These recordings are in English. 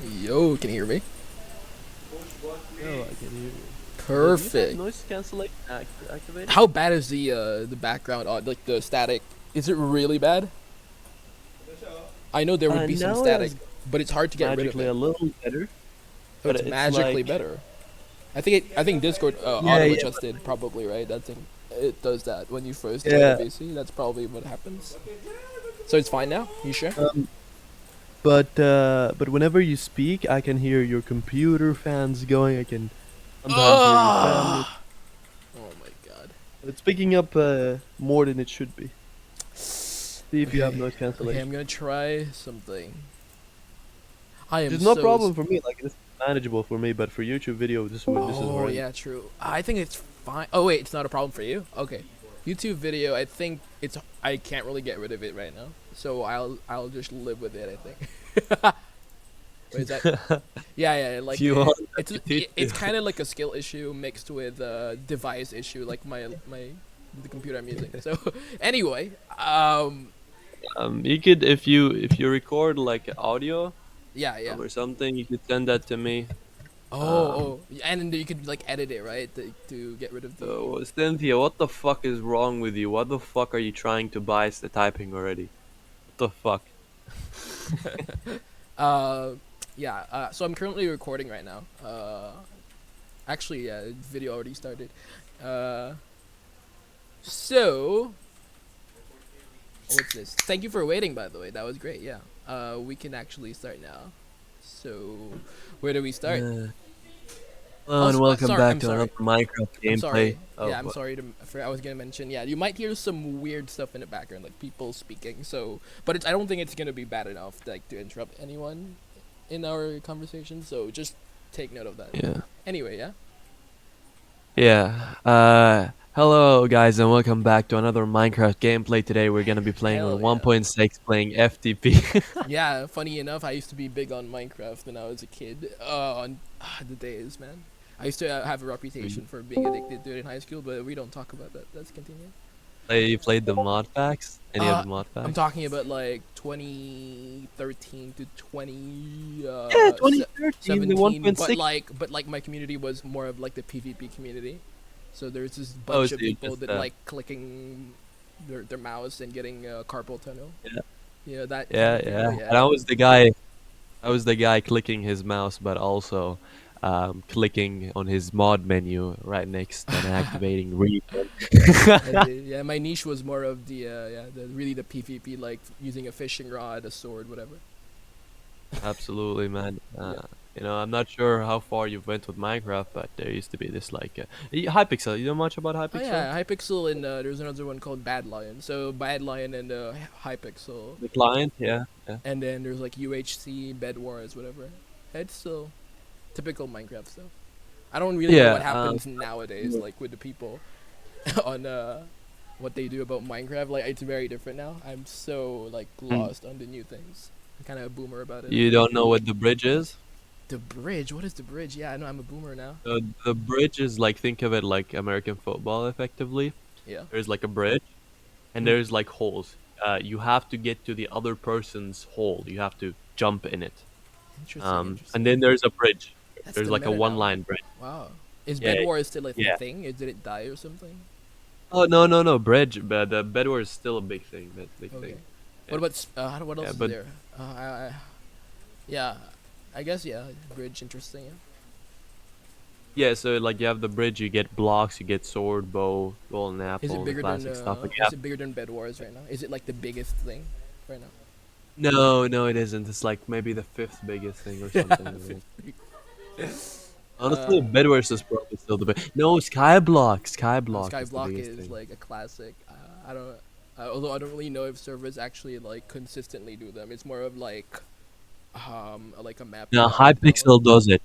Yo, can you hear me? No, I can hear you. Do you have Perfect. noise cancellation activated? How bad is the background like the static? Is it really bad? I know there would be some Now it static, has but it's hard to get rid of magically it. a little better, So but it's it's magically like, better. I think Discord yeah, auto yeah, adjusted probably right. That thing it does that when you first join a yeah. VC. That's probably what happens. So it's fine now. You sure? Um, but whenever you speak, I can hear your computer fans going. I can sometimes hear your family. Ah! Oh my god. It's picking up more than it should be. See if you have Okay. noise Okay, I'm cancellation. gonna try something. I Which am is no so problem for me. Like it's manageable for me, but for YouTube video, this is Oh horrendous. yeah, true. I think it's fine. Oh wait, it's not a problem for you. Okay, YouTube video. I think it's. I can't really get rid of it right now, so I'll just live with it. I think. Wait, is that? Yeah, yeah. If Like you want, I it's can teach you. it's kind of like a skill issue mixed with a device issue, like my the computer I'm using. So anyway, You could if you record like audio yeah, yeah. or something, you could send that to me. Oh, Um, oh, and then you could like edit it, right, to get rid of the. Cynthia, what the fuck is wrong with you? What the fuck are you trying to bias the typing already? What the fuck? Uh, yeah. So I'm currently recording right now. Actually, yeah, the video already started. Uh, so what's this? Thank you for waiting, by the way. That was great. Yeah. We can actually start now. So, where do we start? Uh, Hello and Also, welcome sorry. back I'm to another sorry. Minecraft I'm gameplay. sorry. Oh, Yeah, I'm what? sorry to. I was gonna mention. Yeah, you might hear some weird stuff in the background, like people speaking. So, but I don't think it's gonna be bad enough, like to interrupt anyone in our conversation. So just take note of that. Yeah. Anyway, yeah. Yeah. Hello guys and welcome back to another Minecraft gameplay. Today we're gonna be playing on Hell yeah. 1.6, playing FTP. Yeah, funny enough, I used to be big on Minecraft when I was a kid. On the days, man. I used to have a reputation for being addicted to it in high school, but we don't talk about that. Let's continue. You played the mod packs? Any of Uh, the mod I'm packs? talking about like 2013 to 20 Yeah, 2013, the 17, 1.6. but like my community was more of like the PvP community. So there's this Oh, bunch so of you people just that like clicking their mouse and getting carpal tunnel. yeah, Yeah, that kind yeah, of yeah. people. And Yeah. I was the guy clicking his mouse, but also clicking on his mod menu right next and activating read. Yeah, my niche was more of the yeah, the really the PvP, like using a fishing rod, a sword, whatever. Absolutely, man. Yeah. I'm not sure how far you've went with Minecraft, but there used to be this like Hypixel. You know much about Oh Hypixel? yeah, Hypixel and there's another one called Bad Lion. So Bad Lion and Hypixel, The client, yeah, yeah. and then there's like UHC, Bed Wars, whatever. It's still typical Minecraft stuff. I don't really know Yeah, what happens nowadays, like with the people on what they do about Minecraft. Like it's very different now. I'm so like mm, lost on the new things. I'm kind of a boomer about it. you don't know what the bridge is? The bridge? What is the bridge? Yeah, I know I'm a boomer now. The bridge is like, think of it like American football, effectively. Yeah. There's like a bridge, and Mhm. there's like holes. You have to get to the other person's hole. You have to jump in it. Interesting, And interesting. then there's a bridge. That's There's the like a meta one now. line bridge. Wow. Is Yeah, Bed Wars still a yeah. thing? Did it die or something? Oh no, no, no, bridge. But the bedwar is still a big thing. Big Okay. thing. What Yeah, about what yeah. else is But there? Yeah, I guess yeah. Bridge, interesting. Yeah. yeah, so like you have the bridge, you get blocks, you get sword, bow, golden apple, the classic stuff. Like you Is have it bigger than Bed Wars right now? Is it like the biggest thing right no, no, it isn't. It's like maybe the fifth biggest thing or now? something like that. 50. Honestly, bedwars is probably still the big. No, skyblock. Skyblock is the Skyblock biggest is thing. like a classic. I don't. Although I don't really know if servers actually like consistently do them. It's more of like a map you Now, have to develop. Hypixel does it.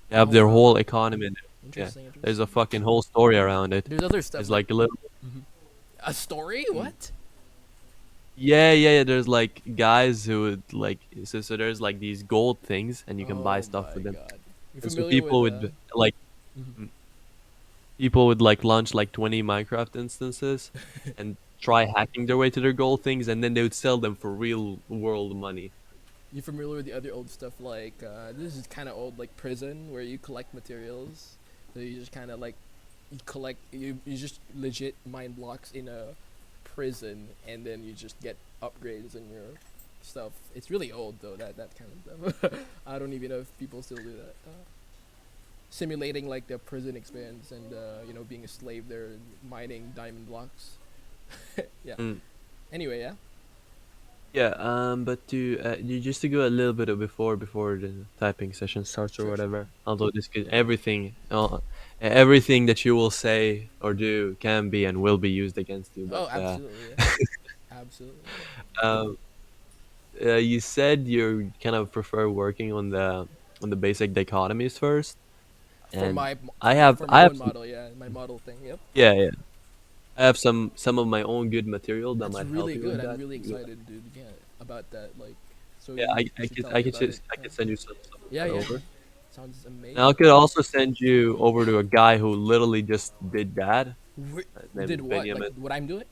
They have Oh their wow, whole economy in it. Yeah, interesting, there's a interesting. fucking whole story around it. There's other stuff It's like like a little. a story. Mm. What? Yeah, yeah, yeah. There's like guys who would like so there's like these gold things and you can buy Oh stuff my with them. god. You And so familiar with Mhm. people would like launch like 20 Minecraft instances and try hacking their way to their gold things and then they would sell them for real world money. You familiar with the other old stuff like this is kind of old like prison where you collect materials. So you just kind of like you just legit mine blocks in a prison and then you just get upgrades in your stuff. It's really old though that kind of stuff. I don't even know if people still do that. Simulating like the prison experience and being a slave there and mining diamond blocks. Yeah. Mm. Anyway, yeah. Yeah, but just to go a little bit before the typing session starts or Sure, sure. whatever. Although this could everything that you will say or do can be and will be used against you. But Oh, absolutely, yeah. Absolutely. um, you said you kind of prefer working on the basic dichotomies first, For and my for my I have own some, model, yeah, my model thing. Yep. yeah, yeah, I have some of my own good material that That's might help really you good. with I'm that. really excited, dude. Yeah, about that. Like, so Yeah, you should tell me about it. I could send you some of Yeah, that yeah. over. Sounds And I amazing. could also send you over to a guy who literally just did that. His name Did is what? Like Benjamin. what I'm doing?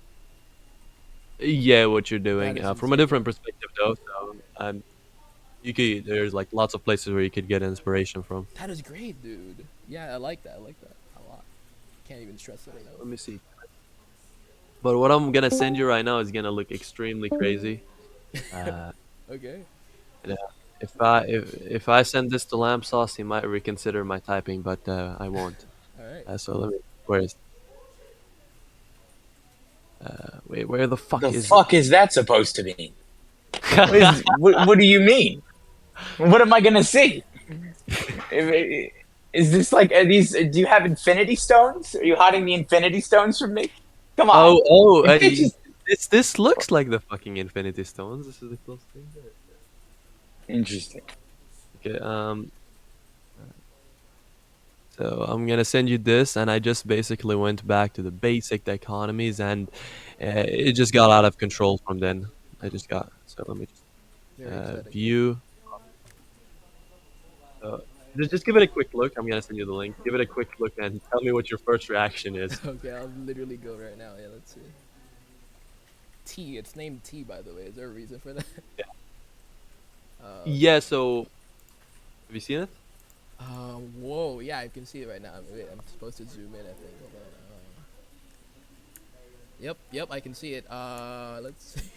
Yeah, what you're That doing is from a insane. different perspective though. So you could there's like lots of places where you could get inspiration from. That is great, dude. Yeah, I like that. I like that a lot. Can't even stress it enough. Let me see. But what I'm gonna send you right now is gonna look extremely crazy. Uh, Okay. yeah. If I send this to Lamp Sauce, he might reconsider my typing, but I won't. All right. So let me. Where is? Wait, where the fuck The is it? fuck is that supposed to mean? What do you mean? What am I gonna see? Is this like are these? Do you have Infinity Stones? Are you hiding the Infinity Stones from me? Come on, you can't just. This looks like the fucking Infinity Stones. This is the closest thing to it. Interesting. Okay, so I'm gonna send you this, and I just basically went back to the basic dichotomies, and it just got out of control from then. I just got so let me just Very exciting. view. So just give it a quick look. I'm gonna send you the link. Give it a quick look and tell me what your first reaction is. Okay, I'll literally go right now. Yeah, let's see. T. It's named T, by the way. Is there a reason for that? Yeah. Okay. Yeah. So have you seen it? Whoa. Yeah, I can see it right now. Wait, I'm supposed to zoom in. I think. Hold on. Yep. Yep. I can see it. Let's see.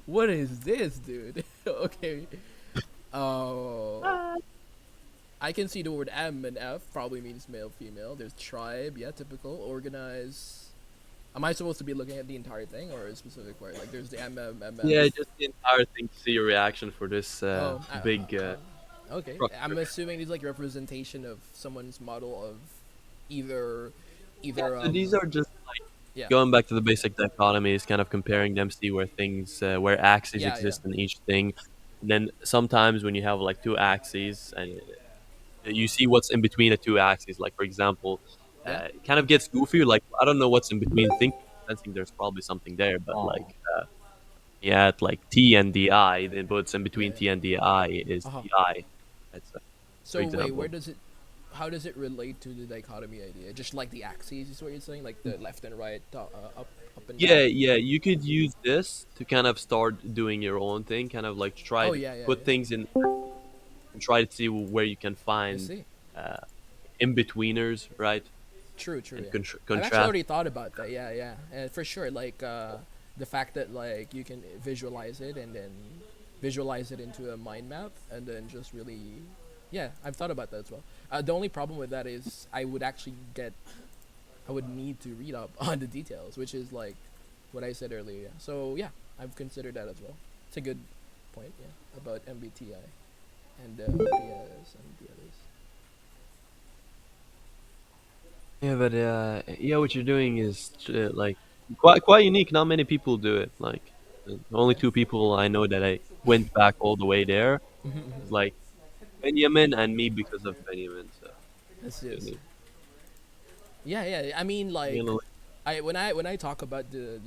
What is this, dude? Okay. Oh. I can see the word M and F probably means male, female. There's tribe, yeah, typical. Organize. Am I supposed to be looking at the entire thing or a specific part? Like, there's the Yeah, MMMF. just the entire thing to see your reaction for this Oh, big okay. I'm structure. assuming it's like representation of someone's model of either, Yeah, either so these are just yeah, going back to the basic dichotomies, kind of comparing them, see where where axes yeah, yeah, exist in each thing. And then sometimes when you have like two axes and you see what's in between the two axes, like for example, yeah, it kind of gets goofy. Like I don't know what's in between, thinking, sensing there's probably something there, but Oh, yeah, like T and the I, then what's in yeah, between yeah. T and the I is Uh huh. the I. That's for So wait, where example. does it? How does it relate to the dichotomy idea? Just like the axes is what you're saying, like the left and right, up and Yeah, down. yeah, you could use this to kind of start doing your own thing, kind of like try Oh to yeah, yeah, put yeah. things in and try to see where you can I find see. uh, in betweeners, right? True, true. And Yeah, I've actually contrast. already thought about that. Yeah, yeah, and for sure, like the fact that like you can visualize it and then visualize it into a mind map and then just really, yeah, I've thought about that as well. The only problem with that is I would need to read up on the details, which is like what I said earlier. Yeah. So yeah, I've considered that as well. It's a good point. Yeah, about MBTI and OPS and the others. Yeah, but yeah, what you're doing is like quite unique. Not many people do it. Like only Yeah. two people I know that I went back all the way there. It's like Benjamin and me because of Benjamin. So That's it's just unique. yeah, yeah. I mean, You like, know, when I talk about the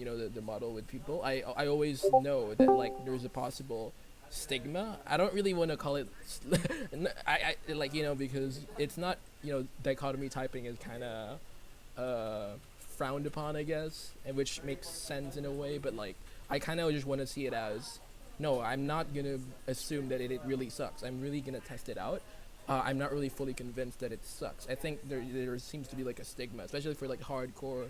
model with people, I always know that like there's a possible stigma. I don't really want to call it. I like because it's not dichotomy typing is kind of frowned upon, I guess, and which makes sense in a way. But like I kind of just want to see it as no, I'm not gonna assume that it really sucks. I'm really gonna test it out. I'm not really fully convinced that it sucks. I think there seems to be like a stigma, especially for like hardcore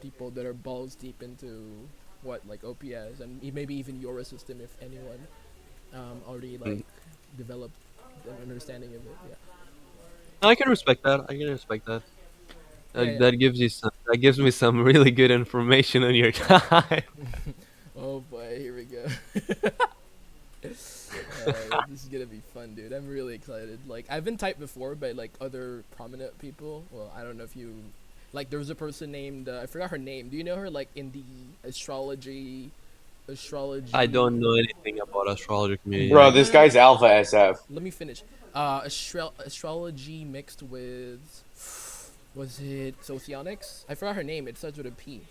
people that are balls deep into what like OPS and maybe even Euro system if anyone already Mm. like developed an understanding of it. Yeah. I can respect that. I can respect that. Yeah, yeah. That gives you some. That gives me some really good information on your time. Oh boy, here we go. This is gonna be fun, dude. I'm really excited. Like I've been typed before by like other prominent people. Well, I don't know if you like. There was a person named I forgot her name. Do you know her? Like in the I astrology. don't know anything about astrology community. Bro, I this guess. guy's Alpha SF. Let me finish. Astrology mixed with was it socionics? I forgot her name. It starts with a P.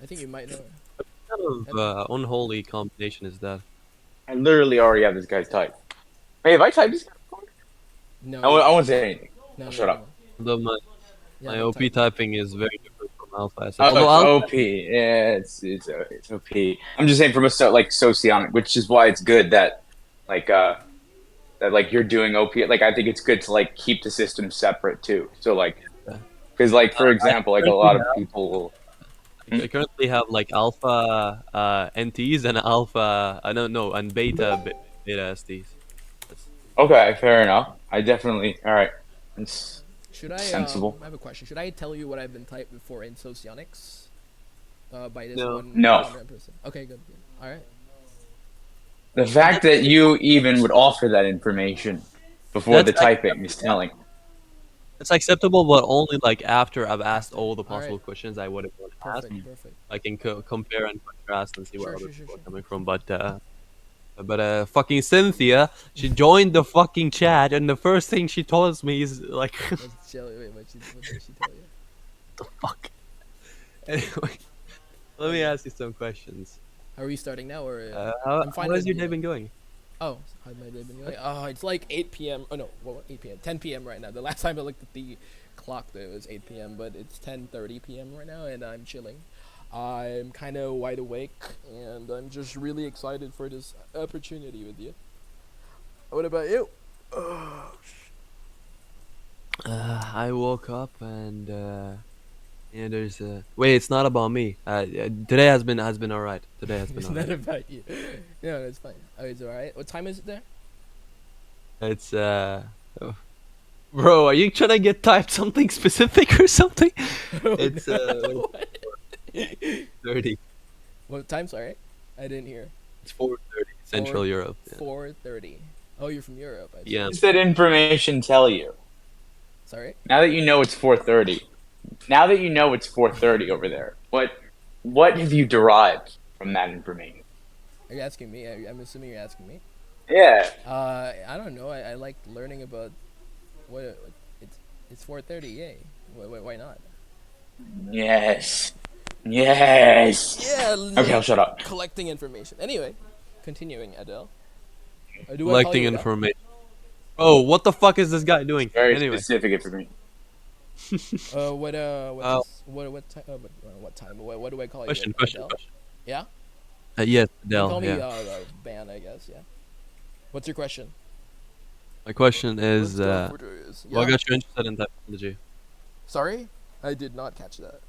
I think you might know her. What kind of unholy combination is that? I literally already have this guy's type. Hey, have I typed this guy before? No, I won't, you I won't say anything. no I'll no shut no no. up. Although You my haven't OP typed it. typing is very different from Alpha SF. Oh, Although it's Alpha, OP. Yeah, it's OP. I'm just saying from a like socionic, which is why it's good that like that like you're doing OP. Like I think it's good to like keep the system separate too. So like because like for I example, like a currently lot of have people will. Hmm? I currently have like Alpha NTs and Alpha. I don't know and Beta STs. That's, Okay, fair enough. I definitely all right. It's Should I sensible. I have a question. Should I tell you what I've been typed before in socionics? By this no. one No, prominent person. Okay, good. Good. All right. the fact that you even would offer that information before That's the typing is acceptable. telling. It's acceptable, but only like after I've asked After. all the All right. possible questions I would have want to ask. Perfect. Perfect. I can compare and contrast and see where Sure. other Sure. Sure. people are Sure. coming from. But fucking Cynthia, she joined the fucking chat, and the first thing she tells me is like, Let's chill. Wait. What did she tell you? "The fuck." Anyway, let me Okay. ask you some questions. Are we starting now or? I'm How fine has with your day been like. going? Oh, how's my day been going? Oh, it's like 8 p.m. Oh no, what 8 p.m. 10 p.m. right now. The last time I looked at the clock, though, it was 8 p.m. But it's 10:30 p.m. right now, and I'm chilling. I'm kind of wide awake, and I'm just really excited for this opportunity with you. What about you? I woke up and yeah, there's wait. It's not about me. Today has been alright. Today has been It's not alright. about you. No, it's fine. Oh, it's alright. What time is it there? It's oh, bro, are you trying to get typed something specific or something? Oh It's no. 30. What time? Sorry, I didn't hear. It's 4:30 Four Central Europe. Yeah. 4:30. Oh, you're from Europe. I see. Yeah. What does that information tell you? Sorry. Now that you know it's 4:30. Now that you know it's 4:30 over there. What have you derived from that information? Are you asking me? I'm assuming you're asking me. Yeah. I don't know. I like learning about what it's 4:30. Yay. Why not? Yes. Yes. Yeah, Okay, I'll shut up. collecting information. Anyway, continuing, Adele. Do I call Collecting you Adele? information. Oh, what the fuck is this guy doing? Very Anyway. specific information. Uh, what time? What do I call you? question. Adele? Yeah. Yes, You can Adele. call me Yeah. Ban, I guess. Yeah. What's your question? My question Let's is, go for this. what Yeah. got you interested in typology? Sorry, I did not catch that.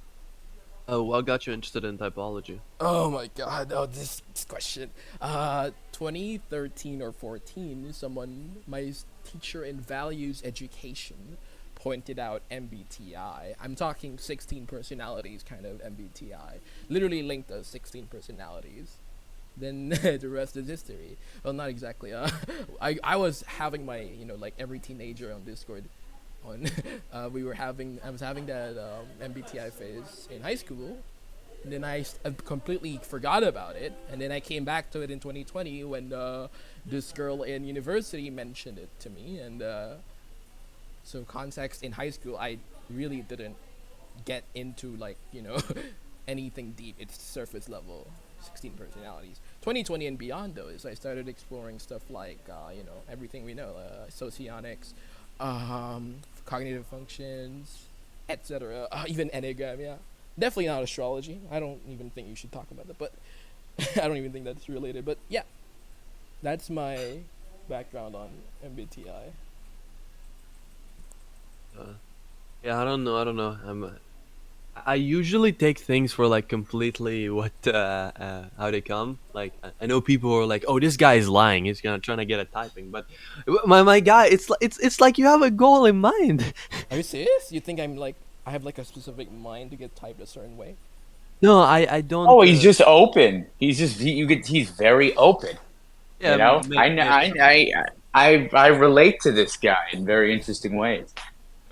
Oh, what got you interested in typology? Oh my god, oh this question. 2013 or 14, my teacher in values education pointed out MBTI. I'm talking 16 personalities kind of MBTI. Literally linked us 16 personalities. Then the rest is history. Well, not exactly. I was having my, like every teenager on Discord on I was having that MBTI phase in high school. And then I completely forgot about it, and then I came back to it in 2020 when this girl in university mentioned it to me, and so context in high school, I really didn't get into like anything deep. It's surface level, 16 personalities. 2020 and beyond though is I started exploring stuff like everything we know, socionics, cognitive functions, etc. Even enneagram, yeah. Definitely not astrology. I don't even think you should talk about that. But I don't even think that's related, but yeah, that's my background on MBTI. Uh, yeah, I don't know. I don't know. I usually take things for like completely what how they come. Like I know people are like, "Oh, this guy is lying. He's gonna trying to get a typing." But my guy, it's like you have a goal in mind. Are you serious? You think I'm like I have like a specific mind to get typed a certain way? No, I don't. Oh, he's just open. He's just he's very open. Yeah, maybe. I relate to this guy in very interesting ways.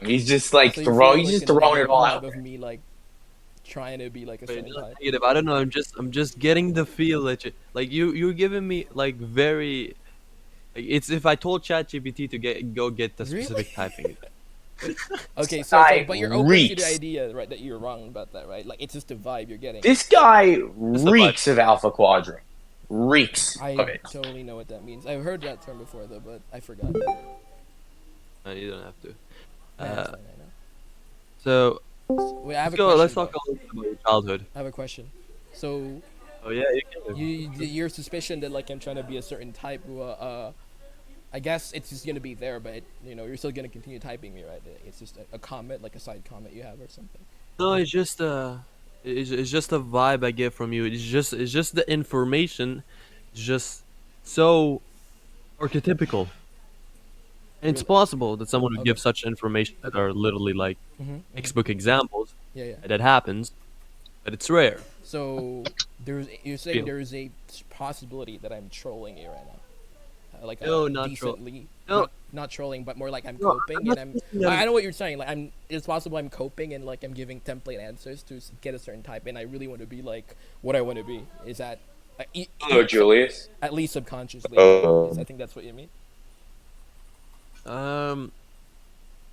He's just So you feel he's like just a throwing it negative all vibe out of there. me like trying to be like a Wait, certain not type? negative. I don't know. I'm just getting the feel that you're giving me like very. Like, it's if I told ChatGPT to go get the Really? specific typing. Okay, so Guy but you're open to the reeks. idea, right? That you're wrong about that, right? Like it's just the vibe you're getting. This guy Just a vibe. reeks of Alpha Quadrant. Reeks I of it. totally know what that means. I've heard that term before though, but I forgot. You don't have to. Nah, it's Uh, fine. I know. so Wait, I have let's a go. Let's question talk though. a little bit about your childhood. I have a question. So Oh yeah, you can. your suspicion that like I'm trying to be a certain type, I guess it's just gonna be there, but you're still gonna continue typing me, right? It's just a comment, like a side comment you have or something. No, it's just a vibe I get from you. It's just the information. It's just so archetypical. And it's Really? possible that someone would Okay. give such information that Okay. are literally like Mhm. Mhm. textbook examples. Yeah, yeah. That happens, but it's rare. So you're saying Feel. there is a possibility that I'm trolling you right now. Like No, not troll. decently No, not trolling, but more like I'm no, I'm coping, not and thinking of. I know what you're saying. Like it's possible I'm coping and like I'm giving template answers to get a certain type, and I really want to be like what I want to be. Is that Hello, Julius. at least subconsciously? I think that's what you mean. Um,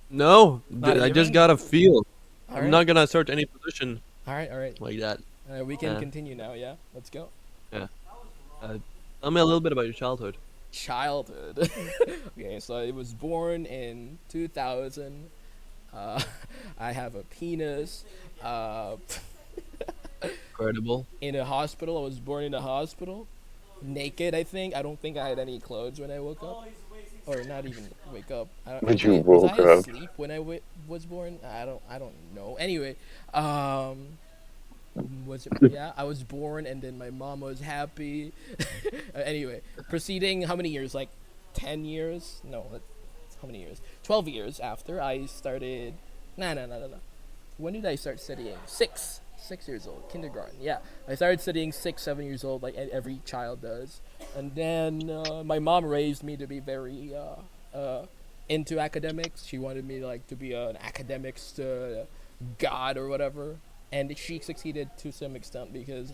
no, Not I just even. got a feel. All I'm right, not gonna search any position all right, all right. like that. We can Uh, continue now. Yeah, let's go. yeah. Tell me a little bit about your childhood. Childhood. Okay, so I was born in 2000. Uh, I have a penis. Uh, Incredible. in a hospital. I was born in a hospital. Naked, I think. I don't think I had any clothes when I woke up. Or not even wake up. But you Was I woke up. asleep when I was born? I don't know. Anyway, um, was it, yeah, I was born and then my mom was happy. Anyway, proceeding how many years? Like 10 years? No, how many years? 12 years after I started. Nah, nah, nah, nah, nah. When did I start studying? 6 years old, kindergarten. Yeah, I started studying 6, 7 years old, like every child does. And then my mom raised me to be very into academics. She wanted me like to be an academics god or whatever, and she succeeded to some extent because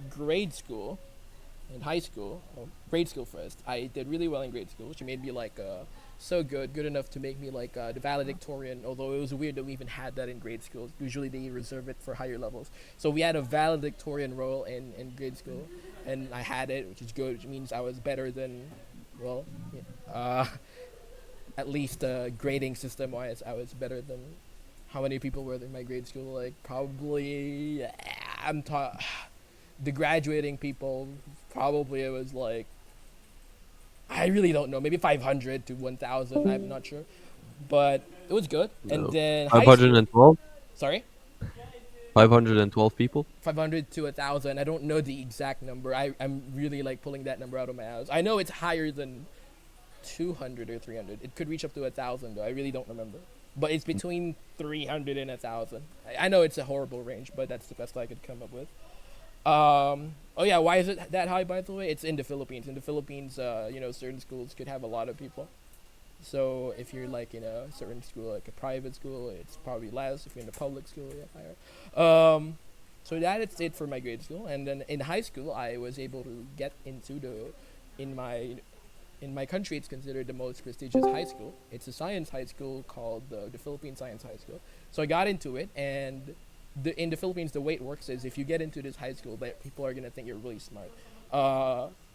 grade school in high school, well, grade school first, I did really well in grade school. She made me like so good enough to make me like the valedictorian. Although it was weird that we even had that in grade school. Usually they reserve it for higher levels. So we had a valedictorian role in grade school, and I had it, which is good. Which means I was better than, well, yeah, at least grading system wise, I was better than. How many people were in my grade school? Like probably, I'm taught the graduating people, probably it was like I really don't know, maybe 500 to 1,000. I'm not sure, but it was good. And No. then high school. 512. Sorry, 512 people. 500 to 1,000. I don't know the exact number. I'm really like pulling that number out of my ass. I know it's higher than 200 or 300. It could reach up to 1,000 though. I really don't remember. But it's between 300 and 1,000. I know it's a horrible range, but that's the best I could come up with. Oh yeah, why is it that high? By the way, it's in the Philippines. In the Philippines, certain schools could have a lot of people. So if you're like in a certain school, like a private school, it's probably less. If you're in a public school, yeah, higher. So that is it for my grade school. And then in high school, I was able to get into in my in my country, it's considered the most prestigious high school. It's a science high school called the Philippine Science High School. So I got into it, and in the Philippines, the way it works is if you get into this high school, that people are gonna think you're really smart.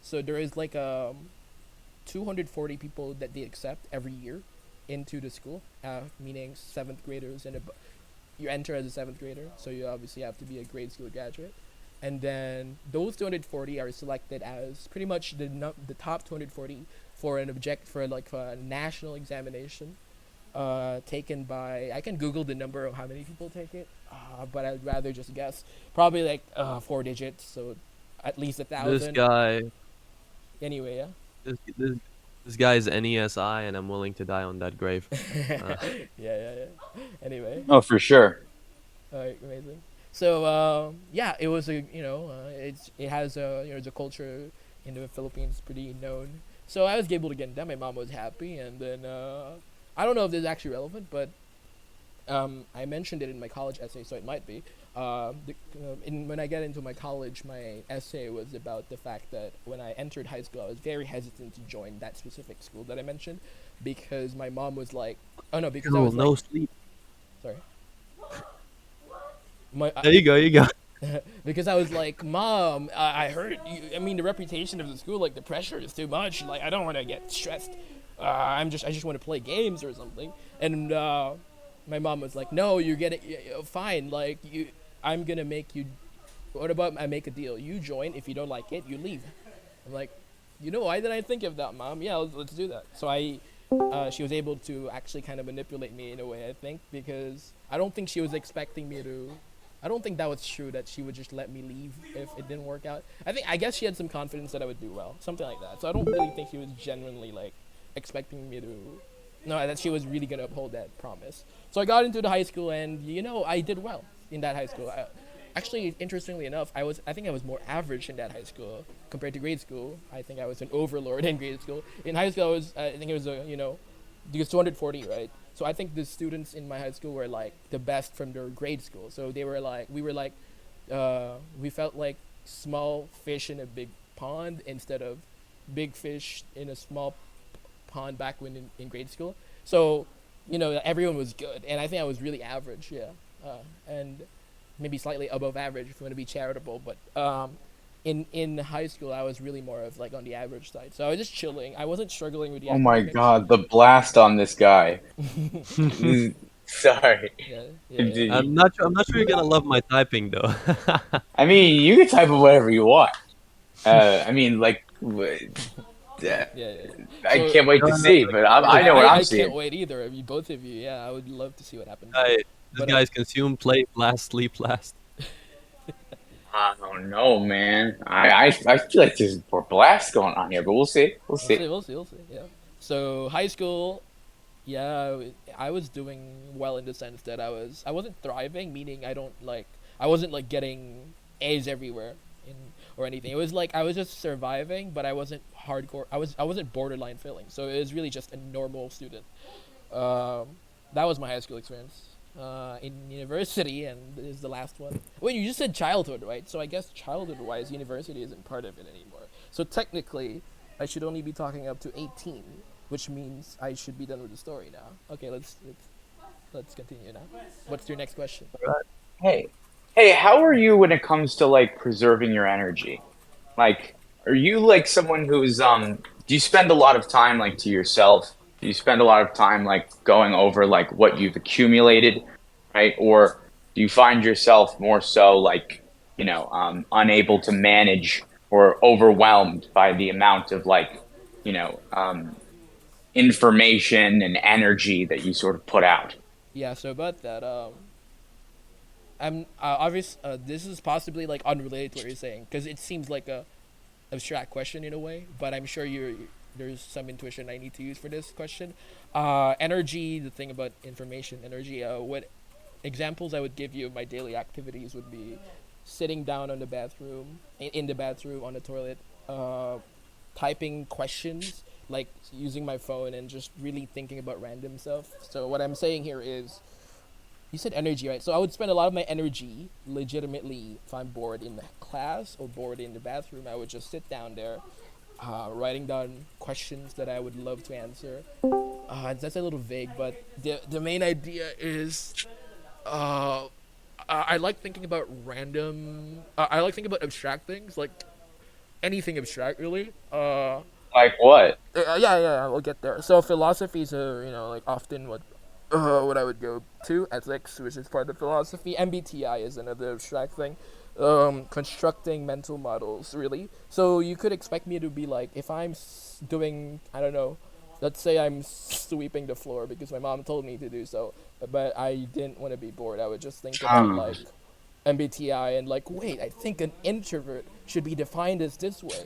So there is like 240 people that they accept every year into the school, meaning seventh graders and you enter as a seventh grader, so you obviously have to be a grade school graduate. and then those 240 are selected as pretty much the top 240 for an object for like a national examination taken by, I can Google the number of how many people take it, but I'd rather just guess. Probably like 4 digits, so at least a This thousand. guy, Anyway, yeah. this guy is NESI, and I'm willing to die on that grave. Uh, Yeah. Anyway, Oh, for sure. amazing. So yeah, it was a it has a the culture in the Philippines pretty known. So I was able to get them. My mom was happy, and then I don't know if this is actually relevant, but I mentioned it in my college essay, so it might be. When I get into my college, my essay was about the fact that when I entered high school, I was very hesitant to join that specific school that I mentioned because my mom was like, oh no, because I Cool, was like, no sleep. sorry, my There you go. You go. because I was like, Mom, I heard you. I mean, the reputation of the school, like the pressure is too much. Like, I don't want to get stressed. I just want to play games or something. And my mom was like, No, you're getting fine. Like, I'm gonna make you. What about I make a deal? You join. If you don't like it, you leave. I'm like, why did I think of that, Mom? Yeah, let's do that. So she was able to actually kind of manipulate me in a way, I think, because I don't think she was expecting me to. I don't think that was true that she would just let me leave if it didn't work out. I guess she had some confidence that I would do well, something like that. So I don't really think she was genuinely like expecting me to. No, that she was really gonna uphold that promise. So I got into the high school, and I did well in that high school. Actually, interestingly enough, I think I was more average in that high school compared to grade school. I think I was an overlord in grade school. In high school, I think it was because 240, right? So I think the students in my high school were like the best from their grade school. So we were like, we felt like small fish in a big pond instead of big fish in a small pond back when in grade school. So, everyone was good, and I think I was really average, yeah, and maybe slightly above average if you want to be charitable. But in high school, I was really more of like on the average side. So I was just chilling. I wasn't struggling with the Oh my academics. God, the blast on this guy. Sorry. Yeah, yeah, yeah. Continue. I'm not sure you're gonna love my typing though. I mean, you can type of whatever you want. I mean, Yeah, yeah. I So can't wait No, to no, see, but I know what I'm I can't seeing. wait either. I mean, both of you. Yeah, I would love to see what happens. guy, this But guy's consume, play, blast, sleep, last. I don't know, man. I feel like there's more blast going on here, but we'll see. We'll we'll see. see, we'll see, we'll see. Yeah. So high school, yeah, I was doing well in the sense that I wasn't thriving, meaning I wasn't like getting A's everywhere in or anything. It was like I was just surviving, but I wasn't hardcore. I wasn't borderline failing. So it was really just a normal student. Um, that was my high school experience. In university, and this is the last one. Wait, you just said childhood, right? So I guess childhood-wise, university isn't part of it anymore. So technically, I should only be talking up to 18, which means I should be done with the story now. Okay, let's continue now. What's your next question? Hey, hey, how are you when it comes to like preserving your energy? Like, are you like someone who's do you spend a lot of time like to yourself? Do you spend a lot of time like going over like what you've accumulated, right? Or do you find yourself more so like, unable to manage or overwhelmed by the amount of like, you know, um, information and energy that you sort of put out? Yeah. So about that, I'm obvious. This is possibly like unrelated to what you're saying because it seems like a abstract question in a way, but I'm sure there's some intuition I need to use for this question. Energy, the thing about information, energy. What examples I would give you of my daily activities would be sitting down on the bathroom, in the bathroom, on the toilet, typing questions, like using my phone and just really thinking about random stuff. So what I'm saying here is, you said energy, right? So I would spend a lot of my energy legitimately if I'm bored in the class or bored in the bathroom. I would just sit down there, writing down questions that I would love to answer. That's a little vague, but the main idea is, I like thinking about random. I like thinking about abstract things, like anything abstract, really. Like what? Yeah, we'll get there. So philosophies are, like often what I would go to. Ethics, which is part of philosophy. MBTI is another abstract thing. constructing mental models, really. So you could expect me to be like, if I'm doing, I don't know, let's say I'm sweeping the floor because my mom told me to do so, but I didn't want to be bored. I would just think about Ah. like MBTI and like, wait, I think an introvert should be defined as this way.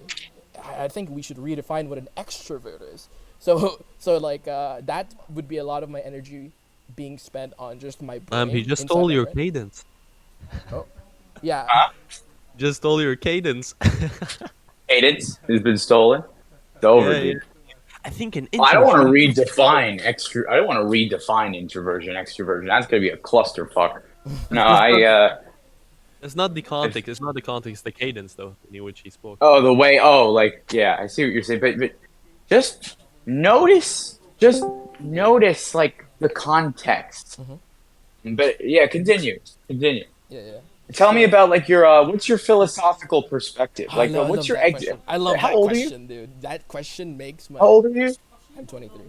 I think we should redefine what an extrovert is. So so like that would be a lot of my energy being spent on just my He brain, just inside stole my your brain. cadence. Oh, yeah. Just stole your cadence. Cadence has been stolen. It's over, Yeah, yeah. dude. I think an I don't want to introvert. redefine extro. I don't want to redefine introversion, extroversion. That's gonna be a clusterfuck. No, I. It's not the It's, context. It's not the context. The cadence, though, in which he spoke. oh, the way. Oh, like yeah, I see what you're saying, but just just notice like the context. Hmm. But yeah, continue. Yeah, yeah. Tell me So about like your what's your philosophical perspective? Like, I what's love your that exit? question. I love How that old are you? question, dude. That question makes How my. old are you? I'm 23.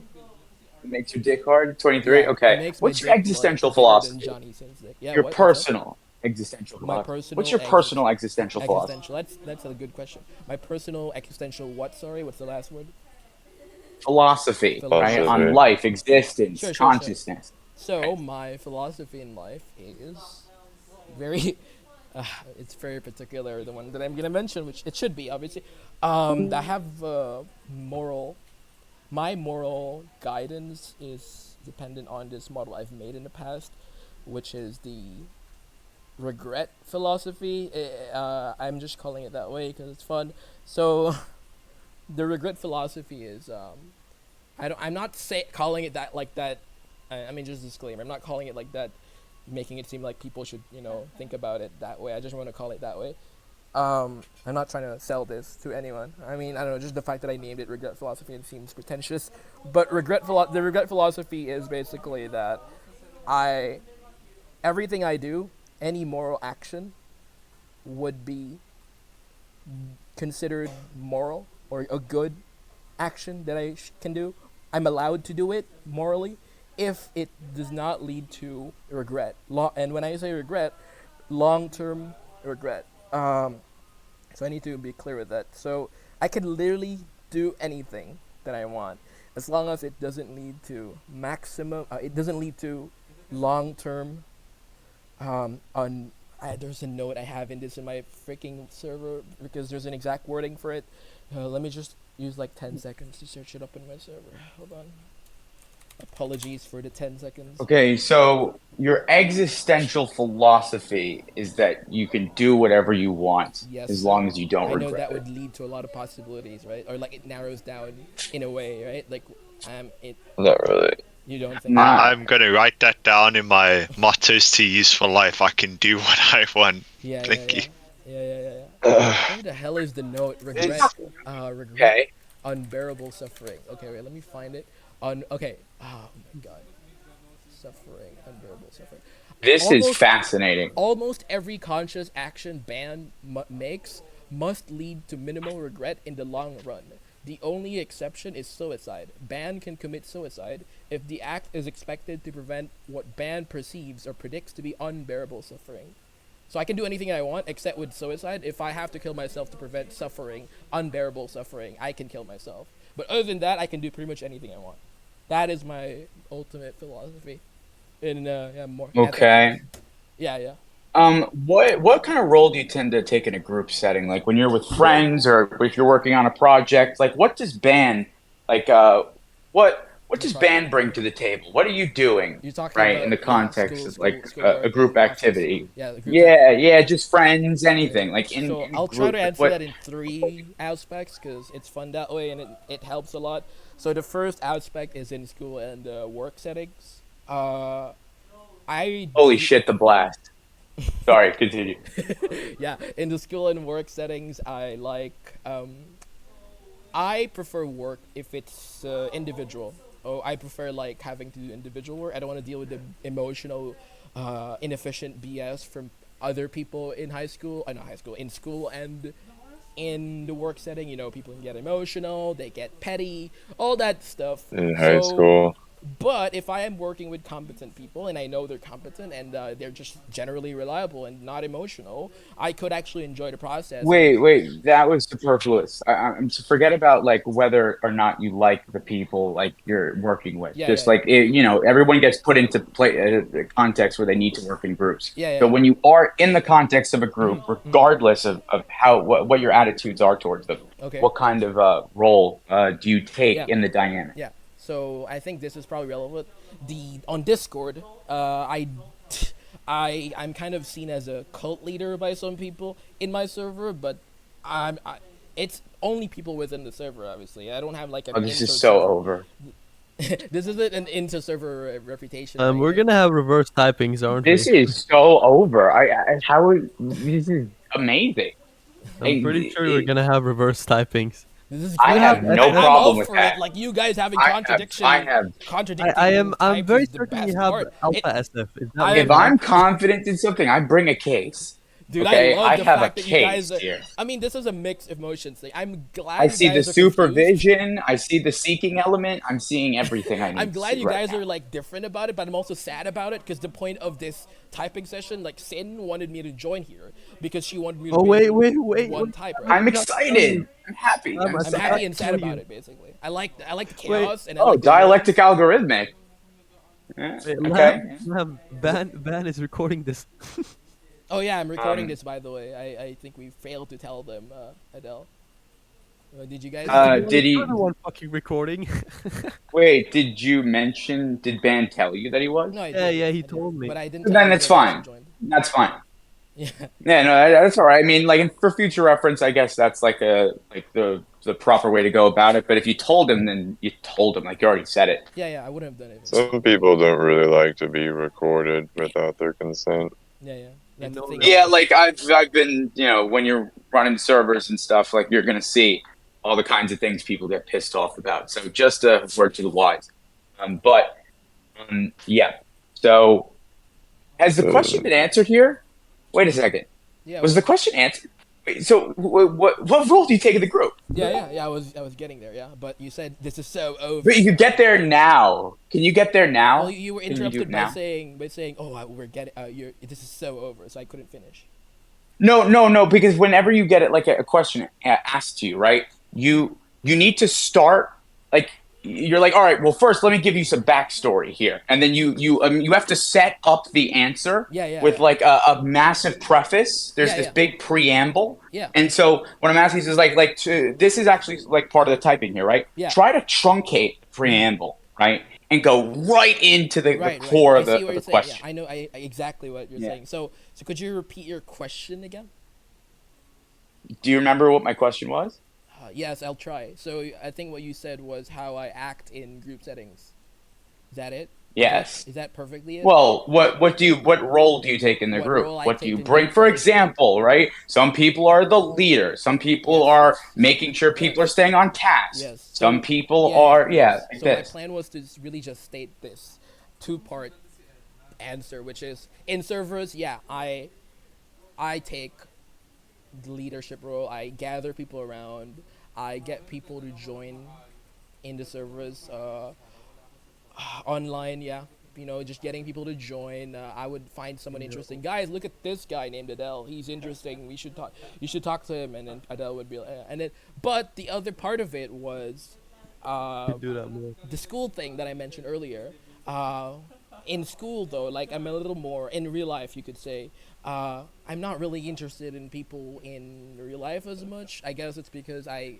It makes your dick hard. 23. Yeah, it Okay. makes my What's your dick like existential bigger than philosophy? Johnny Sins dick. Yeah, Your what's that? personal existential My philosophy. What's personal your personal existential philosophy? existential. That's a good question. My personal existential what? Sorry, what's the last word? Philosophy, right? Philosophy. On life, existence, Sure, sure, sure. consciousness. So my philosophy in life is very. Uh, it's very particular. The one that I'm gonna mention, which it should be obviously. I have moral. My moral guidance is dependent on this model I've made in the past, which is the regret philosophy. I'm just calling it that way because it's fun. So the regret philosophy is I'm not calling it that like that. I mean, just disclaimer. I'm not calling it like that, making it seem like people should think about it that way. I just want to call it that way. I'm not trying to sell this to anyone. I mean, I don't know, just the fact that I named it regret philosophy, it seems pretentious. But the regret philosophy is basically that I everything I do, any moral action, would be considered moral or a good action that I can do. I'm allowed to do it morally if it does not lead to regret. And when I say regret, long-term regret. So I need to be clear with that. So I can literally do anything that I want as long as it doesn't lead to it doesn't lead to long-term there's a note I have in my freaking server because there's an exact wording for it. Let me just use like 10 seconds to search it up in my server. Hold on. Apologies for the 10 seconds. Okay, so your existential philosophy is that you can do whatever you want Yes, as sir. long as you don't I know regret that it. would lead to a lot of possibilities, right? Or like it narrows down in a way, right? Like it Not really. you don't think Nah. I'm gonna write that down in my mottos to use for life. I can do what I want. Yeah, Thank yeah, you. yeah. Yeah, yeah, yeah, yeah. Ugh. Where the hell is the note? It's- Regret, okay. unbearable suffering. Okay, wait, let me find it. Okay. Oh my god. Suffering, unbearable suffering. This is Almost- fascinating. Almost every conscious action ban makes must lead to minimal regret in the long run. The only exception is suicide. Ban can commit suicide if the act is expected to prevent what ban perceives or predicts to be unbearable suffering. So I can do anything I want except with suicide. If I have to kill myself to prevent suffering, unbearable suffering, I can kill myself. But other than that, I can do pretty much anything I want. That is my ultimate philosophy. In yeah, more. Okay. Yeah, yeah. What kind of role do you tend to take in a group setting? Like when you're with friends or if you're working on a project, like what does band like what does band bring to the table? What are you doing, You're talking right, about in the context of like schoolwork a group and classes. activity? Yeah, the group Yeah, yeah, just friends, anything. Yeah. Like So in I'll try group. to Like, answer what that in 3 aspects because it's fun that way and it helps a lot. So the first aspect is in school and work settings. I holy shit, the blast. Sorry, continue. yeah, in the school and work settings, I prefer work if it's individual. Oh, I prefer like having to do individual work. I don't want to deal with the emotional, inefficient BS from other people in high school. Not high school, in school and in the work setting. People can get emotional, they get petty, all that stuff. In high So school. But if I am working with competent people and I know they're competent and they're just generally reliable and not emotional, I could actually enjoy the process. And Wait, that was superfluous. I'm to forget about like whether or not you like the people like you're working with. yeah, yeah, Just yeah, like everyone gets put into play a context where they need to work in groups. yeah, So yeah. when you are in the context of a group, Mhm. regardless of how what your attitudes are towards them, Okay. what kind of role do you take Yeah. in the dynamic? Yeah. So I think this is probably relevant. The on Discord, I'm kind of seen as a cult leader by some people in my server, but it's only people within the server. Obviously, I don't have like an Oh, this inter is so server. over. This isn't an inter server reputation or We're anything. gonna have reverse typings, aren't This we? is so over. This is amazing. I'm pretty sure we're gonna have reverse typings. This is I You great. have have no I'm all problem SF. with for it. that. Like you guys having I have. contradicting I'm types very is the certain you best have part. alpha SF. Is that I what If am, you have? I'm confident in something, I bring a case. dude. I Okay, love I the have a fact that you guys case are. here. I mean, this is a mixed emotions thing. I'm I glad you see the guys are confused. supervision. I see the seeking element. I'm seeing everything I I'm need to glad see you right guys now. are like different about it, but I'm also sad about it because the point of this typing session, like Sin wanted me to join here because she wanted me to Oh be wait. one typer. I I'm forgot to tell you. excited. I'm happy. I'm I I'm forgot happy sad. and to sad tell about you. it. Basically, I like the Wait, chaos and I Oh, like the dialectic nerds. algorithmic. Yeah, okay. Lam, Ban is recording this. Oh yeah, I'm recording Um, this by the way. I think we failed to tell them, Adele. Did you guys? did You're the he? one fucking recording. Wait, did you mention? Did Ban tell you that he was? No, I Yeah, did. yeah, he I did. told me. But I didn't tell Then you it's that I also fine. joined. That's fine. Yeah. Yeah, no, that's all right. I mean, like for future reference, I guess that's like the proper way to go about it. But if you told him, then you told him, like you already said it. Yeah, yeah. I wouldn't have done it. Some people don't really like to be recorded without their consent. Yeah, yeah. You That's the know thing. that. Yeah, like I've been, when you're running servers and stuff, like you're gonna see all the kinds of things people get pissed off about. So just a word to the wise. But yeah. So has the question So, been answered here? Wait a second. Yeah. Was the question answered? Wait, so what role do you take in the group? Yeah. I was getting there. Yeah, but you said this is so over. But you could get there now. Can you get there now? Well, you were Can you do it interrupted by now? saying, "Oh, we're getting. This is so over," so I couldn't finish. No, because whenever you get it like a question asked to you, right? You need to start like you're like, all right, well, first let me give you some backstory here, and then you have to set up the answer with Yeah. like a massive preface. There's this Yeah. big preamble, Yeah. and so what I'm asking is this is actually like part of the typing here, right? Yeah. Try to truncate the preamble, right, and go right into the Right. core I of see what the you're saying. question. Yeah, I know. I exactly what you're Yeah. saying. So could you repeat your question again? Do you remember what my question was? Yes, I'll try. So I think what you said was how I act in group settings. Is that it? Yes. Is that perfectly it? Well, what role do you take in the What group? role I What do take you in bring? group For settings? example, right? Some people are the leader. Some people Yes. are making sure people are Yes. staying on task. Yes. Some So- people are yes. like So my this. plan was to really just state this two-part answer, which is in servers. Yeah, I take the leadership role. I gather people around. I get people to join in the servers. Online, yeah. Just getting people to join. I would find someone interesting. Guys, look at this guy named Adel. He's interesting. We should talk. You should talk to him. And then Adel would be like, and then. But the other part of it was, Do that more. the school thing that I mentioned earlier. In school, though, like I'm a little more in real life, you could say. I'm not really interested in people in real life as much. I guess it's because I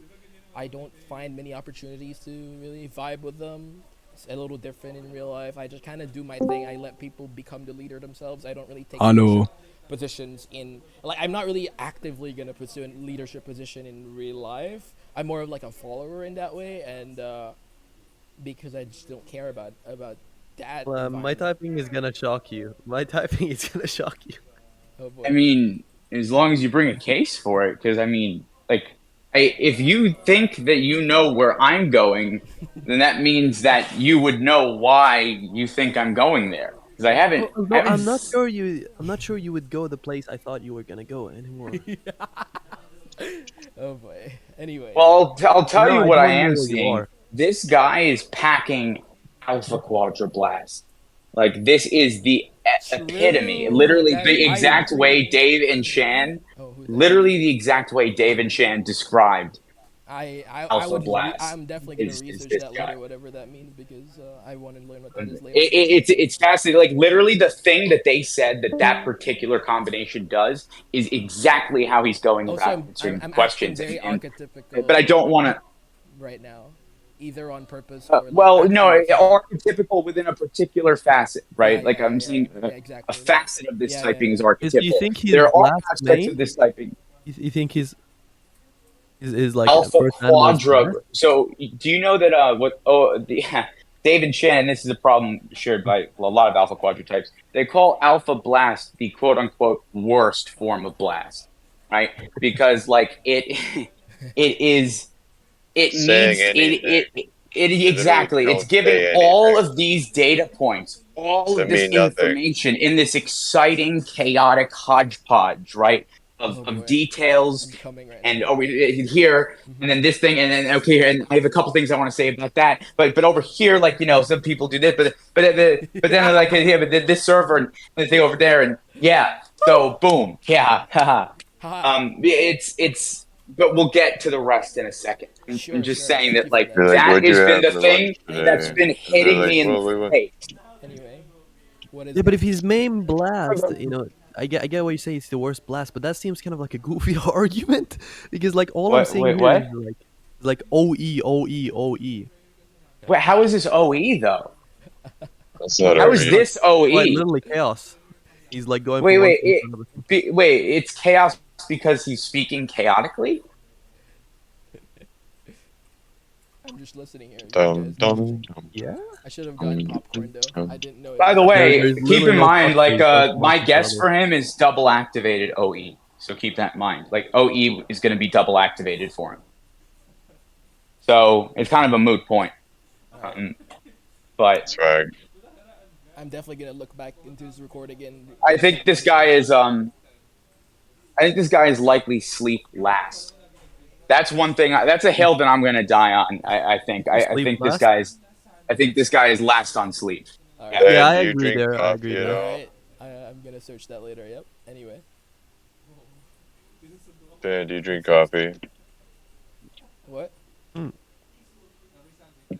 don't find many opportunities to really vibe with them. It's a little different in real life. I just kind of do my thing. I let people become the leader themselves. I don't really take positions in like I'm not really actively gonna pursue a leadership position in real life. I'm more of like a follower in that way, and because I just don't care about that. My environment. typing is gonna shock you. My typing is gonna shock you. Oh boy. I mean, as long as you bring a case for it, because I mean, like, if you think that you know where I'm going, then that means that you would know why you think I'm going there. Because I haven't, I No, haven't. I'm not sure you. I'm not sure you would go the place I thought you were gonna go anymore. Oh boy. Anyway. Well, I'll tell No, you I what I don't know am where you seeing. are. This guy is packing Alpha Quadroblast. Like this is the epitome, True. literally That the I exact way agree. Dave and Shan, Oh, who's that? literally the exact way Dave and Shan described I Alpha would. Blast I'm definitely gonna is research this that guy. later, whatever that means, because I want to learn what that is later. It's fascinating. Like literally, the thing that they said that that particular combination does is exactly how he's going Also, about I'm answering I'm acting questions. very And but I archetypical don't want to. right now, either on purpose or like Well, no, actually too. archetypical within a particular facet, Yeah, right? Like yeah, yeah, I'm yeah, saying, yeah. a Exactly. facet of this Yeah, yeah, typing is yeah. Do you archetypal. think he's There are blast aspects of main? this typing. You think is like Alpha first animal is Quadra. blast? So, do you know that what? Oh, the David Shannon. This is a problem shared by a lot of Alpha Quadra types. They call Alpha Blast the quote unquote worst form of blast, right? Because like it is it Saying needs anything. it You literally exactly. It's don't giving say all anything. of these data points, all That of this mean nothing. information in this exciting, chaotic hodgepodge, right? Oh Of boy, details I'm coming right and now. here and Hmm. then this thing and then okay and I have a couple things I want to say about that but over here like some people do this but then like yeah but this server and the thing over there and yeah so boom yeah haha. Haha. It's but we'll get to the rest in a second. I'm Sure, just sure. saying Thank that you for like that. You're like, that what'd you has been have the for thing lunch that's today? been They're hitting like, me in well, the we went. face. Anyway, what is Yeah, but it? if his main blast, I get what you say. It's the worst blast, but that seems kind of like a goofy argument because like all I'm What seeing wait here is what like OE. wait how is this OE though? That's No, not How it's is OE. like this quite OE? literally chaos. He's like going Wait from one wait thing to another. wait it's chaos because he's speaking chaotically? I'm just listening here. You Dum guys do your dum thing. dum Yeah, I should have gotten dum popcorn though. dum. I didn't know it By was the that there, bad. way, there's keep literally in no mind, talking. like He's going from one my thing to guess another. for him is double activated OE. So keep that in mind. Like OE is going to be double activated for him. So it's kind of a moot point. All right. Um, but Swag. I'm definitely gonna look back into this record again, I do some think this guy research. is I think this guy is likely sleep last. That's one thing. That's a hill that I'm going to die on. I think. You I sleep think this last. guy's. I think this guy is last on sleep. All Yeah. right. Yeah, Dan, I do you agree drink there. I agree coffee at All there. all? right. I'm gonna search that later. Yep. Anyway, Dan, do you drink coffee? what?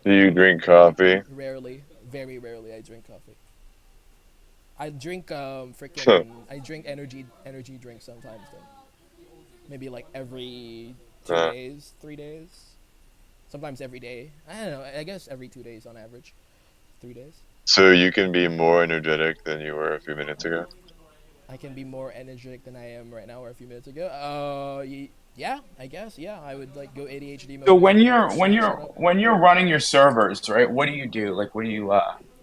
Do you drink coffee? Rarely, very rarely, I drink coffee. I drink freaking. I drink energy drinks sometimes though. Maybe like every two Uh, days, 3 days. Sometimes every day. I don't know. I guess every 2 days on average. 3 days. so you can be more energetic than you were a few minutes ago? I can be more energetic than I am right now or a few minutes ago. Yeah, I guess. Yeah, I would like go ADHD So mode and shut up. when you're running your servers, right? What do you do? Like, what do you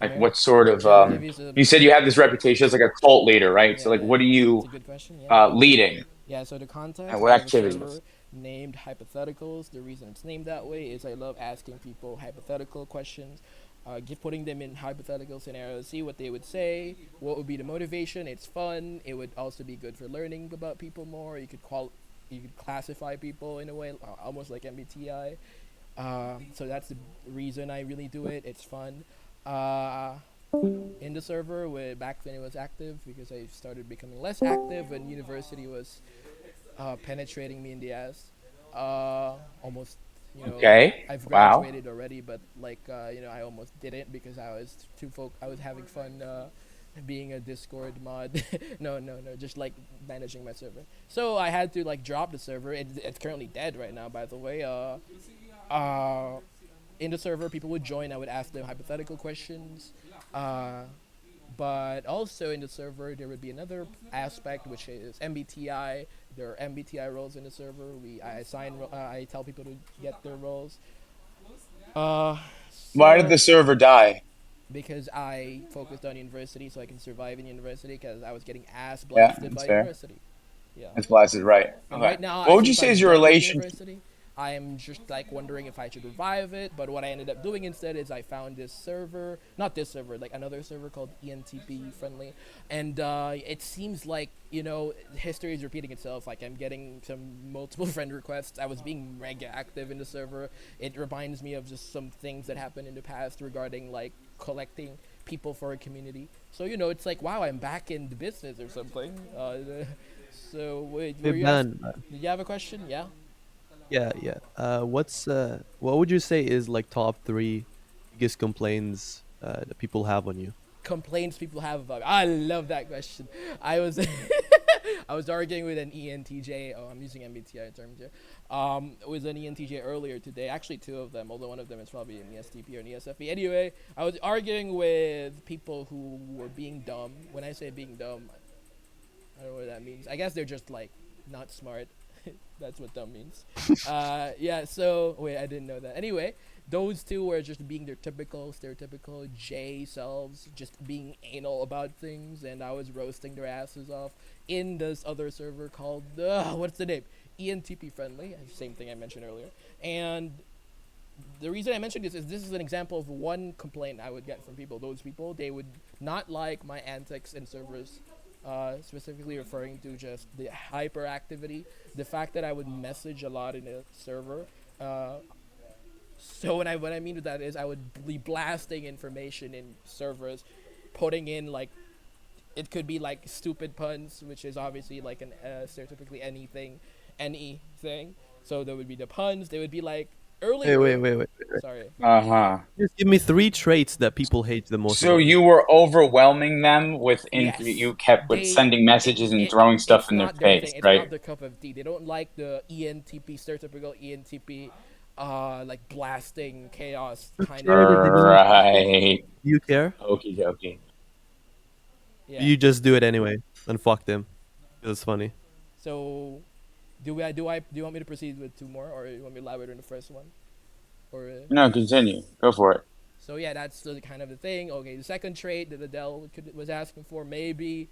Come like? here. What sort of I'll give you some. You said you have this reputation as like a cult leader, right? So Yeah, like, yeah. what are It's you a good question. Yeah, yeah. leading? Yeah, so the context, And what I have a server activities? named Hypotheticals. The reason it's named that way is I love asking people hypothetical questions, putting them in hypothetical scenarios, see what they would say, what would be the motivation. It's fun. It would also be good for learning about people more. You could classify people in a way, almost like MBTI. So that's the reason I really do it. It's fun. Uh, in the server, back when it was active, because I started becoming less active when university was penetrating me in the ass. Almost, Okay. I've Wow. graduated already, but like, I almost didn't because I was I was having fun being a Discord mod. No, just like managing my server. So I had to like drop the server. It's currently dead right now, by the way. Uh, in the server, people would join. I would ask them hypothetical questions. Uh, but also in the server, there would be another aspect, which is MBTI. There are MBTI roles in the server. I tell people to get their roles. Uh, Why did so the server die? because I focused on university, so I can survive in university, because I was getting ass Yeah, blasted that's by fair. university. Yeah. That's blasted, right? And Okay. right now, What would you since say I'm is your done with relation? university, I'm just like wondering if I should revive it. But what I ended up doing instead is I found this server, not this server, like another server called ENTP friendly, and it seems like history is repeating itself. Like I'm getting some multiple friend requests. I was being mega active in the server. It reminds me of just some things that happened in the past regarding like collecting people for a community. So it's like wow, I'm back in the business or something. So wait, Hey, did you have a question? Yeah. yeah, yeah. What would you say is like top three biggest complaints that people have on you? Complaints people have about. I love that question. I was I was arguing with an ENTJ. Oh, I'm using MBTI terms here. With an ENTJ earlier today. Actually, two of them. Although one of them is probably an ESTP or an ESFP. Anyway, I was arguing with people who were being dumb. When I say being dumb, I don't know what that means. I guess they're just like not smart. That's what dumb means. Yeah. So wait, I didn't know that. Anyway, those two were just being their typical, stereotypical J selves, just being anal about things, and I was roasting their asses off in this other server called what's the name? ENTP friendly. Same thing I mentioned earlier. And the reason I mentioned this is an example of one complaint I would get from people. Those people, they would not like my antics in servers, specifically referring to just the hyperactivity, the fact that I would message a lot in a server. So what I mean with that is I would be blasting information in servers, putting in like it could be like stupid puns, which is obviously like an stereotypically any thing. So there would be the puns. They would be like Wait, earlier. wait. Sorry. Just give me three traits that people hate the most So about you. you were overwhelming them with Yes. you kept with They sending messages and it throwing stuff it's in their not their thing. face, It's right? not their cup of tea. They don't like the ENTP stereotypical ENTP, like blasting chaos kind of Care that they energy. don't. Right. Do you care? Okay, okay. Yeah. You just do it anyway and fuck them. It's funny. So, do you want me to proceed with two more, or you want me to elaborate on the first one, or? No, continue. Go for it. So yeah, that's the kind of the thing. Okay, the second trait that Adele was asking for, maybe.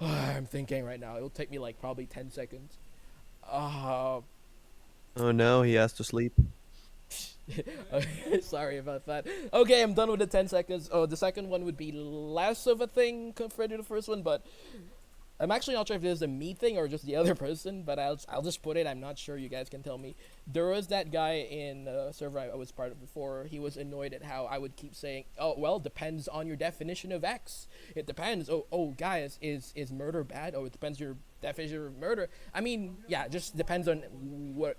I'm thinking right now. It'll take me like probably 10 seconds. Uh, Oh no, he has to sleep. Sorry about that. Okay, I'm done with the 10 seconds. Oh, the second one would be less of a thing compared to the first one, but I'm actually not sure if this is a me thing or just the other person, but I'll just put it. I'm not sure. You guys can tell me. There was that guy in a server I was part of before. He was annoyed at how I would keep saying, "Oh, well, depends on your definition of X. It depends. Oh, guys, is murder bad? Oh, it depends your definition of murder. I mean, yeah, it just depends on what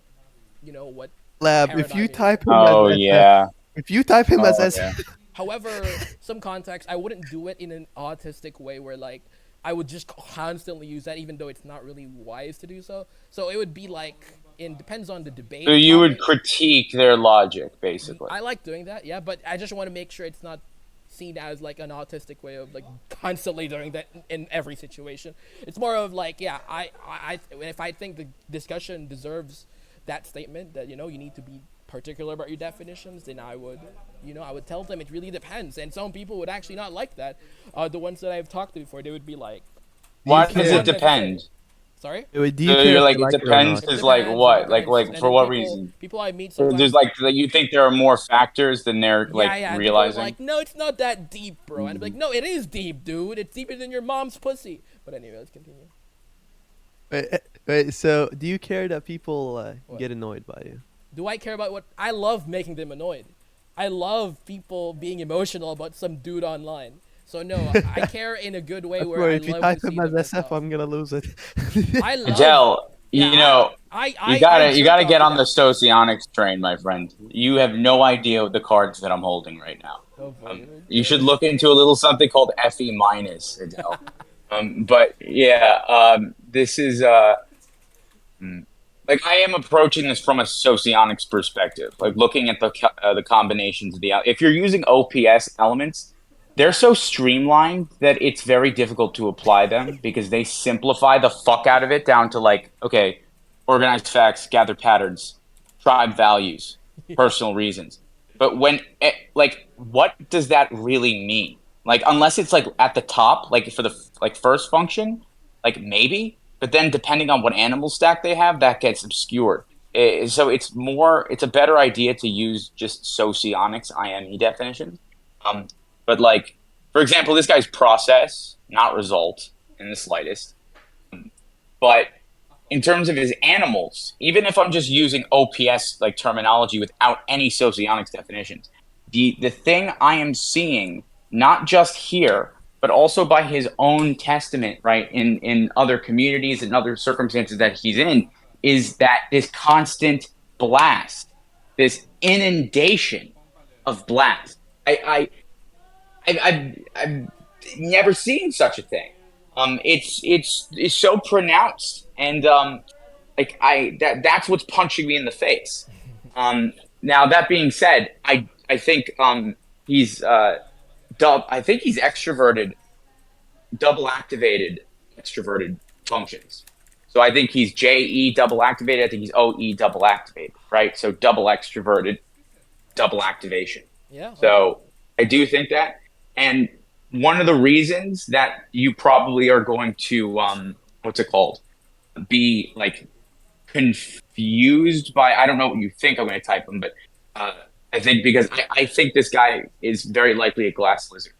what Lab, if paradigm you you're type him Oh as yeah. if you type him as Oh S, yeah. However, some context, I wouldn't do it in an autistic way where like I would just constantly use that, even though it's not really wise to do so. So it would be like, it depends on the debate So you would topic. critique their logic, basically. I like doing that, yeah, but I just want to make sure it's not seen as like an autistic way of like constantly doing that in every situation. It's more of like, yeah, I if I think the discussion deserves that statement that you need to be particular about your definitions, then I would I would tell them it really depends, and some people would actually not like that. The ones that I've talked to before, they would be like, Why do you does care? it depend? sorry. Wait, do you So care you're if like they it like it or depends not? It is like depends. It what? depends. Like And for then what people reason? people I meet Or sometimes. there's like you think there are more factors than they're like Yeah, and people are realizing. like, no, it's not that deep, bro. And I'm like, no, it is deep, dude. It's deeper than your mom's pussy. But anyway, let's continue. Wait, so do you care that people What? get annoyed by you? Do I care about what? I love making them annoyed. I love people being emotional about some dude online. So no, I care in a good way where Bro, I if you love type to see him as them pissed SF, off. I'm gonna lose it. I love. Adele, Yeah, you know, I you jerk gotta off get to on the that. socionics train, my friend. You have no idea the cards that I'm holding right now. Oh boy. You should Okay. look into a little something called FE minus, Adele. But yeah, this is like I am approaching this from a socionics perspective, like looking at the combinations of the if you're using OPS elements, they're so streamlined that it's very difficult to apply them because they simplify the fuck out of it down to like, okay, organized facts, gather patterns, tribe values, personal reasons. But like, what does that really mean? Like, unless it's like at the top, like for the like first function, like maybe, but then depending on what animal stack they have, that gets obscured. So it's a better idea to use just socionics IME definitions. Um, but like, for example, this guy's process, not result in the slightest. But in terms of his animals, even if I'm just using OPS like terminology without any socionics definitions, the thing I am seeing, not just here, but also by his own testament, right, in other communities and other circumstances that he's in, is that this constant blast, this inundation of blast. I've never seen such a thing. It's so pronounced, and like that's what's punching me in the face. Now that being said, I think he's I think he's extroverted, double activated extroverted functions. So I think he's JE double activated. I think he's OE double activated, right? So double extroverted, double activation. Yeah. Okay. So I do think that. And one of the reasons that you probably are going to what's it called? Be like confused by, I don't know what you think I'm going to type him, but I think because I think this guy is very likely a glass lizard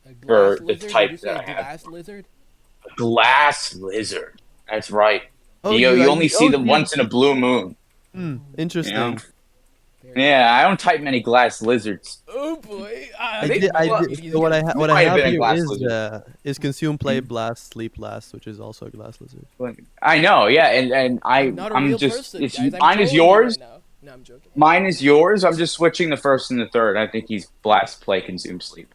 A glass for the lizard? Did you type say that a I have. glass lizard? Glass lizard. That's right. Oh, You only see them you- once in a blue moon. Interesting. Very Yeah, I don't type many glass lizards. Oh boy. I think- did. well, So what might I have have been a here glass lizard. is consume, play, blast, sleep, blast, which is also a glass lizard. I know, yeah, and I'm not a I'm real just person, it's guys. I'm mine is trolling you yours. right now. No, I'm joking. Mine is yours. I'm just switching the first and the third. I think he's blast, play, consume, sleep.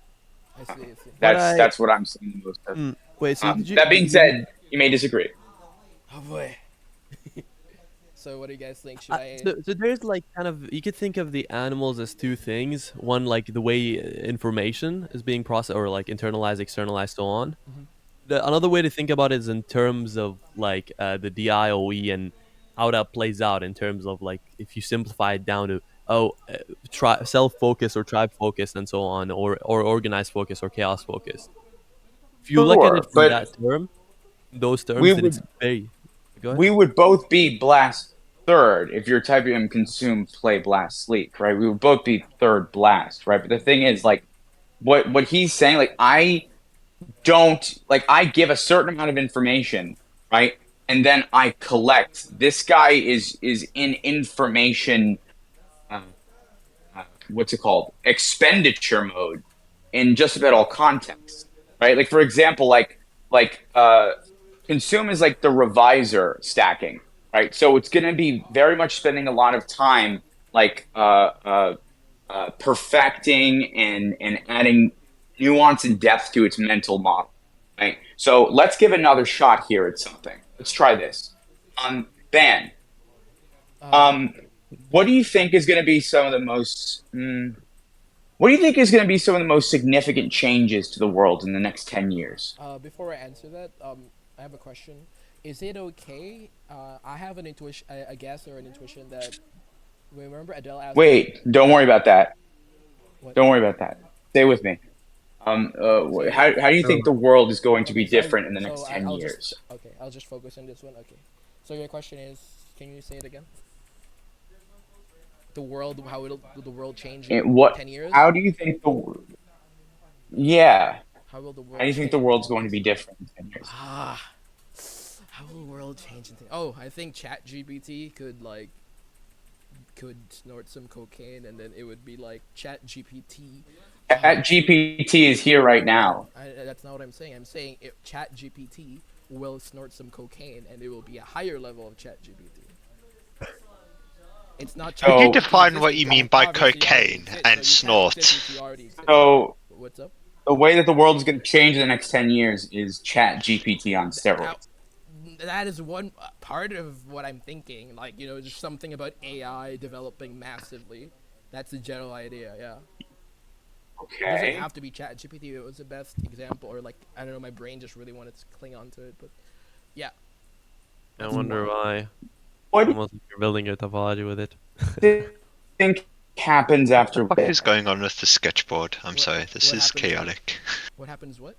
I see. I see. That's what I'm saying most of. Wait, so did you? That being did you- said, you may disagree. Oh boy. So what do you guys think? Should I? so there's like kind of you could think of the animals as two things. One like the way information is being processed or like internalized, externalized, so on. Another way to think about it is in terms of like the DIOE and how that plays out in terms of like if you simplify it down to self focus or tribe focus and so on, or organized focus or chaos focus. If you look at Sure, it from but that term, those terms, we then it's would very. Go ahead. we would both be blast third if you're typing in consume, play, blast, sleep, right? We would both be third blast, right? But the thing is, like, what he's saying, like, I give a certain amount of information, right? And then I collect. This guy is in information, uh, what's it called? Expenditure mode in just about all contexts, right? Like for example, consume is like the revisor stacking, right? So it's going to be very much spending a lot of time like perfecting and adding nuance and depth to its mental model, right? So let's give another shot here at something. Let's try this. Ben, what do you think is going to be some of the most what do you think is going to be some of the most significant changes to the world in the next 10 years? Before I answer that, I have a question. Is it okay? I have an intuition, a guess or an intuition that. Remember Adele asked. Wait, don't worry about that. What? Don't worry about that. Stay with me. How do you think the world is going to be Okay, so different in the next 10 I'll years? Okay, I'll just focus on this one. Okay. So your question is, can you say it again? The world, will the world change in What? 10 years? How do you think Yeah. How will the world How do you think change? the world's going to be different in 10 years? Ah, how will the world change? Oh, I think ChatGPT could snort some cocaine and then it would be like ChatGPT. That GPT is here right now. That's not what I'm saying. I'm saying ChatGPT will snort some cocaine and it will be a higher level of ChatGPT. It's not. Could you ChatGPT define exists what you because mean by obviously already cocaine exists, and so snort? ChatGPT already exists. So What's up? the way that the world is going to change in the next 10 years is Chat GPT on steroids. That is one part of what I'm thinking. Like, just something about AI developing massively. That's the general idea, yeah. It doesn't Okay. have to be ChatGPT. It was the best example, or like, I don't know, my brain just really wanted to cling on to it, but yeah. I wonder why. What do Almost like you're building a topology with it. you think happens after What is going on with the sketchboard? I'm sorry, this what is happens? chaotic. What happens? What?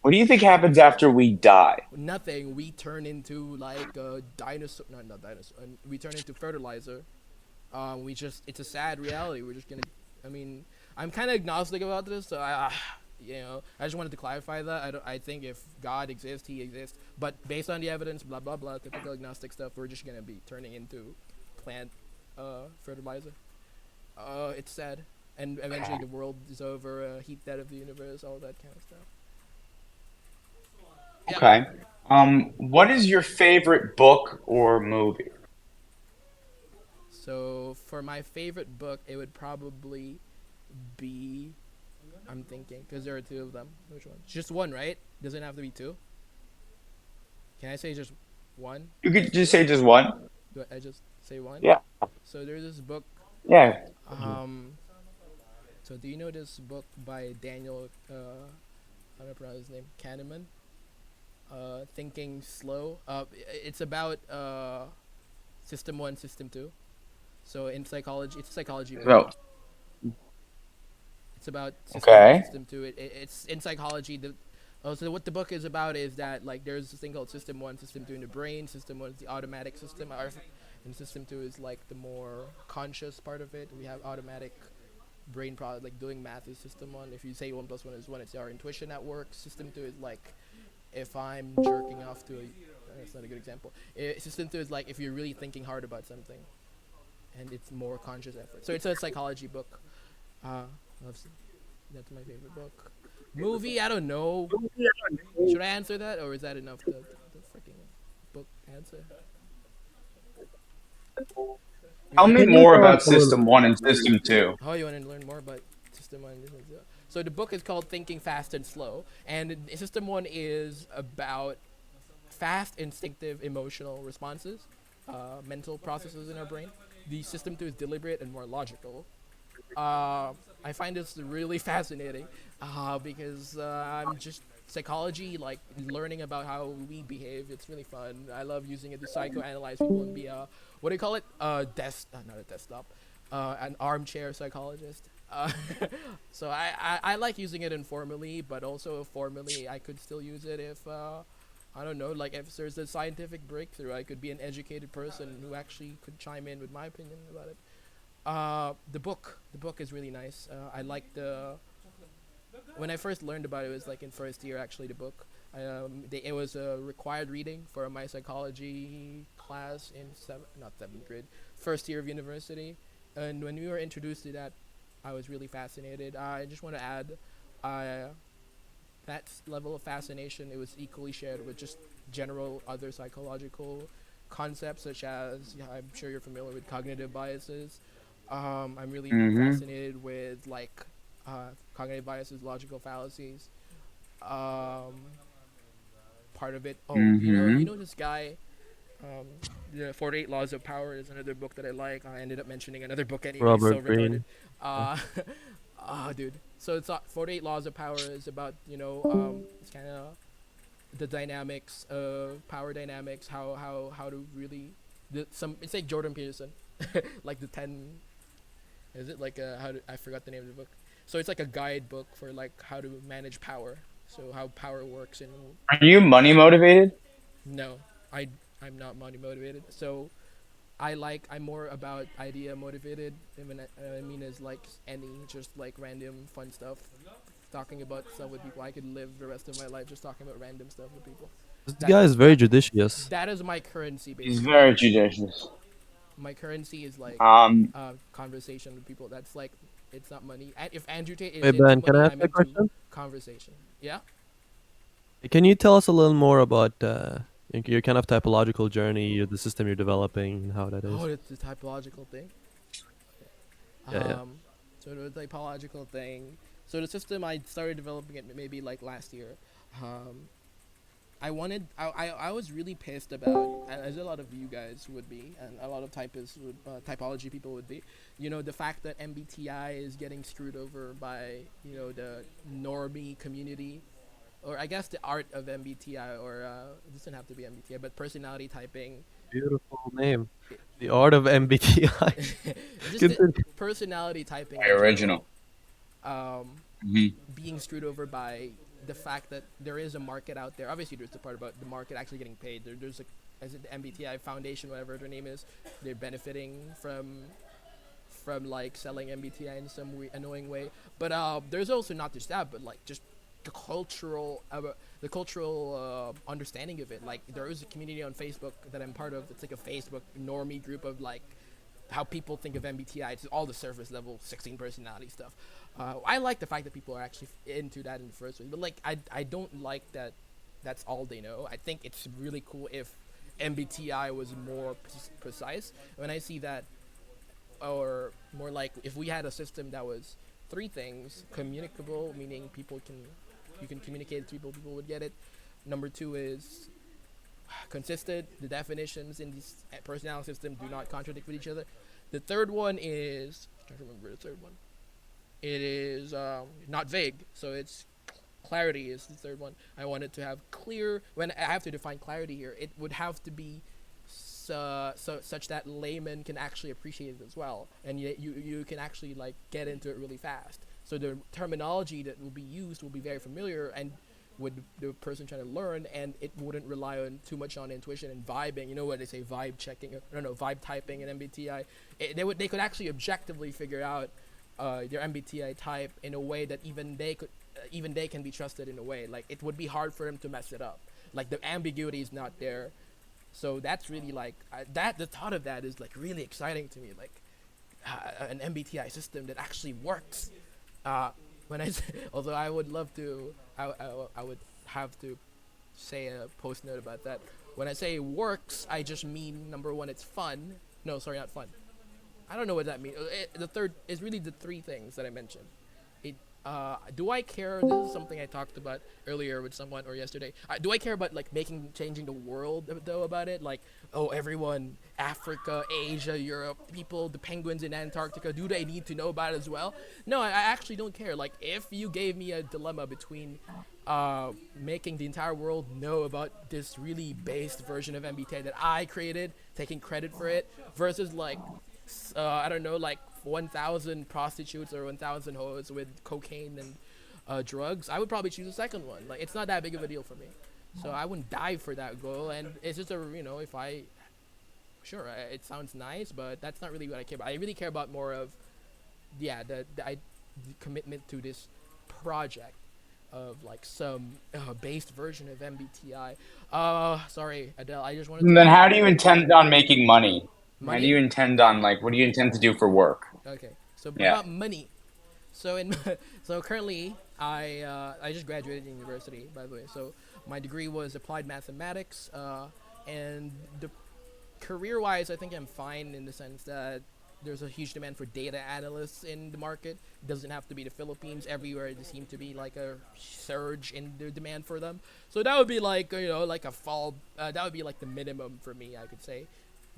What do you think happens after we die? Nothing. We turn into like a dinosaur. No, not dinosaur. We turn into fertilizer. We just. It's a sad reality. We're just gonna. I mean, I'm kind of agnostic about this, so I just wanted to clarify that. I think if God exists, He exists. But based on the evidence, blah blah blah, typical agnostic stuff, we're just gonna be turning into plant, fertilizer. It's sad, and eventually the world is over. Heat death of the universe, all that kind of stuff. Yeah. Okay. What is your favorite book or movie? So for my favorite book, it would probably be. I'm thinking because there are two of them. Which one? Just one, right? Doesn't have to be two. Can I say just one? You could just say just one. Do I just say one? Yeah. So there's this book. Yeah. Um. So do you know this book by Daniel? I don't pronounce his name. Kahneman. Thinking Slow. It's about System One, System Two. So in psychology, it's a psychology book. So, It's about System One, okay. System Two. It's in psychology. So what the book is about is that like there's this thing called System One, System Two in the brain. System One is the automatic system, and System Two is like the more conscious part of it. We have automatic brain process, like doing math is System One. If you say one plus one is one, it's our intuition at work. System Two is like if I'm jerking off to a. That's not a good example. System Two is like if you're really thinking hard about something, and it's more conscious effort. So it's a psychology book. Loves That's my favorite book. Movie, I don't know. Should I answer that, or is that enough? The freaking book answer. Tell me Can you more tell us about a little? System 1 and System 2. Oh, you want to learn more about System One? So the book is called Thinking Fast and Slow, and System One is about fast, instinctive, emotional responses, mental processes in our brain. The System Two is deliberate and more logical. I find this really fascinating because I'm just psychology, like learning about how we behave. It's really fun. I love using it to psychoanalyze people and be a what do you call it? Not a desktop, an armchair psychologist. So I like using it informally, but also formally. I could still use it if I don't know, like if there's a scientific breakthrough, I could be an educated person who actually could chime in with my opinion about it. The book is really nice. I like the when I first learned about it, it was like in first year actually. The book, it was a required reading for my psychology class in not seventh grade, first year of university. And when we were introduced to that, I was really fascinated. I just want to add, uh, that level of fascination it was equally shared with just general other psychological concepts such as yeah, I'm sure you're familiar with cognitive biases. I'm really Mm-hmm. fascinated with like cognitive biases, logical fallacies. Um, Part of it. Oh, you Mm-hmm. know this guy. Um, the 48 Laws of Power is another book that I like. I ended up mentioning another book anyway, so Robert retarded. Greene. Oh, Uh, dude. So it's 48 Laws of Power is about it's kind of the dynamics of power dynamics, how to really it's like Jordan Peterson, like the 10 is it like I forgot the name of the book. So it's like a guidebook for like how to manage power. So how power works and Are you money motivated? no, I I'm not money motivated. So I'm more about idea motivated. I mean is like any just like random fun stuff. Talking about stuff with people. I could live the rest of my life just talking about random stuff with people. this That guy is very that judicious. that is my currency He's basically. very judicious. My currency is like Um, conversation with people. That's like it's not money. If Andrew Tate is Wait, into Ben, can money, I ask I'm you a into question? conversation. Yeah. Can you tell us a little more about your kind of typological journey, the system you're developing, and how that Oh, is? it's the typological thing. Yeah, yeah. Um, so the typological thing. So the system I started developing it maybe like last year. Um, I was really pissed about, as a lot of you guys would be, and a lot of typology people would be, the fact that MBTI is getting screwed over by, the normie community, or I guess the art of MBTI, or it doesn't have to be MBTI, but personality typing. Beautiful name. It, The art of MBTI. just the Continue. personality typing very in general. original. Um, Mhm. being screwed over by the fact that there is a market out there. Obviously, there's the part about the market actually getting paid. There's a, as it the MBTI Foundation, whatever their name is, they're benefiting from like selling MBTI in some annoying way. But there's also not just that, but like just the cultural understanding of it. Like there is a community on Facebook that I'm part of. It's like a Facebook normie group of like how people think of MBTI. It's all the surface level 16 personality stuff. I like the fact that people are actually into that in the first place, but like I don't like that that's all they know. I think it's really cool if MBTI was more precise. When I see that, or more like if we had a system that was three things: communicable, meaning people can you can communicate with people would get it. Number two is consistent. The definitions in this personality system do not contradict with each other. The third one is I'm trying to remember the third one. It is not vague, so it's clarity is the third one. I wanted to have clear. When I have to define clarity here, it would have to be such that laymen can actually appreciate it as well, and you can actually like get into it really fast. So the terminology that will be used will be very familiar and with the person trying to learn, and it wouldn't rely on too much on intuition and vibing. You know what they say, vibe checking, no, vibe typing in MBTI. They could actually objectively figure out their MBTI type in a way that even they can be trusted in a way. Like it would be hard for them to mess it up. Like the ambiguity is not there. So that's really like that. The thought of that is like really exciting to me. Like an MBTI system that actually works. When I, although I would love to, I would have to say a post note about that. When I say works, I just mean number one, it's fun. No, sorry, not fun. I don't know what that means. The third is really the three things that I mentioned. It. Do I care? This is something I talked about earlier with someone or yesterday. Do I care about like changing the world though about it? Like, oh, everyone, Africa, Asia, Europe, people, the penguins in Antarctica, do they need to know about it as well? No, I actually don't care. Like, if you gave me a dilemma between making the entire world know about this really based version of MBTI that I created, taking credit for it, versus like I don't know, like 1,000 prostitutes or 1,000 hoes with cocaine and drugs, I would probably choose the second one. Like, it's not that big of a deal for me. So I wouldn't die for that goal. And it's just if I, sure, it sounds nice, but that's not really what I care about. I really care about more of, the commitment to this project of like some based version of MBTI. Sorry, Adele, I just wanted And to then how do you intend on making money? How do money. you intend on like what do you intend to do for work? Okay, so Yeah. about money. So so currently I just graduated university, by the way. So my degree was applied mathematics, and the career-wise, I think I'm fine in the sense that there's a huge demand for data analysts in the market. It doesn't have to be the Philippines. Everywhere there seems to be like a surge in the demand for them. So that would be like like a fall. That would be like the minimum for me, I could say.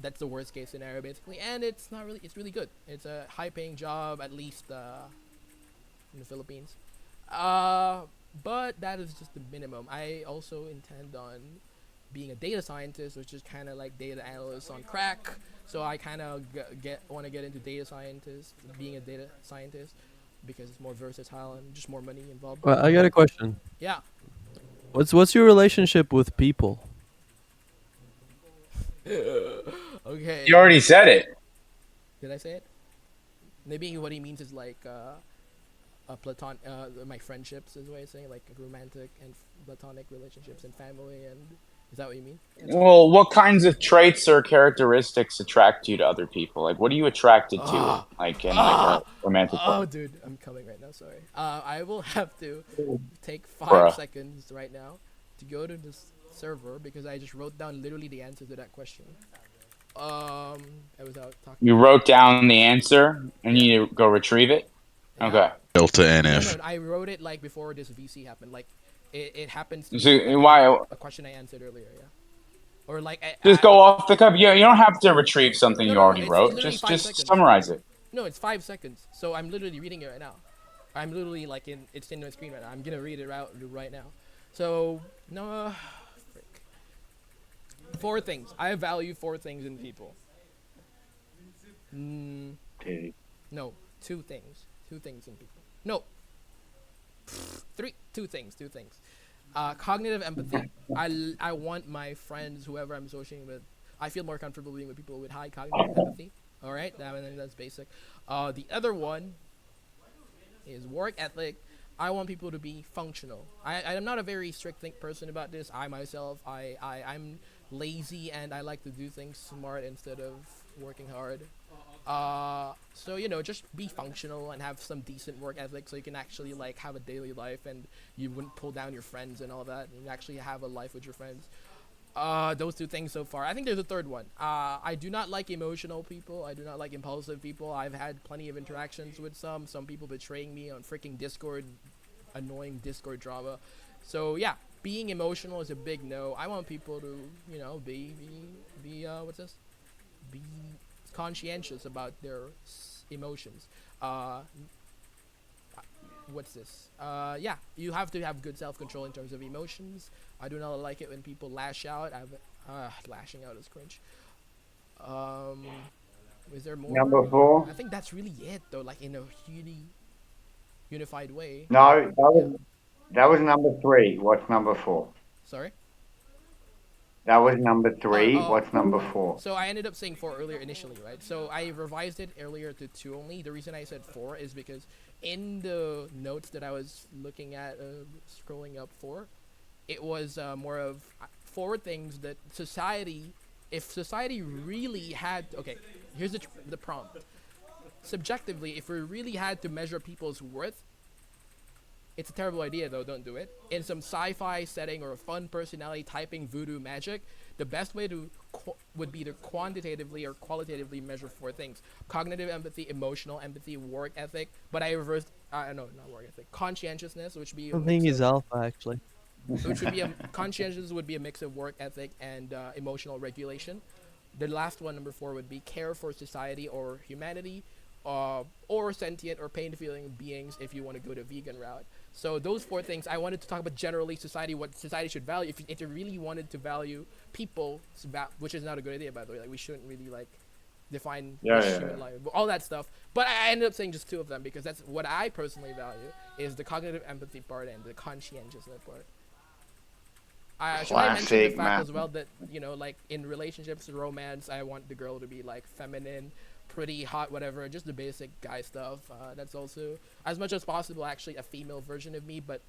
That's the worst case scenario basically, and it's not really. It's really good. It's a high-paying job, at least in the Philippines. Uh, but that is just the minimum. I also intend on being a data scientist, which is kind of like data analyst on crack. So I kind of want to get into data scientist, being a data scientist, because it's more versatile and just more money involved. Well, I got a question. Yeah. What's your relationship with people? Okay. You already said it. Did I say it? Maybe what he means is like a my friendships is what he's saying, like romantic and platonic relationships and family, and is that what you mean? Well, what kinds of traits or characteristics attract you to other people? Like, what are you attracted to, Ah, like in like a ah, romantic oh, way? dude, I'm coming right now. Sorry. I will have to take 5 Bruh. seconds right now to go to this server because I just wrote down literally the answer to that question. I was out talking. You wrote down the answer and Yeah. you need to go retrieve it. Yeah. Okay. Delta No, NF. I wrote it like before this VC happened. Like, it happens to be So like why? a question I answered earlier. Yeah. Or like Just go off the cuff. You don't have to retrieve something no, you no, no. already It's wrote. literally Just 5 seconds. summarize it. No, it's 5 seconds. So I'm literally reading it right now. I'm literally like it's in my screen right now. I'm gonna read it out right now. So no, frick. 4 things. I value 4 things in people. No, 2 things. 2 things in people. No, two things. Cognitive empathy. I want my friends, whoever I'm associating with, I feel more comfortable being with people with high cognitive empathy. All right, that's basic. The other one is work ethic. I want people to be functional. I'm not a very strict person about this. I myself, I'm lazy and I like to do things smart instead of working hard. So just be functional and have some decent work ethic, so you can actually like have a daily life and you wouldn't pull down your friends and all that. And you actually have a life with your friends. Those two things so far. I think there's a third one. I do not like emotional people. I do not like impulsive people. I've had plenty of interactions with some people betraying me on freaking Discord, annoying Discord drama. So yeah, being emotional is a big no. I want people to, be what's this? Be conscientious about their emotions. What's this? Yeah, you have to have good self-control in terms of emotions. I do not like it when people lash out. Lashing out is cringe. Um, is there more? Number 4. I think that's really it, though. Like in a unified way. No, Yeah. that was number 3. What's number 4? Sorry. That was number Oh, 3. oh, What's number 4? So I ended up saying 4 earlier initially, right? So I revised it earlier to 2 only. The reason I said 4 is because in the notes that I was looking at, scrolling up for, it was more of 4 things that if society really had, okay, here's the prompt. Subjectively, if we really had to measure people's worth, it's a terrible idea though, don't do it. In some sci-fi setting or a fun personality typing voodoo magic, the best way to would be to quantitatively or qualitatively measure 4 things: cognitive empathy, emotional empathy, work ethic. But I reversed, no, not work ethic, conscientiousness, which would be I think he's alpha actually. which would be conscientiousness would be a mix of work ethic and emotional regulation. The last one, number 4, would be care for society or humanity, or sentient or pain-feeling beings if you want to go the vegan route. So those 4 things, I wanted to talk about generally society, what society should value. If you really wanted to value people, which is not a good idea, by the way. Like, we shouldn't really, like, define human life, all that stuff. But I ended up saying just 2 of them because that's what I personally value, is the cognitive empathy part and the conscientiousness part. Should I mention the fact as well that, like, in relationships, romance, I want the girl to be, like, feminine, pretty, hot, whatever, just the basic guy stuff. That's also, as much as possible, actually a female version of me, but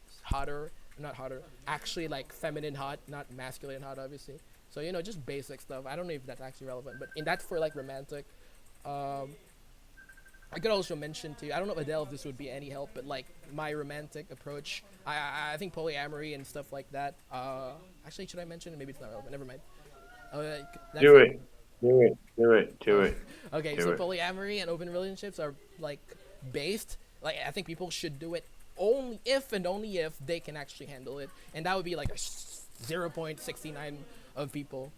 not hotter, actually, like, feminine hot, not masculine hot, obviously. So, just basic stuff. I don't know if that's actually relevant, but that's for, like, romantic. I could also mention too, I don't know, Adel, if this would be any help, but like my romantic approach, I think polyamory and stuff like that. Actually, should I mention it? Maybe it's not relevant. Never mind. Do it. Okay, Do so it. polyamory and open relationships are like based. Like, I think people should do it only if they can actually handle it, and that would be like a 0.69% of people.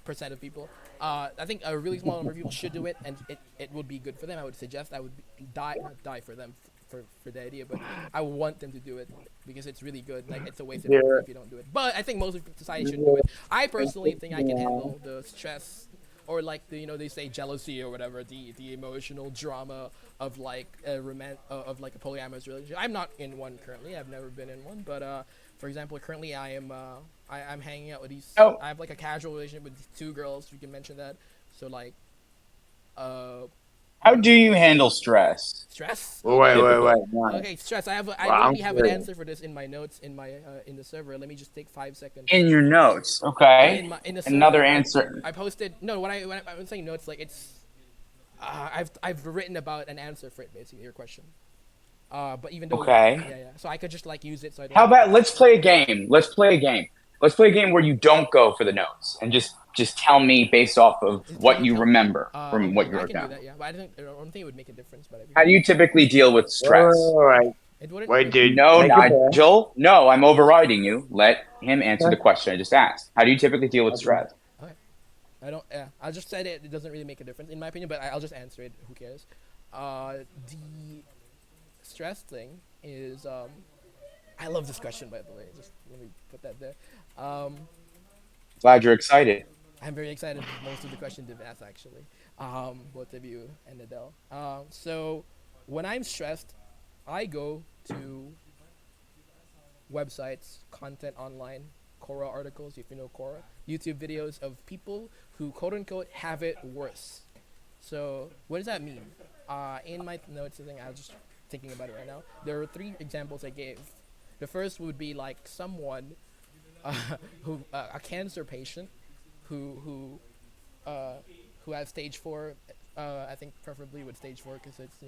I think a really small number of people should do it, and it would be good for them. I would suggest I would not die for them for the idea, but I want them to do it because it's really good. Like, it's a waste of time if you don't do it. But I think most of society shouldn't do it. I personally think I can handle the stress, or like they say jealousy or whatever, the emotional drama of like of like a polyamorous relationship. I'm not in one currently. I've never been in one, but for example, currently I am I'm hanging out with these. Oh. I have like a casual relationship with these 2 girls. You can mention that. So like, How do you handle stress? stress. Wait. No. Okay, stress. I Well, already have an curious. answer for this in my notes in my in the server. Let me just take 5 seconds. In your notes, okay. In the Another server, answer. I posted when I'm saying notes, like it's I've written about an answer for it, basically, your question. But even though Okay. yeah, so I could just like use it. So I don't. How about let's play a game? Let's play a game where you don't go for the notes and just tell me based off of Can what you tell- remember from okay, what you I wrote can do down. that, yeah. But I don't think it would make a difference. But How do you typically deal with stress? It wouldn't. Wait, dude. No, take a breath. Nigel. No, I'm overriding you. Let him answer the question I just asked. How do you typically deal with stress? I don't. Yeah, I just said it. It doesn't really make a difference in my opinion. But I'll just answer it. Who cares? The stress thing is. I love this question, by the way. Just let me put that there. Glad you're excited. I'm very excited with most of the questions you've asked, actually. Both of you and Adele. So when I'm stressed, I go to websites, content online, Quora articles, if you know Quora, YouTube videos of people who quote unquote have it worse. So what does that mean? In my notes, I think I was just thinking about it right now. There are 3 examples I gave. The first would be like someone who a cancer patient who has stage 4. I think preferably with stage 4 because it's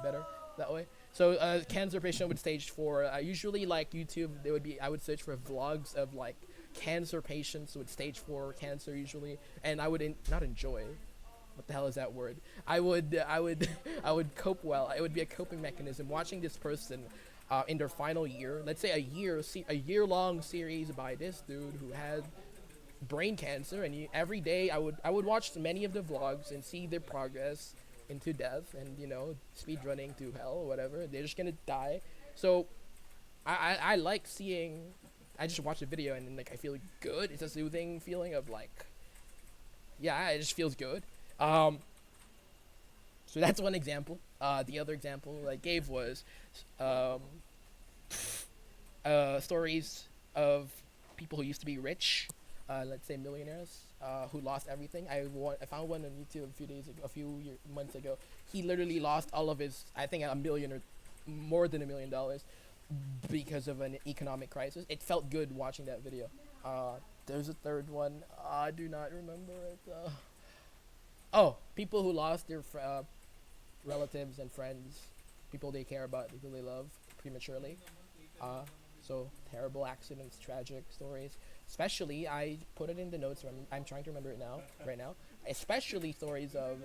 better that way. So a cancer patient with stage 4. Usually like YouTube, I would search for vlogs of like cancer patients with stage 4 cancer usually, and I would not enjoy. What the hell is that word? I would I would cope well. It would be a coping mechanism watching this person in their final year. Let's say a year long series by this dude who had brain cancer, and every day I would watch many of the vlogs and see their progress into death, and speed running to hell or whatever. They're just gonna die. So I like seeing. I just watch the video and then like I feel good. It's a soothing feeling of like, yeah, it just feels good. So that's one example. The other example I gave was stories of people who used to be rich, let's say millionaires, who lost everything. I found one on YouTube a few months ago. He literally lost all of his, I think, $1 million or more than $1 million because of an economic crisis. It felt good watching that video. There's a third one. I do not remember it. People who lost their relatives and friends, people they care about, people they love, prematurely. So terrible accidents, tragic stories. Especially, I put it in the notes. I'm trying to remember it right now. Especially stories of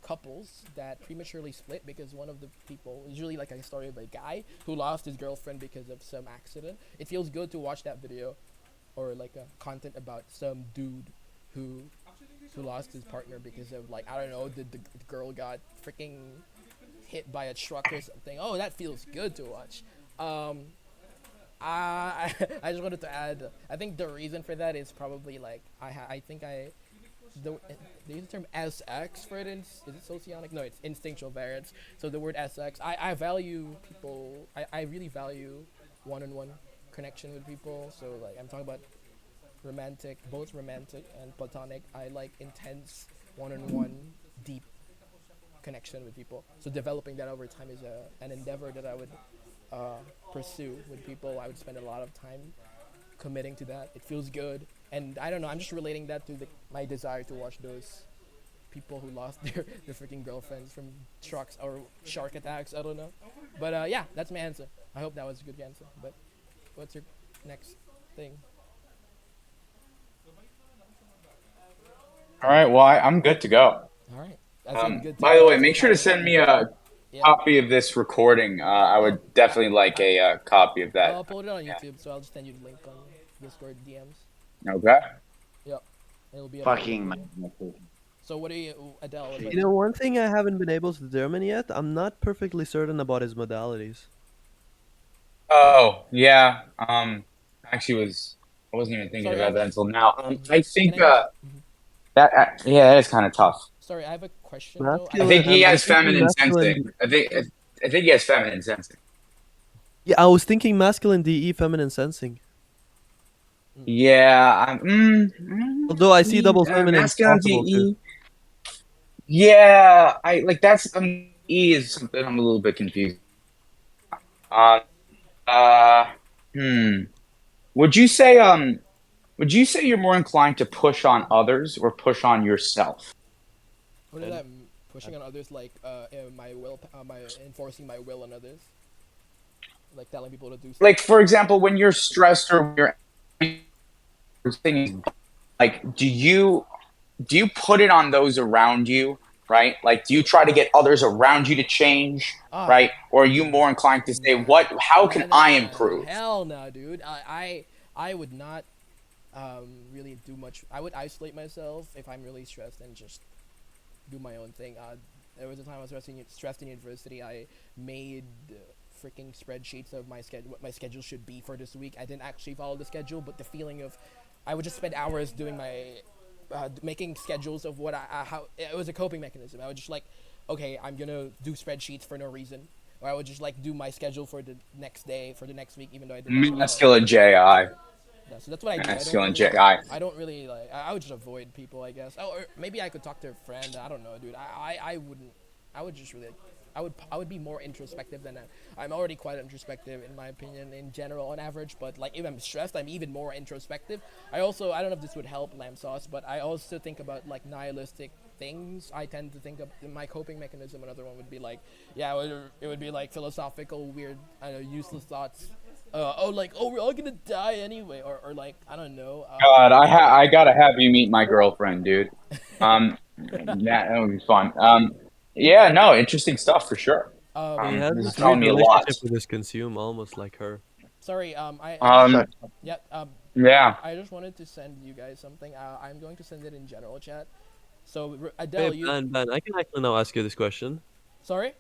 couples that prematurely split because one of the people, usually like a story of a guy who lost his girlfriend because of some accident. It feels good to watch that video, or like a content about some dude who lost his partner because of like, I don't know, the girl got freaking hit by a truck or something. Oh, that feels good to watch. I just wanted to add, I think the reason for that is probably like they use the term SX for it. Is it socionic? No, it's instinctual variance. So the word SX, I value people. I really value one-on-one connection with people. So like I'm talking about both romantic and platonic. I like intense one-on-one deep connection with people. So developing that over time is an endeavor that I would pursue with people. I would spend a lot of time committing to that. It feels good, and I don't know, I'm just relating that to my desire to watch those people who lost their freaking girlfriends from trucks or shark attacks. I don't know, but yeah, that's my answer. I hope that was a good answer. But what's your next thing? All right. Well, I'm good to go. All right. That's a good By the way, thing. make sure to send me a Yeah. copy of this recording. I would definitely like a copy of that. I'll upload it on Yeah. YouTube, so I'll just send you the link on Discord DMs. Okay. Yep. It'll be Fucking uploaded. So what do you, Adele? What about You know, one thing I haven't been able to determine yet, I'm not perfectly certain about his modalities. Oh yeah. Actually, I wasn't even thinking Sorry, about that until now. I think Can I ask? that is kind of tough. Sorry, I have a question though. I think he I has was thinking feminine masculine. sensing. I think he has feminine sensing. Yeah, I was thinking masculine DE, feminine sensing. Yeah. Although I see double feminine masculine possible too. DE. Yeah, I like that's E is something I'm a little bit confused. Uh, uh, hmm. Would you say you're more inclined to push on others or push on yourself? What is that? Pushing on others, like my will, my enforcing my will on others, like telling people to do stuff. Like for example, when you're stressed or when you're thing, like do you put it on those around you, right? Like do you try to get others around you to change, right? Or are you more inclined to say, how can I improve? Hell no, dude. I would not really do much. I would isolate myself if I'm really stressed and just do my own thing. There was a time I was stressed in university. I made freaking spreadsheets of my schedule, what my schedule should be for this week. I didn't actually follow the schedule, but the feeling of, I would just spend hours doing my, making schedules of how it was a coping mechanism. I would just like, okay, I'm gonna do spreadsheets for no reason. or I would just like do my schedule for the next day, for the next week, even though I didn't. Masculine JI. Yeah, so that's what I do. Masculine JI. I don't really like. I would just avoid people, I guess. Oh, or maybe I could talk to a friend. I don't know, dude. I wouldn't. I would just really. I would be more introspective than that. I'm already quite introspective in my opinion in general on average, but like if I'm stressed, I'm even more introspective. I don't know if this would help lamb sauce, but I also think about like nihilistic things. I tend to think of my coping mechanism. Another one would be like, yeah, it would be like philosophical, weird, I don't know, useless thoughts. We're all gonna die anyway, or like I don't know. God, I gotta have you meet my girlfriend, dude. That would be fun. Yeah, no, interesting stuff for sure. He has This is this telling weird me a lot. relationship with his consume, almost like her. Sorry, Um, yeah, yeah. I just wanted to send you guys something. I'm going to send it in general chat. So Hey, Adele, you Ben, I can actually now ask you this question. sorry,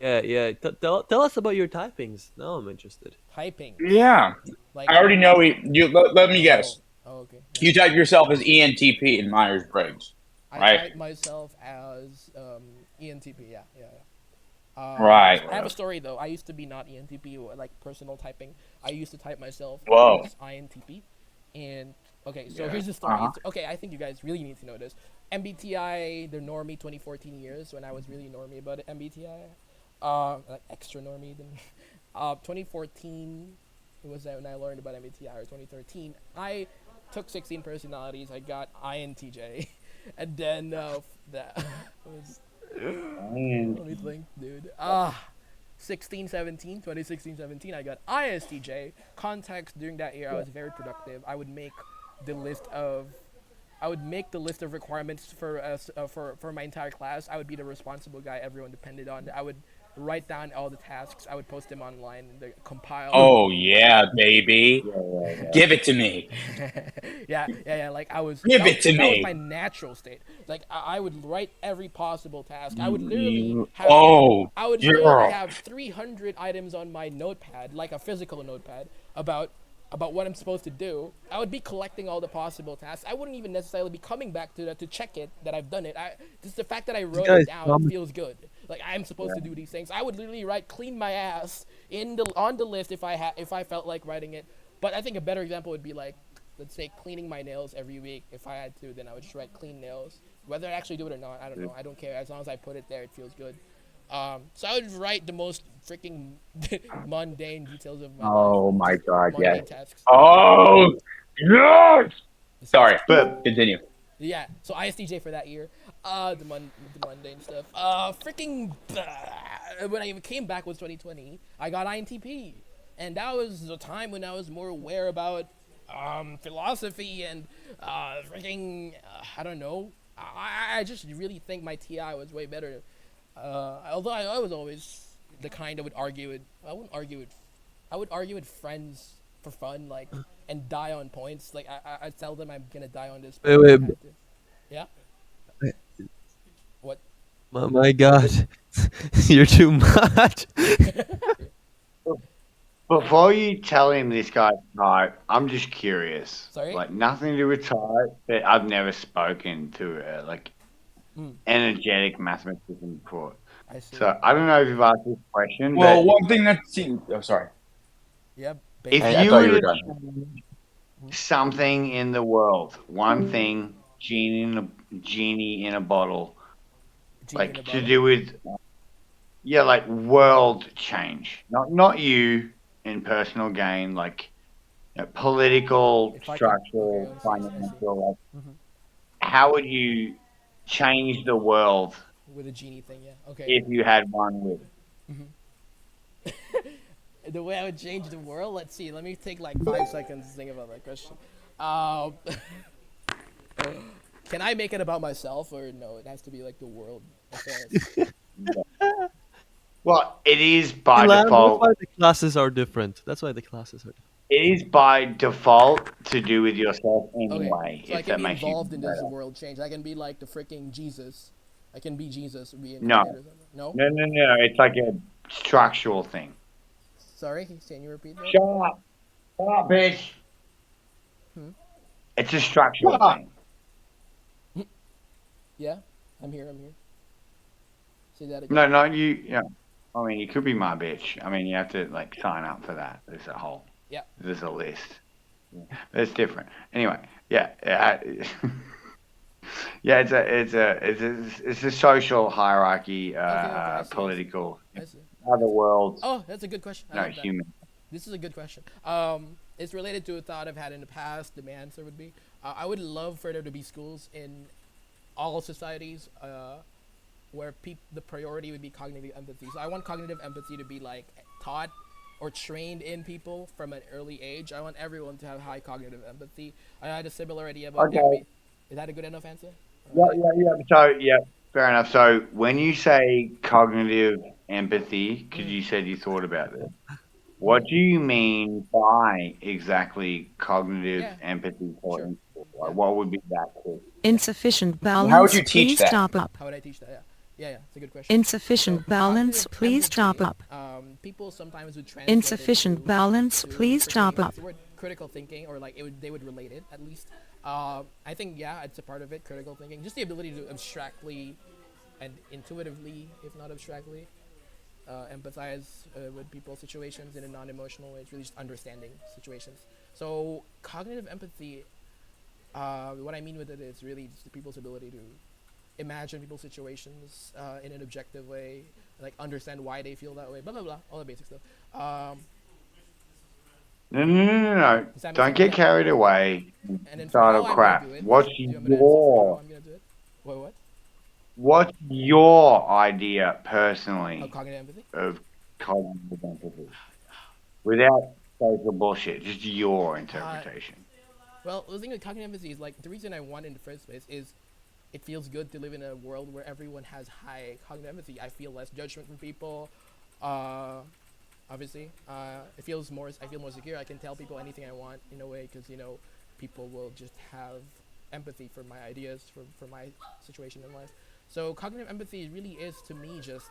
Yeah. Tell us about your typings. Now I'm interested. typing Yeah. like I already know you. Let me guess. okay. You type yourself as ENTP in Myers Briggs, I right? type myself as ENTP. Yeah. Right. I have a story though. I used to be not ENTP, or like personal typing. I used to type myself Whoa. as INTP, and okay. So here's the story. Okay, I think you guys really need to know this. MBTI, the normie 2014 years when I was really normie about it. MBTI, like extra normie than 2014. It was when I learned about MBTI, or 2013. I took 16 personalities. I got INTJ, and then that was. Let me think, dude. 2016, 17, I got ISTJ. Context, during that year, I was very productive. I would make the list of requirements for my entire class. I would be the responsible guy everyone depended on. I would write down all the tasks. I would post them online and compile. Oh yeah, baby. Give it to me. yeah. Like I was. Give it to that was me. my natural state. Like I would write every possible task. I would literally have. Oh, I would literally have 300 items on my notepad, like a physical notepad, about what I'm supposed to do. I would be collecting all the possible tasks. I wouldn't even necessarily be coming back to that to check it that I've done it. Just the fact that I wrote it down feels good. Like I'm supposed to do these things. I would literally write clean my ass on the list if I felt like writing it. But I think a better example would be like, let's say cleaning my nails every week. If I had to, then I would just write clean nails. Whether I actually do it or not, I don't know. I don't care. As long as I put it there, it feels good. So I would write the most freaking mundane details of my life. oh my God, Mundane yes. tasks. Oh, yes. Sorry, But continue. yeah, so ISTJ for that year. The mundane stuff. When I came back was 2020, I got INTP, and that was the time when I was more aware about philosophy and I don't know. I just really think my TI was way better. Although I was always the kind that would argue with. I would argue with friends for fun, like, and die on points. Like I tell them I'm gonna die on this. Wait. Point. Yeah. What? My God, you're too much. Before you tell him this guy's type, I'm just curious. Sorry? Like nothing to do with type, but I've never spoken to a energetic mathematician before. I see. So I don't know if you've asked this question, Well, but one thing that seems. Oh, sorry. Yeah. if I you thought were you were to done. change something in the world, one thing, genie in a bottle, like to do with, like world change, not you in personal gain, like political, If I could- structural, okay, I see. financial. Like, how would you change the world With a genie thing, yeah. Okay. if you had one with? The way I would change the world. Let's see. Let me take like 5 seconds to think about that question. Can I make it about myself, or no? It has to be like the world affairs. Well, it is by That's default. why the classes are different. It is by default to do with yourself Okay. anyway. So I If can that be makes you involved in this better. world change. I can be like the freaking Jesus. I can be Jesus reincarnated No. or something. No. No. It's like a structural thing. Sorry. Can you repeat that? Shut up, bitch. It's a structural thing. Yeah. I'm here. Say that again. No, not you. Yeah. I mean, you could be my bitch. I mean, you have to like sign up for that. Yeah. There's a list. It's different. Anyway, yeah, yeah, yeah. It's a social hierarchy, Okay, I see, I see. political, I see. other worlds. Oh, that's a good question. I No, love that. human. This is a good question. It's related to a thought I've had in the past. The answer would be, I would love for there to be schools in all societies, where the priority would be cognitive empathy. So I want cognitive empathy to be like taught or trained in people from an early age. I want everyone to have high cognitive empathy. I had a similar idea about Okay. Is that a good enough answer? Yeah, yeah, yeah. So, yeah, fair enough. So, when you say cognitive empathy, because Mm. you said you thought about this, what do you mean by exactly cognitive Yeah, empathy, for sure. instance? Yeah, Like, what would be that? Insufficient How would balance, you teach please that? top up. how would I teach that? Yeah, yeah, it's a good question. So Insufficient balance, cognitive please top empathy, up. people sometimes would translate it Insufficient balance, to please top freaking up. what's the word, critical thinking, or like they would relate it at least. I think yeah, it's a part of it, critical thinking, just the ability to abstractly and intuitively, if not abstractly, empathize with people's situations in a non-emotional way. It's really just understanding situations. So cognitive empathy, what I mean with it is really just people's ability to imagine people's situations in an objective way, like understand why they feel that way, blah blah blah, all the basic stuff. No, no, no, no, no. Does that make Don't sense? get Yeah. carried away. And then for Start how of I'm gonna crap. do it, do you want me to answer for how I'm gonna do it? What? What's your idea Oh, personally cognitive empathy. of cognitive empathy? Without social bullshit, just your interpretation. Well, the thing with cognitive empathy is like the reason I want it in the first place is it feels good to live in a world where everyone has high cognitive empathy. I feel less judgment from people. Uh, Obviously, it feels more. I feel more secure. I can tell people anything I want in a way because people will just have empathy for my ideas, for my situation in life. So cognitive empathy really is to me just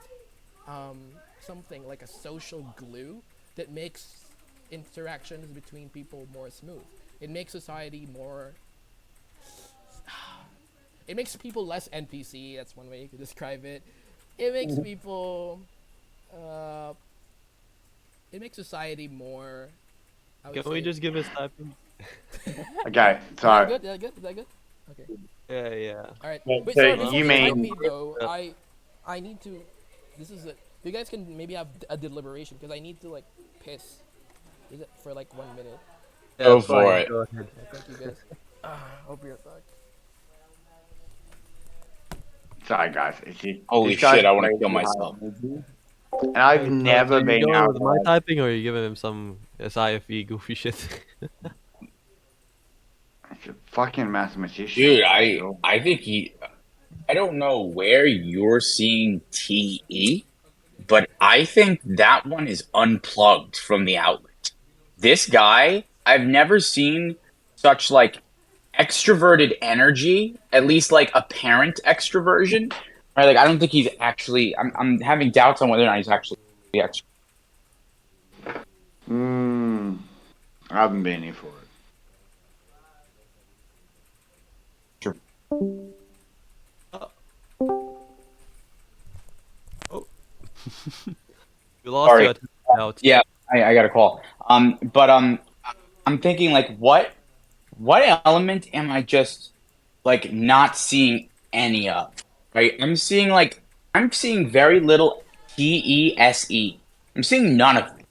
something like a social glue that makes interactions between people more smooth. It makes society more. It makes people less NPC. That's one way you could describe it. It makes people. Uh, it makes society more. I would Can we say. just give us typing? Okay, Is so that good? Is that good? Is that good? Okay. Yeah, yeah. All right. so Wait. so Sorry. Before you you type mean me though, Yeah. I need to. This is it. You guys can maybe have a deliberation because I need to like piss. Is it for like 1 minute? Yeah, Go it's for fine. it. Go ahead. Thank you guys. Hope you're back. sorry guys, it's just Holy this guy's shit, I want to kill crazy high myself. energy, and I've So never you been going able with my to typing, or are you giving him some SIFE goofy shit? like a fucking mathematician. Dude, For I sure. I think I don't know where you're seeing TE, but I think that one is unplugged from the outlet. This guy, I've never seen such like extroverted energy, at least like apparent extroversion. Right? Like I don't think he's actually I'm having doubts on whether or not he's actually extroverted. I haven't been here for it. Oh, we lost you Sorry. at out. Yeah, I got a call. But I'm thinking like what element am I just like not seeing any of? Right? I'm seeing very little TESE. I'm seeing none of it.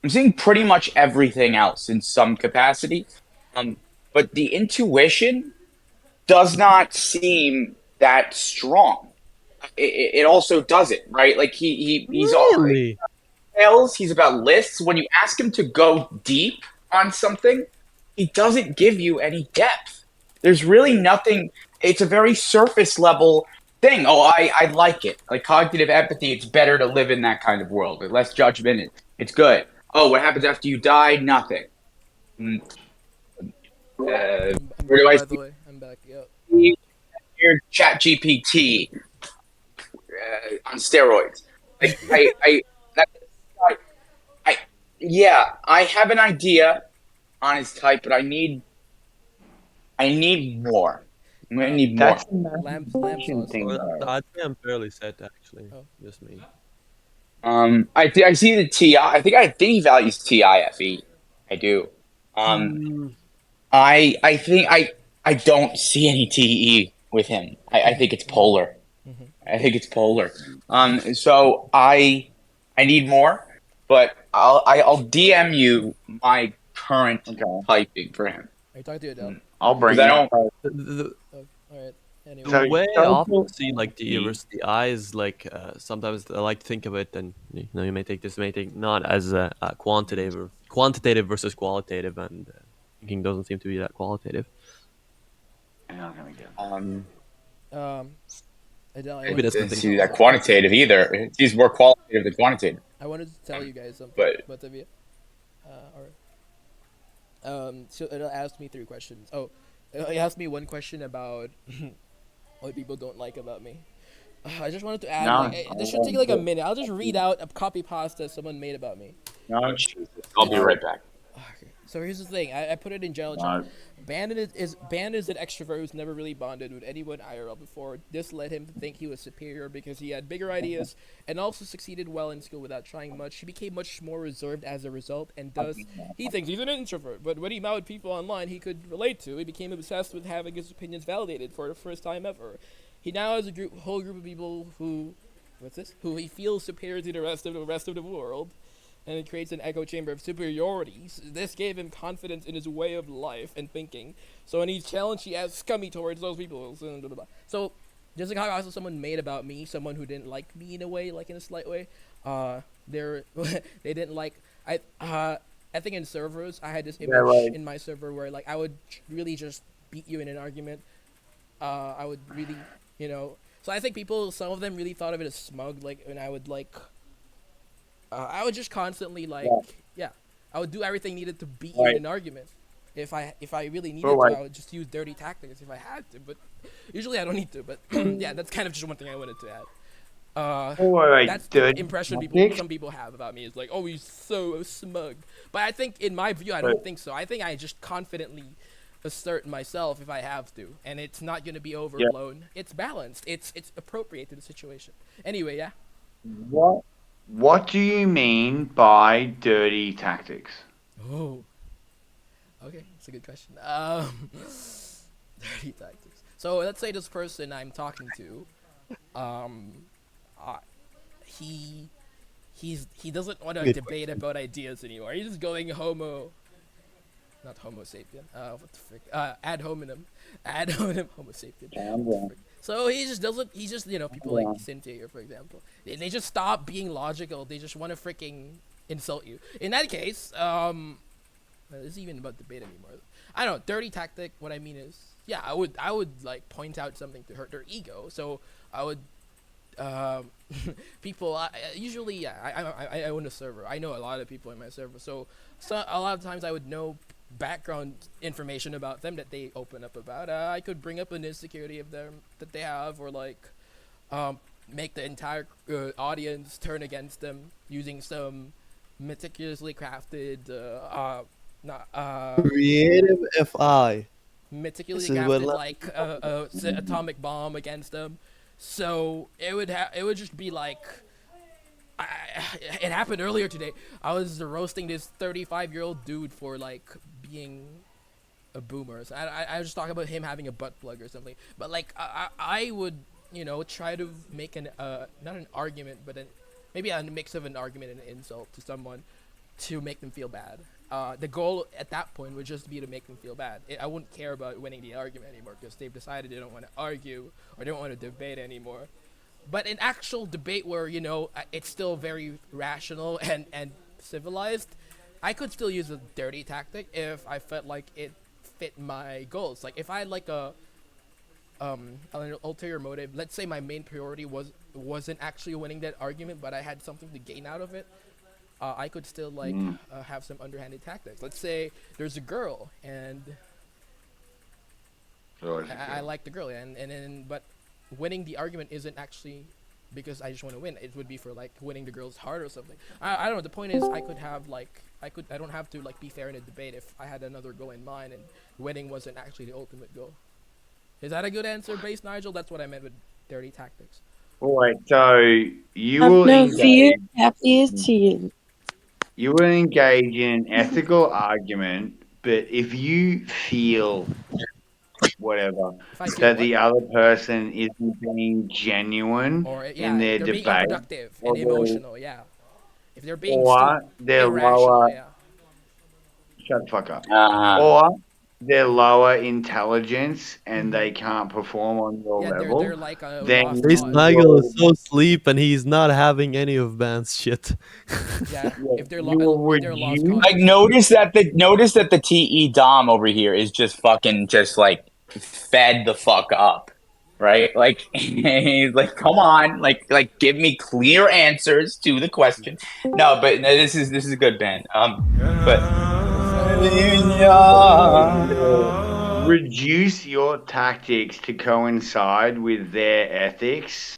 I'm seeing pretty much everything else in some capacity. Um, but the intuition does not seem that strong. It also doesn't, right? Like he's all Really? details. He's about lists. When you ask him to go deep on something, he doesn't give you any depth. There's really nothing. It's a very surface level thing. Oh, I like it. Like cognitive empathy, it's better to live in that kind of world. With less judgment. It's good. Oh, what happens after you die? Nothing. Mm, I'm where back do I by the see way. I'm back. Yep. your chat GPT on steroids? Like, that, I, yeah, I have an idea on his type, but I need more. I'm gonna need more. That's the Lamb mathematician sauce. thing, Or though. I'd say I'm fairly set actually. Oh. Just me. I see the TI. I think he values TIFE. I do. Um, I think I don't see any TE with him. I think it's polar. I think it's polar. So I need more, but I'll DM you my current Okay. typing for him. Are you talking to Adele? I'll Because bring I it. don't. The, Oh, all right. the Anyway, So way I often social see like TE versus TI is like sometimes I like to think of it, and you may take this may take not as a quantitative versus qualitative, and thinking doesn't seem to be that qualitative. I'm not gonna get Um, um, Adele, I I Maybe wanted that's to the didn't thing. tell see you that something. quantitative either. He's more qualitative than quantitative. I wanted to tell you guys something, But both of you. So Adele asked me 3 questions. Oh, he asked me one question about what people don't like about me. I just wanted to add, no. this should take like a minute. I'll just read out a copy pasta someone made about me. No. I'll be right back. Okay. So here's the thing. I put it in general chat. No. Bandit is an extrovert who's never really bonded with anyone IRL before. This led him to think he was superior because he had bigger ideas and also succeeded well in school without trying much. He became much more reserved as a result, and he thinks he's an introvert. But when he met with people online he could relate to, he became obsessed with having his opinions validated for the first time ever. He now has a whole group of people who he feels superior to the rest of the world, and it creates an echo chamber of superiority. This gave him confidence in his way of life and thinking. So when he's challenged, he acts scummy towards those people. So just like how also someone made about me, someone who didn't like me in a way, like in a slight way. They didn't like I think in servers I had this image right. in my server where like I would really just beat you in an argument. I would really, you know. So I think some of them really thought of it as smug, like, and I would like. I would just constantly like, yeah, I would do everything needed to beat you in an argument. If I really needed to, I would just use dirty tactics if I had to. But usually I don't need to. But yeah, that's kind of just one thing I wanted to add. That's the impression some people have about me is like, oh, he's so smug. But I think in my view, I don't think so. I think I just confidently assert myself if I have to, and it's not going to be overblown. It's balanced. It's appropriate to the situation. Anyway, yeah. What do you mean by dirty tactics? Oh, okay, that's a good question. Dirty tactics. So let's say this person I'm talking to, um, he doesn't want to debate about ideas anymore. He's just going not homo sapien. What the frick? Ad hominem. Homo sapien. So he just doesn't. He just people like Cynthia, for example. They just stop being logical. They just want to freaking insult you. In that case, this isn't even about debate anymore. I don't know. Dirty tactic. What I mean is, yeah, I would like point out something to hurt their ego. So I would. People usually, yeah, I own a server. I know a lot of people in my server. So a lot of times I would know background information about them that they open up about. I could bring up an insecurity of them that they have, or like make the entire audience turn against them using some meticulously crafted Creative FI. meticulously crafted like atomic bomb against them. So it would just be like it happened earlier today. I was roasting this 35-year-old dude for like being a boomer. So I was just talking about him having a butt plug or something. But like I would try to make not an argument, but maybe a mix of an argument and an insult to someone to make them feel bad. The goal at that point would just be to make them feel bad. I wouldn't care about winning the argument anymore because they've decided they don't want to argue or they don't want to debate anymore. But an actual debate where, it's still very rational and civilized, I could still use a dirty tactic if I felt like it fit my goals. Like if I had like an ulterior motive, let's say my main priority wasn't actually winning that argument, but I had something to gain out of it, I could still like have some underhanded tactics. Let's say there's a girl and I like the girl, but winning the argument isn't actually because I just want to win. It would be for like winning the girl's heart or something. I don't know. The point is I don't have to like be fair in a debate if I had another goal in mind and winning wasn't actually the ultimate goal. Is that a good answer, Base Nigel? That's what I meant with dirty tactics. Right, so you Have will no fear, engage. happy is seeing. You will engage in ethical argument, but if you feel whatever If I feel that what? the other person isn't being genuine Or in yeah, if their they're being debate, unproductive or and emotional, yeah. If they're being or they're irrational, lower. yeah. Shut the fuck up. Uh, Or they're lower intelligence and Hmm. they can't perform on your Yeah, they're level, like a then lost This you cause. Nigel is will, so asleep and he's not having any of Van's shit. Yeah, yeah, if you will if they're lost reduce. like causes. notice that the TE Dom over here is just fucking just like fed the fuck up, right? Like he's like, come on, like give me clear answers to the question. No, but no, this is a good band. But Reduce your tactics to coincide with their ethics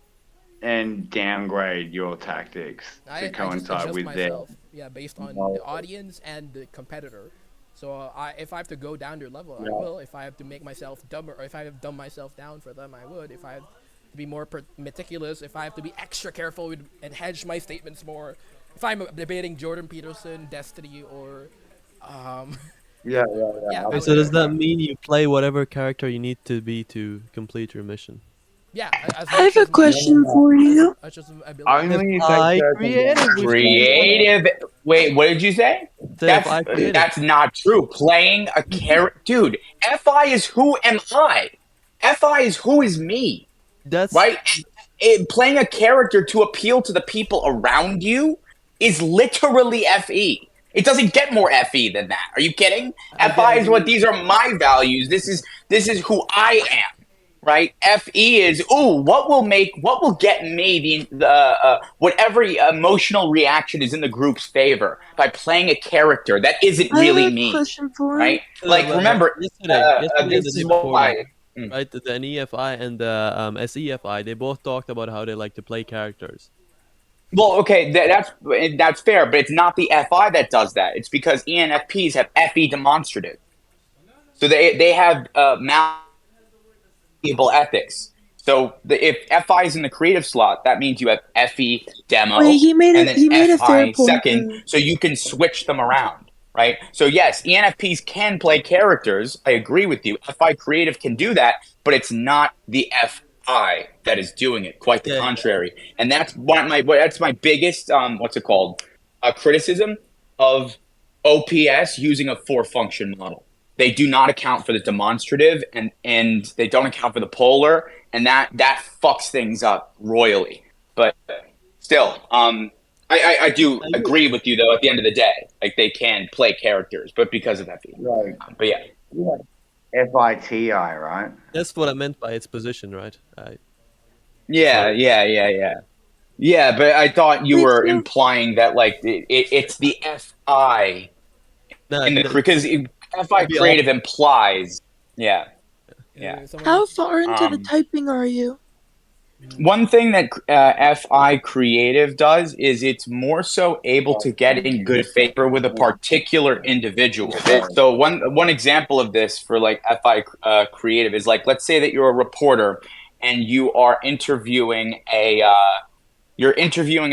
and downgrade your tactics to I just coincide adjust with their myself, yeah, based on the knowledge. audience and the competitor. So if I have to go down their level, I Yeah. will. If I have to make myself dumber, or if I have to dumb myself down for them, I would. If I have to be more meticulous, if I have to be extra careful with, and hedge my statements more, if I'm debating Jordan Peterson, Destiny, or um, Yeah, yeah, yeah, yeah. I Okay, would so do does that. that mean you play whatever character you need to be to complete your mission? Yeah, as I much have a as my No, no, question no. for as you. much as ability. If Only if they I circumvent creative, which means what? creative. Wait, what did you say? Say if I creative. That's not true. Playing a character, dude. Fi is who am I? Fi is who is me, That's right? Playing a character to appeal to the people around you is literally Fe. It doesn't get more Fe than that. Are you kidding? Fi I is what do. these are my values. This is who I am, right? Fe is what will get me the whatever emotional reaction is in the group's favor by playing a character that isn't I have really a me, question for him. right? Like remember, yesterday and the this day is before that, why. Mm. right? The NEFI and the SEFI, they both talked about how they like to play characters. Well, okay, that's fair, but it's not the FI that does that. It's because ENFPs have FE demonstrative, so they have malleable ethics. So if FI is in the creative slot, that means you have FE Wait, demo he and then made a fair FI point second, though. so you can switch them around, right? So yes, ENFPs can play characters. I agree with you. FI creative can do that, but it's not the FI that is doing it. Quite the Yeah, contrary, and that's my biggest what's it called criticism of OPS using a four function model. They do not account for the demonstrative and they don't account for the polar, and that fucks things up royally. But still, I do yeah. agree with you though. At the end of the day, like they can play characters, but because of that, Right. but yeah, Yeah. FITI, right? That's what I meant by its position, right? yeah, Sorry. yeah, yeah, yeah, yeah. But I thought you Wait, were so implying that like it's the FI No, in the no, because FI be off. creative implies, yeah, yeah. Someone. how far into the Um, typing are you? One thing that FI Creative does is it's more so able to get in good favor with a particular individual. So one example of this for like FI Creative is like let's say that you're a reporter and you're interviewing a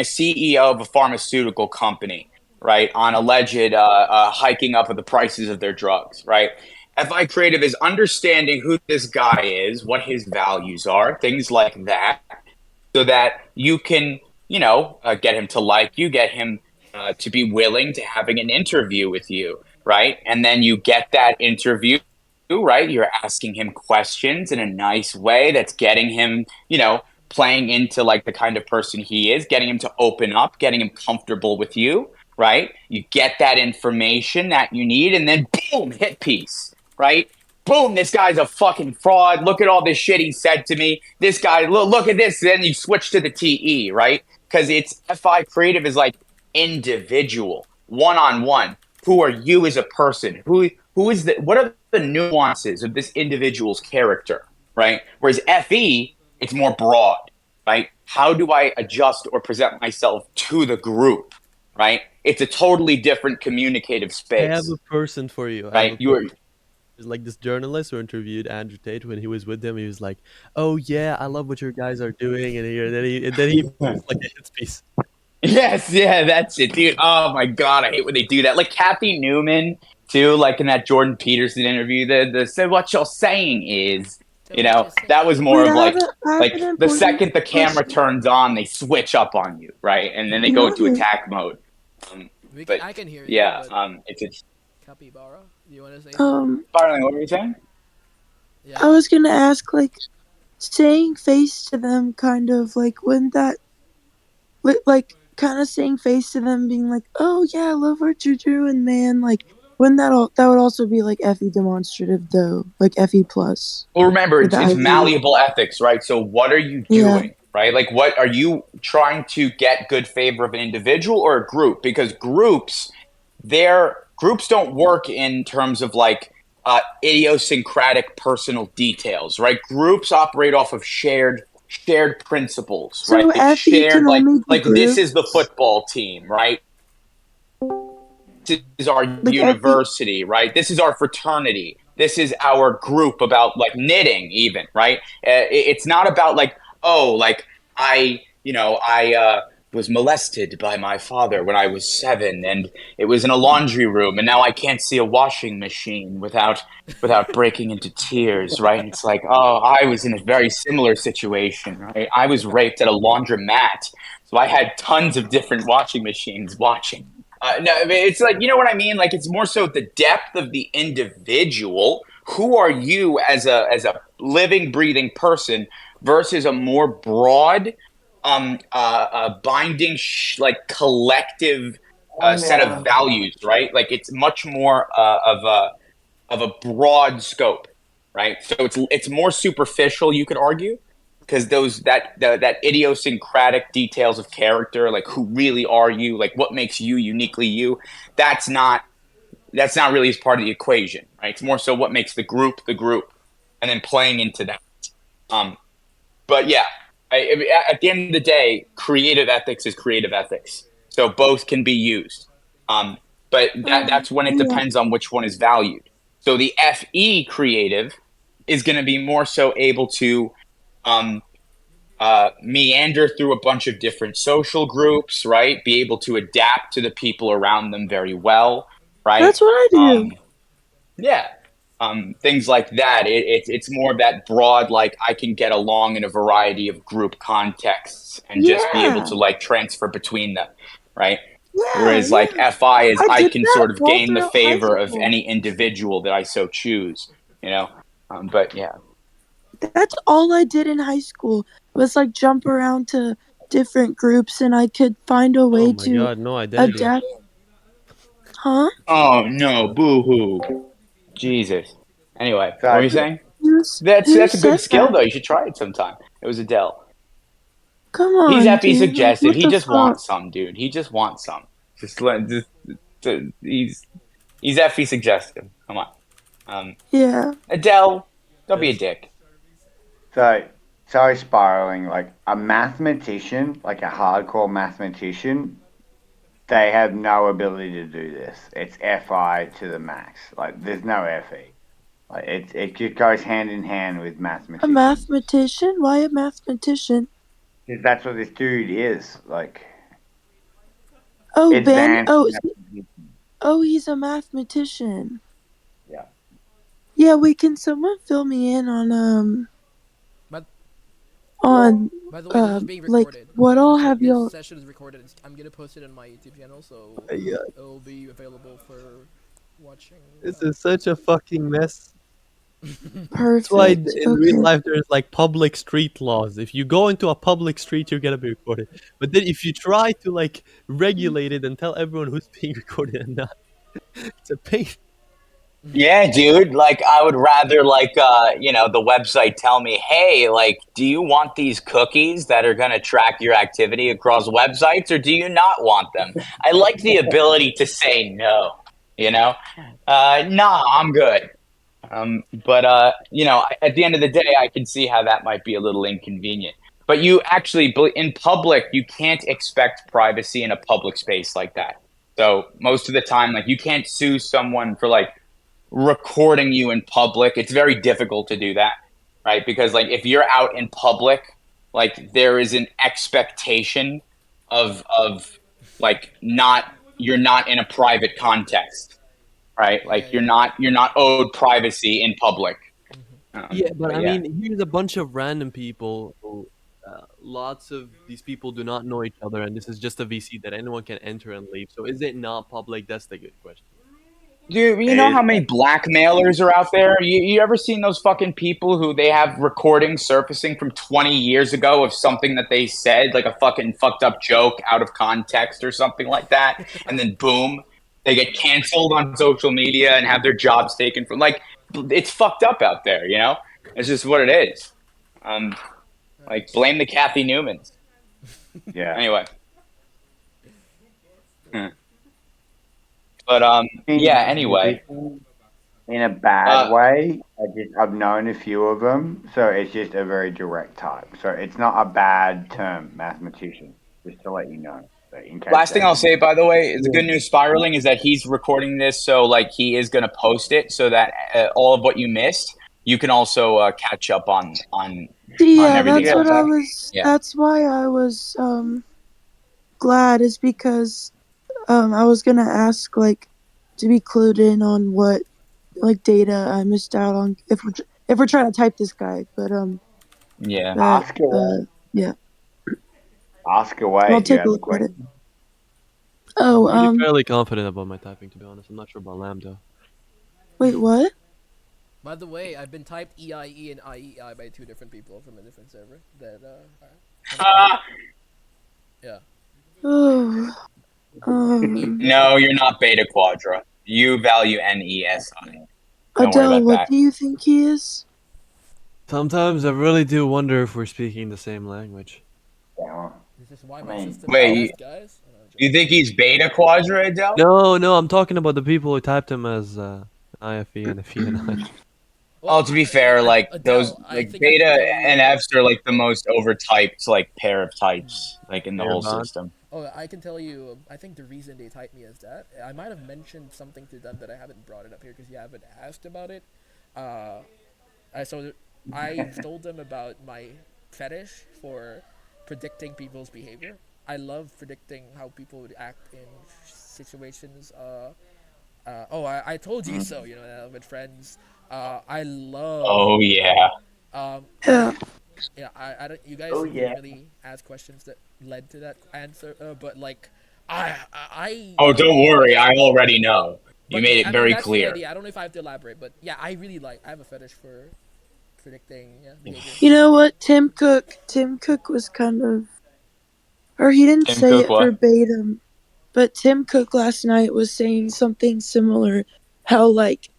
CEO of a pharmaceutical company, right, on alleged hiking up of the prices of their drugs, right? FI Creative is understanding who this guy is, what his values are, things like that, so that you can, get him to like you, get him to be willing to having an interview with you, right? And then you get that interview, right? You're asking him questions in a nice way that's getting him, playing into like the kind of person he is, getting him to open up, getting him comfortable with you, right? You get that information that you need, and then boom, hit piece, right? Boom, this guy's a fucking fraud. Look at all this shit he said to me. This guy, look at this. Then you switch to the TE, right? Because it's FI creative is like individual, one on one. Who are you as a person? Who is the what are the nuances of this individual's character, right? Whereas FE, it's more broad, right? How do I adjust or present myself to the group, right? It's a totally different communicative I have space, a person for you. I have right? a You are person. There's like this journalist who interviewed Andrew Tate when he was with them. He was like, "Oh yeah, I love what your guys are doing," and then he posts like a hits piece. Yes, yeah, that's it, dude. Oh my god, I hate when they do that. Like Kathy Newman too, like in that Jordan Peterson interview. The so what you're saying is, So what you're that was saying more Wait, of I have an the important second the camera question. turns on, they switch up on you, right? And then they go into Nice. attack mode. But I can hear you, yeah, but it's Capybara, do you want to say something? Sparling. What were you saying? Yeah. I was gonna ask, like, saying face to them, kind of like, wouldn't that, like, kind of saying face to them, being like, "Oh yeah, I love what you're doing, man." Like, wouldn't that would also be like FE demonstrative though, like FE plus Well, remember, with the it's ID. malleable ethics, right? So, what are you Yeah. doing, right? Like, what are you trying to get good favor of an individual or a group? Because groups don't work in terms of like idiosyncratic personal details, right? Groups operate off of shared principles, right? So FE Shared can only do like this is the groups, football team, right? This is our like FE. university, right? This is our fraternity. This is our group about like knitting, even, right? It's not about like, oh, like I was molested by my father when I was 7, and it was in a laundry room, and now I can't see a washing machine without breaking into tears, right? And it's like, oh, I was in a very similar situation, right? I was raped at a laundromat, so I had tons of different washing machines watching. No, I mean, it's like, you know what I mean? Like, it's more so the depth of the individual. Who are you as a living, breathing person versus a more broad, binding, like collective set of values, right? Like, it's much more of a broad scope, right? So it's more superficial, you could argue, because that idiosyncratic details of character, like who really are you, like what makes you uniquely you, that's not that's not really as part of the equation, right? It's more so what makes the group, and then playing into that. Um, but yeah, at the end of the day, creative ethics is creative ethics, so both can be used. Um, but that's when it Yeah. depends on which one is valued. So the FE creative is going to be more so able to um, meander through a bunch of different social groups, right? Be able to adapt to the people around them very well, right? That's what I do. Yeah, things like that. It's more of that broad, like I can get along in a variety of group contexts and just be able Yeah. to like transfer between them, right? Yeah. Whereas like Yeah. FI is I I did can that sort of all gain the throughout high favor of school. any individual that I so choose, you know. But yeah, That's all I did in high school was like jump around to different groups, and I could find a Oh way my to god, no identity. adapt. Huh? oh no, boo hoo, Jesus. Anyway, what were So you saying? Who That's a said good skill that? though. You should try it sometime. It was Adele. Come He's on, FE dude. Like, suggestive. what He the just fuck? wants some, dude. He just wants some. Just he's FE suggestive. Come on, Yeah. Adele. Don't be a Yes. dick. So, sorry, spiraling. Like a mathematician, like a hardcore mathematician, they have no ability to do this. It's FI to the max. Like there's no FE. Like it just goes hand in hand with A mathematicians. mathematician? Why a mathematician? 'Cause that's what this dude is. Like Oh, Ben. advanced Oh, mathematician. he's a mathematician. Yeah. Yeah. Wait, can someone fill me in But on by the way, this is being like recorded. what all have This y'all? session is recorded. I'm gonna post it on my YouTube channel, so Yeah, it'll be available for watching. this is such a fucking mess. That's why Perfect. in real Okay. life there's like public street laws. If you go into a public street, you're gonna be recorded. But then if you try to like regulate it and tell everyone who's being recorded and not, it's a pain. Yeah, dude. Like, I would rather like the website tell me, hey, like, do you want these cookies that are gonna track your activity across websites, or do you not want them? I like the ability to say no. You know, nah, I'm good. But at the end of the day, I can see how that might be a little inconvenient. But you actually, in public, you can't expect privacy in a public space like that. So most of the time, like you can't sue someone for like recording you in public, it's very difficult to do that, right? Because like if you're out in public, like there is an expectation of like not you're not in a private context, right? Yeah, Like yeah. you're not owed privacy in public. Yeah, but But I yeah, mean, here's a bunch of random people who, lots of these people do not know each other, and this is just a VC that anyone can enter and leave. So is it not public? That's the good question. dude, you It know is how many blackmailers are out there? You ever seen those fucking people who they have recordings surfacing from 20 years ago of something that they said, like a fucking fucked up joke out of context or something like that, and then boom, they get canceled on social media and have their jobs taken from like it's fucked up out there, you know? It's just what it is. Um, like blame the Kathy Newmans. yeah. Anyway. Hmm. But In yeah, mass anyway. magicians, in a bad Uh way. I've known a few of them, so it's just a very direct type. So it's not a bad term, mathematician. Just to let you know, so in case last thing that. I'll say, by the way, is the Yeah. good news spiraling is that he's recording this, so like he is going to post it, so that all of what you missed, you can also catch up on Yeah, everything that's Yeah. what else. I was. Yeah, That's why I was glad, is because I was gonna ask like to be clued in on what like data I missed out on if we're trying to type this guy, but yeah. that Ask away. yeah, Ask away I'll if you take a have a look at it. question. Oh, I'm really fairly confident about my typing, to be honest. I'm not sure about Lambda. wait, what? By the way, I've been typed EIE and IEI by two different people from a different server. That yeah. Oh, No, you're not beta quadra. You value NESI. Don't worry Adele, about what that. do you think he is? Sometimes I really do wonder if we're speaking the same language. Yeah. This is why I my mean, system is Wait, best, guys. Oh, no, I'm you joking. think he's beta quadra, Adele? No, no, I'm talking about the people who typed him as IFE and a FE and I. Oh, Well, to be fair, like those, Adele, I like think I can beta tell you. and Fs are like the most overtyped like pair of types like in the They're whole bad. system. Oh, I can tell you. I think the reason they typed me as that, I might have mentioned something to them that I haven't brought it up here because you haven't asked about it. So I told them about my fetish for predicting people's behavior. I love predicting how people would act in situations. I told you so. You know, with friends. I love. Oh yeah. Yeah. Yeah, I don't. You guys oh didn't yeah. really ask questions that led to that answer, but like, I Oh, don't worry. I already know. You but made it I mean very that's the clear. idea. I don't know if I have to elaborate, but yeah, I really like. I have a fetish for predicting behavior. You know what? Tim Cook was kind of, or he didn't Tim say Cook, it what? verbatim, but Tim Cook last night was saying something similar. How like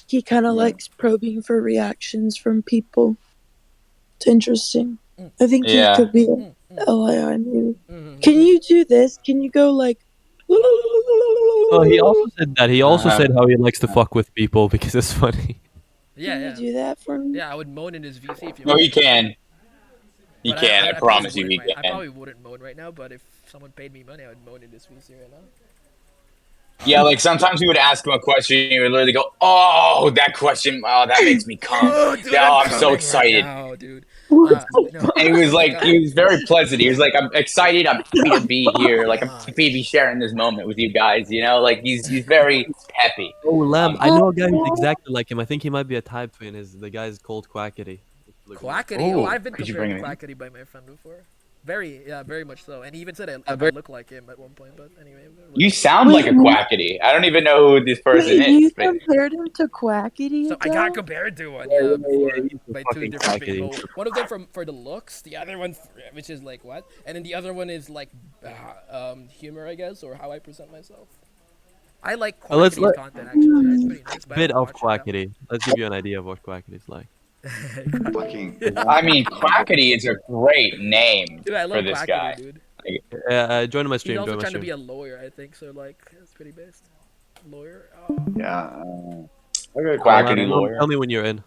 he kind of likes probing for reactions from people. It's interesting. Mm, I think he Yeah. could be mm, a mm, LII maybe. Can mm. you do this? Can you go like? Oh, he also said that. He also Uh-huh. said how he likes to fuck with people because it's funny. Yeah, Can you yeah, do that for me? yeah. I would moan in his VC if you No, want he me to. can. He But can. I I probably promise you, wouldn't he right. I can. probably wouldn't moan right now. But if someone paid me money, I would moan in his VC right now. Yeah, like sometimes we would ask him a question, and he would literally go, "Oh, that question. Oh, that makes me come. Oh, dude, Yeah, I'm oh, I'm so coming right excited." now, dude. What the No, And he was like like, he was very pleasant. He was like, "I'm excited. I'm happy to be here. Like, I'm fuck. happy to be sharing this moment with you guys. You know, like he's very peppy." Oh, Lamb, I Um, know a guy who's exactly like him. I think he might be a type twin. The guy's called Quackity. Look him up. Quackity. Oh, oh, I've been could you compared bring to him in? Quackity by my friend before. Very much so. And he even said I Very- look like him at one point. But anyway, You whatever. sound like Wait, a quackity. I don't even know who this person wait, is, you but compared him to Quackity, So I got Adele? compared to one, Yeah, yeah, yeah, yeah, before he's a by two fucking different Quackity. people. One of them for the looks, the other one which is like what, and then the other one is like humor, I guess, or how I present myself. I like Let's Quackity's content actually. Yeah, it's pretty nice. But I bit don't of watch it Quackity. Let's give you an idea of what Quackity's like. Fucking. I mean, quackity is a great name Dude, I for love this Quackity, guy. dude. Join my He's stream. also Join my trying to stream. be a lawyer, I think. So like, it's pretty based. Lawyer. Yeah. I got a Quackity question. lawyer. Tell me when you're in.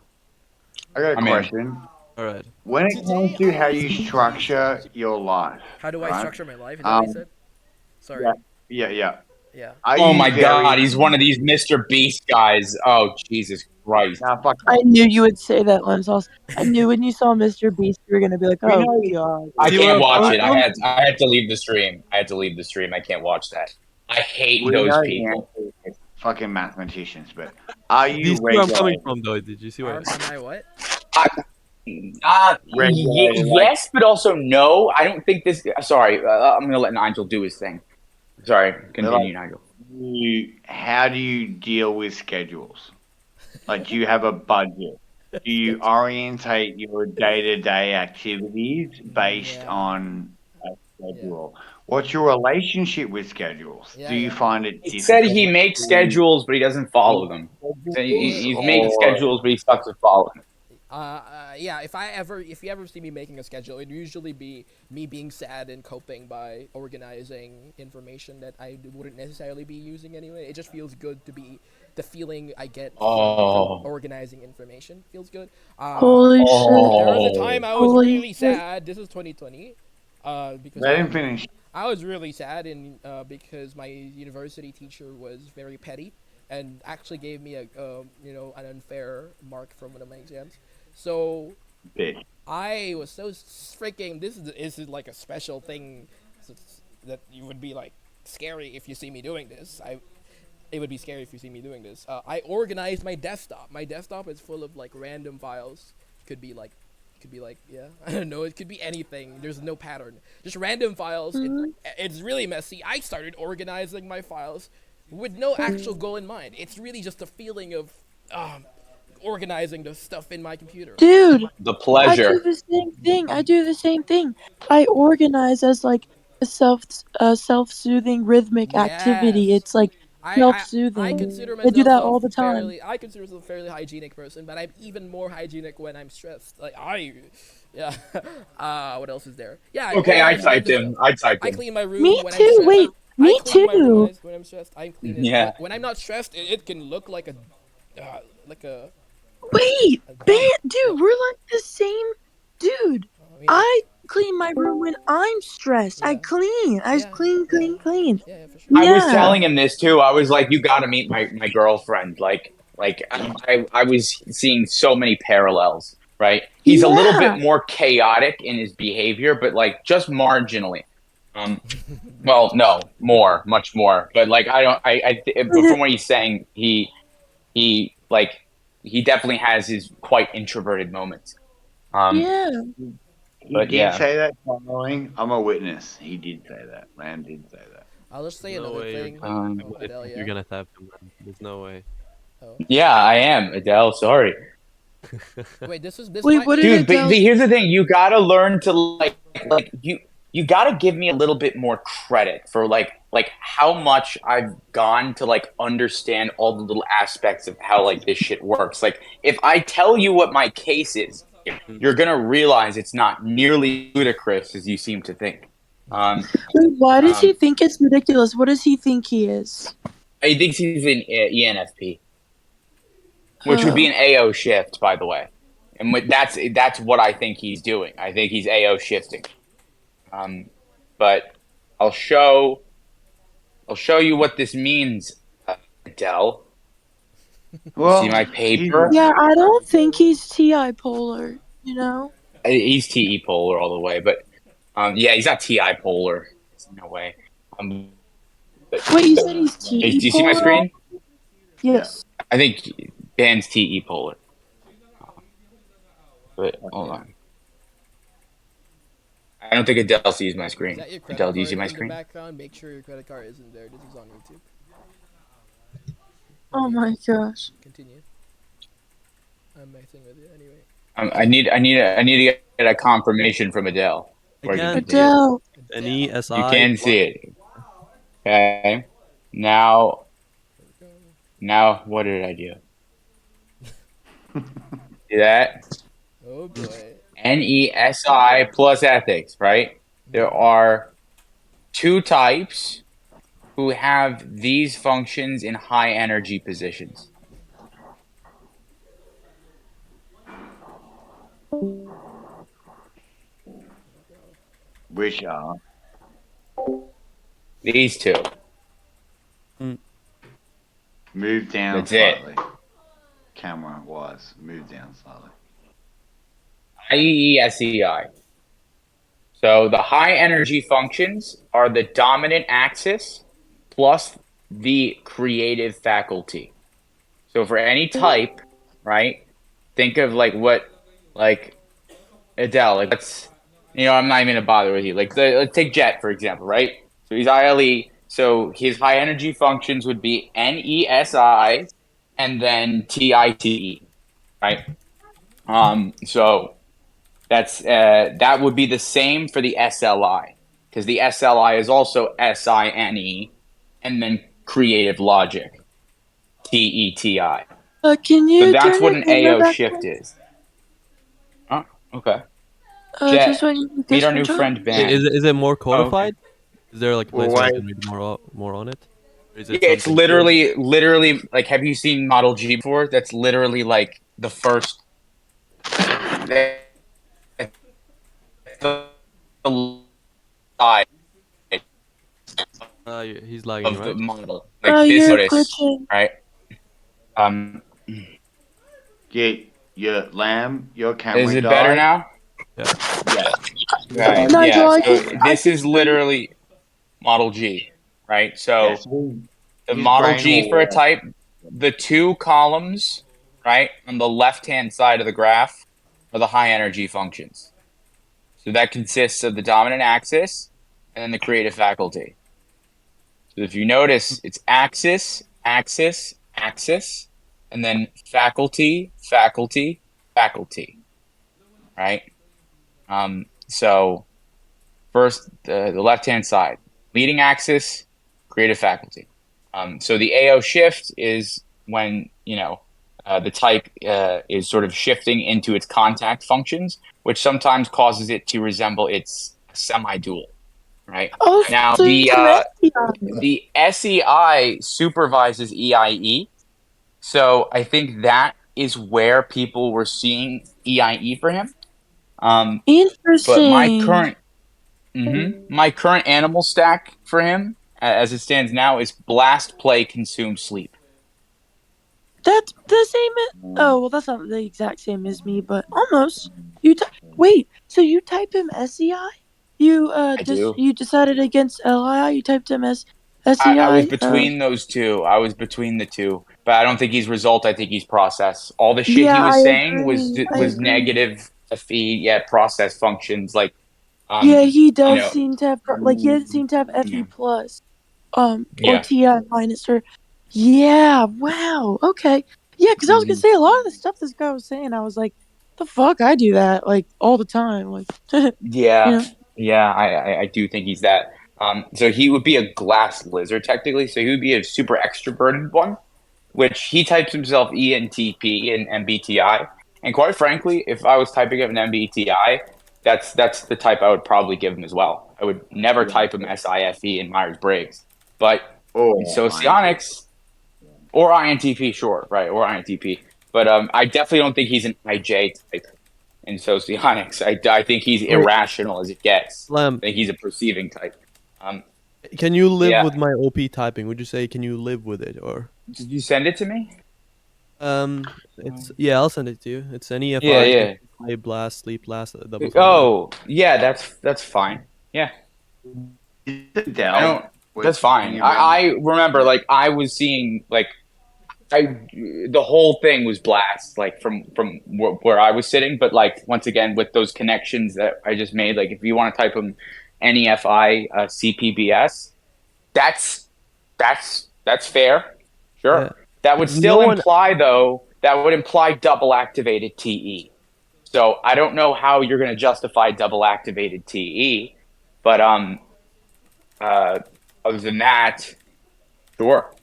I got a I'm in. question. All right. When it comes to how you structure your life, How do I right? structure my life? Is that what you said? Sorry. Yeah, yeah, yeah. Yeah. Are Oh you my very? God, he's one of these Mr. Beast guys. Oh Jesus Christ! Nah, fuck I off. knew you would say that, Lens Sauce. I knew when you saw Mr. Beast, you were gonna be like, We "Oh know you. God." I See where can't I'm watch coming it. from? I had to leave the stream. I had to leave the stream. I can't watch that. I hate We those know the people. answer is fucking mathematicians, but are Do you you see where I'm coming regulated? from, though? Did you see where? Am I what? I, Regulated, like yes, but also no. I don't think this. Sorry, I'm gonna let Nigel do his thing. Sorry, like continue, Nigel. how do you deal with schedules? Like, do you have a budget? Do you orientate your day-to-day activities based Yeah. on a Yeah. schedule? What's your relationship with schedules? Do Yeah. you Yeah. find it He said he difficult makes to schedules, but he doesn't follow keep them. So schedules, he's making or schedules, but he sucks at following. Yeah, if you ever see me making a schedule, it'd usually be me being sad and coping by organizing information that I wouldn't necessarily be using anyway. It just feels good to be the feeling I get from Oh, organizing information feels good. Holy shit! There was a time oh. I was Holy really shit! sad. This is 2020, because let him finish. I was really sad in because my university teacher was very petty and actually gave me a an unfair mark from one of my exams. So Bitch. I was so freaking. This is like a special thing that you would be like scary if you see me doing this. It would be scary if you see me doing this. I organized my desktop. My desktop is full of like random files. Could be like yeah, I don't know. It could be anything. There's no pattern. Just random files. It's really messy. I started organizing my files with no actual goal in mind. It's really just a feeling of organizing the stuff in my computer. Dude, The I do pleasure. the same thing. I do the same thing. I organize as like a self-soothing rhythmic activity. Yes. It's like I self-soothing. consider I do myself that a all the time. fairly I consider myself a fairly hygienic person, but I'm even more hygienic when I'm stressed. Yeah. What else is there? Yeah, I Okay, I organize typed random stuff. him. I typed I him. clean my Me room when I'm too. stressed. Wait, I me clean my room too. when I'm stressed. I clean it. Yeah. When I'm not stressed, it can look like Wait, a dump. dude, What? we're like the same dude. I mean, I clean my room when I'm stressed. I yeah, clean. I just yeah, clean, yeah, clean, clean. yeah, yeah, for sure. I was Yeah. telling him this too. I was like, "You got to meet my girlfriend." I was seeing so many parallels. Right? He's a little bit Yeah. more chaotic in his behavior, but like just marginally. Well, no, more, much more. But like, I don't. But from what he's saying, he like he definitely has his quite introverted moments. Um, Yeah. He but did yeah. say that, following. I'm a witness. He did say that. Lamb did say that. I'll just say No another way you're thing. gonna. Um, Oh, I Adele, think yeah. you're gonna tap him, man. There's no way. Oh, yeah, I am Adele. Sorry. wait. This Wait, might what did be. Dude, but Adele here's the say? thing: you gotta learn to like you gotta give me a little bit more credit for like how much I've gone to like understand all the little aspects of how like this shit works. Like if I tell you what my case is, Mm. you're gonna realize it's not nearly ludicrous as you seem to think. Um, Wait, why does he um, think it's ridiculous? What does he think he is? I think he's an ENFP, which would be Oh. an AO shift, by the way. And that's what I think he's doing. I think he's AO shifting. Um, but I'll show I'll show you what this means, Adele. You see Well, my he's paper? Yeah, I don't think he's TI polar, you know? He's TE polar all the way, but yeah, he's not TI polar. There's no way. But, Wait, you said he's do TE you see my polar? screen? yeah. Yes. I think Dan's TE polar. But hold Okay. on. I don't think Adele sees my Is screen. that your credit Adele, do you see card my in the screen? background? Make sure your credit card isn't there. This is on YouTube. Oh Okay, my gosh. continue. I'm messing with you anyway. I need to get a confirmation from Adele. Where I can Again, continue. Adele. Adele. You NESI. can see it. Okay. Now, what did I do? See that? Oh boy. NESI plus ethics, right? There are two types who have these functions in high energy positions. Which are These two. Move down That's it. slightly. Camera wise, move down slightly. IEESEI. So the high energy functions are the dominant axis plus the creative faculty. So for any type, right? Think of like what, like Adele. Like let's, I'm not even gonna bother with you. Like let's take Jet for example, right? So he's ILE. So his high energy functions would be NESI and then TITE, right? So that would be the same for the SLI because the SLI is also SINE and then creative logic, TETI. Can So you that's turn what your an camera AO back shift on? is. Oh, okay. Just Jet, when you meet guys our can new talk. friend Ben. Is it more Oh, okay. codified? Is there like a Well, place where I wait. can read more on it? Or is Yeah, it it's something? literally like. Have you seen Model G before? That's literally like the first. That's the lie He's lagging, of the right? model. Oh, Like this you're notice, glitching. right? Um, Your lamb, your is camera it better died. now? Yeah. Yeah. Right. Nigel, Yeah. So I this can is see. literally Model G, right? Yeah. So So the his Model brain G will for a work. type, the two columns, right, on the left-hand side of the graph are the high energy functions. So that consists of the dominant axis and then the creative faculty. So if you notice, it's axis, axis, axis, and then faculty, faculty, faculty, right? So first, the left-hand side, leading axis, creative faculty. So the AO shift is when, the type is sort of shifting into its contact functions, which sometimes causes it to resemble its semi-dual, right? Oh, Now, so you some SDI. the SEI supervises EIE. So I think that is where people were seeing EIE for him. Um, but Interesting. my current animal stack for him, as it stands now, is blast, play, consume, sleep. That's the same as. Oh, well, that's not the exact same as me, but almost. Wait. So you type him SEI? You I do. you decided against LII. You typed him as I was SEI. between those two. I was between the two, but I don't think he's result. I think he's process. All the shit he Yeah, I was saying agree. I was agree. negative feed. Yeah, process functions like Yeah, he you does know, seem to have like he doesn't seem to have FE yeah, plus, or yeah. TI minus or. Yeah. Wow. Okay. Yeah, because I was gonna Mhm. say a lot of the stuff this guy was saying, I was like, the fuck, I do that like all the time. Like, you Yeah, know. yeah, I do think he's that. So he would be a glass lizard technically. So he would be a super extroverted one, which he types himself ENTP and MBTI. And quite frankly, if I was typing of an MBTI, that's the type I would probably give him as well. I would never type him SIFE in Myers Briggs, but in Or INT. socionics or INTP, sure, right, or INTP. But I definitely don't think he's an IJ type in socionics. I think he's Wait, irrational as it gets. Lamb, I think he's a perceiving type. Um, can you live yeah. with my OP typing? Would you say can you live with it or? Did you send it to me? It's yeah, I'll send it to you. It's Yeah, NEFI, yeah. play blast, sleep blast, double fine blast. Oh, yeah. That's fine. Yeah, Is it I Dell? don't. That's Was fine. hanging around? I remember like I was seeing like I the whole thing was blast like from where I was sitting, but like once again with those connections that I just made, like if you want to type them NEFI CPBS, that's that's fair. Yeah, Sure. That would because still no one. imply though that would imply double activated TE. So I don't know how you're going to justify double activated TE, but uh other than that, sure.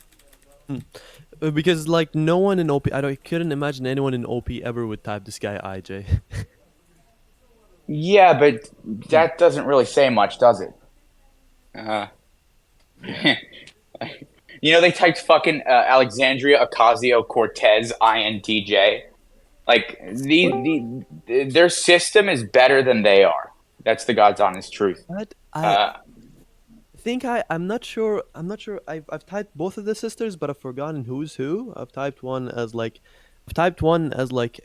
Because like no one in OP, I couldn't imagine anyone in OP ever would type this guy IJ. Yeah, but that doesn't really say much, does it? Uh, they typed fucking Alexandria Ocasio Cortez INTJ. Like their system is better than they are. That's the God's honest truth. But Uh, think I'm not sure. I'm not sure. I've typed both of the sisters, but I've forgotten who's who. I've typed one as like a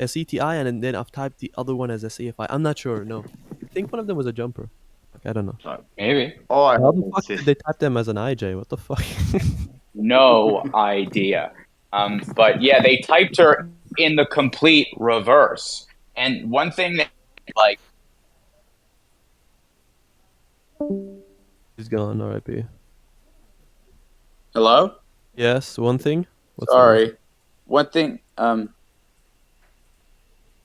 CTI, and then I've typed the other one as a CFI. I'm not sure. No, I think one of them was a jumper. Like, I don't know. So, Maybe. all I How heard the was fuck did just they type them as an IJ? What the fuck? No idea. But yeah, they typed her in the complete reverse. And one thing that like He's gone. R.I.P. hello? Yes, one thing. What's the one? Sorry. One thing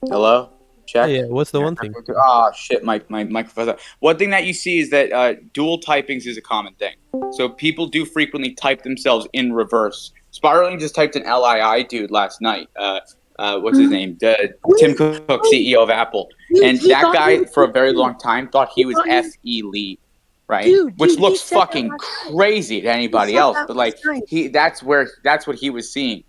hello? Yeah, Check. yeah. What's the one thing? Ah, shit, my microphone. One thing that you see is that dual typings is a common thing. So people do frequently type themselves in reverse. Spiraling just typed an LII dude last night. What's his name? Tim Wait, Cook, wait. CEO of Apple. And He that thought he guy, was for a very dude. long time, thought He he was thought he was FE lead, right? Which dude. He looks said that fucking last night. crazy to He anybody said else. that But last like night. that's what he was seeing.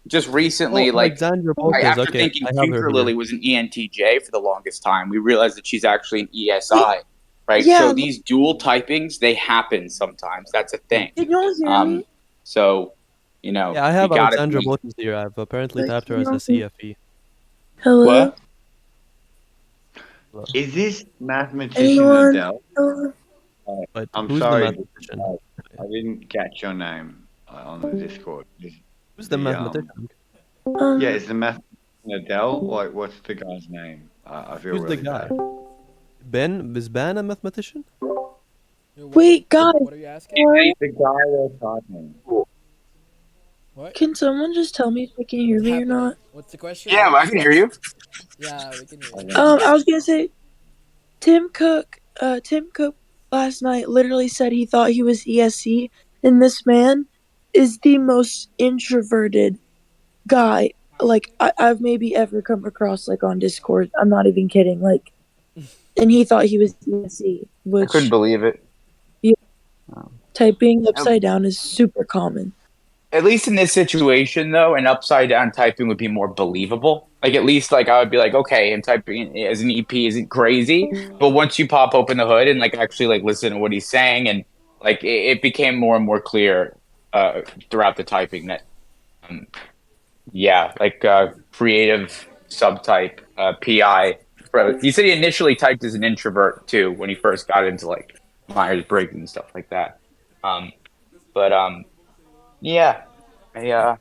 Just Oh, recently, like Alexandra Boltes. after Okay, thinking I have her Tinker here. Lily was an ENTJ for the longest time, we realized that she's actually an Wait, ESI, right? So yeah. these dual typings, they happen sometimes. That's a thing. Can you all hear Um, me? so Yeah, I you have got to Alexandra be Boltes here. I've apparently Like, tapped her can you as a all hear? CFE. Hello, what? is this mathematician anyone? Adele? Hello. But I'm who's the sorry, mathematician? I didn't catch your name on the Discord. Who's the The mathematician? yeah, Um. is the mathematician Adele? Like, what's the guy's name? I feel Who's the really guy? bad. Ben? Is Ben a mathematician? Wait, guys. What are you asking? Hello? The guy they're typing. What? Can someone just tell me if they can hear What's me or happening? not? What's the question? Yeah, What? I can hear you. Yeah, we can hear you. I was gonna say Tim Cook last night literally said he thought he was ESC, and this man is the most introverted guy like I've maybe ever come across like on Discord. I'm not even kidding. Like, and he thought he was ESC, I couldn't which believe it. yeah, Um, typing upside down is super common. At least in this situation, though, an upside down typing would be more believable. Like at least like I would be like, okay, him typing as an EP isn't crazy, but once you pop open the hood and like actually like listen to what he's saying, and like it became more and more clear throughout the typing that um, yeah, like creative subtype PI. He said he initially typed as an introvert too when he first got into like Myers Briggs and stuff like that. Um, but yeah, I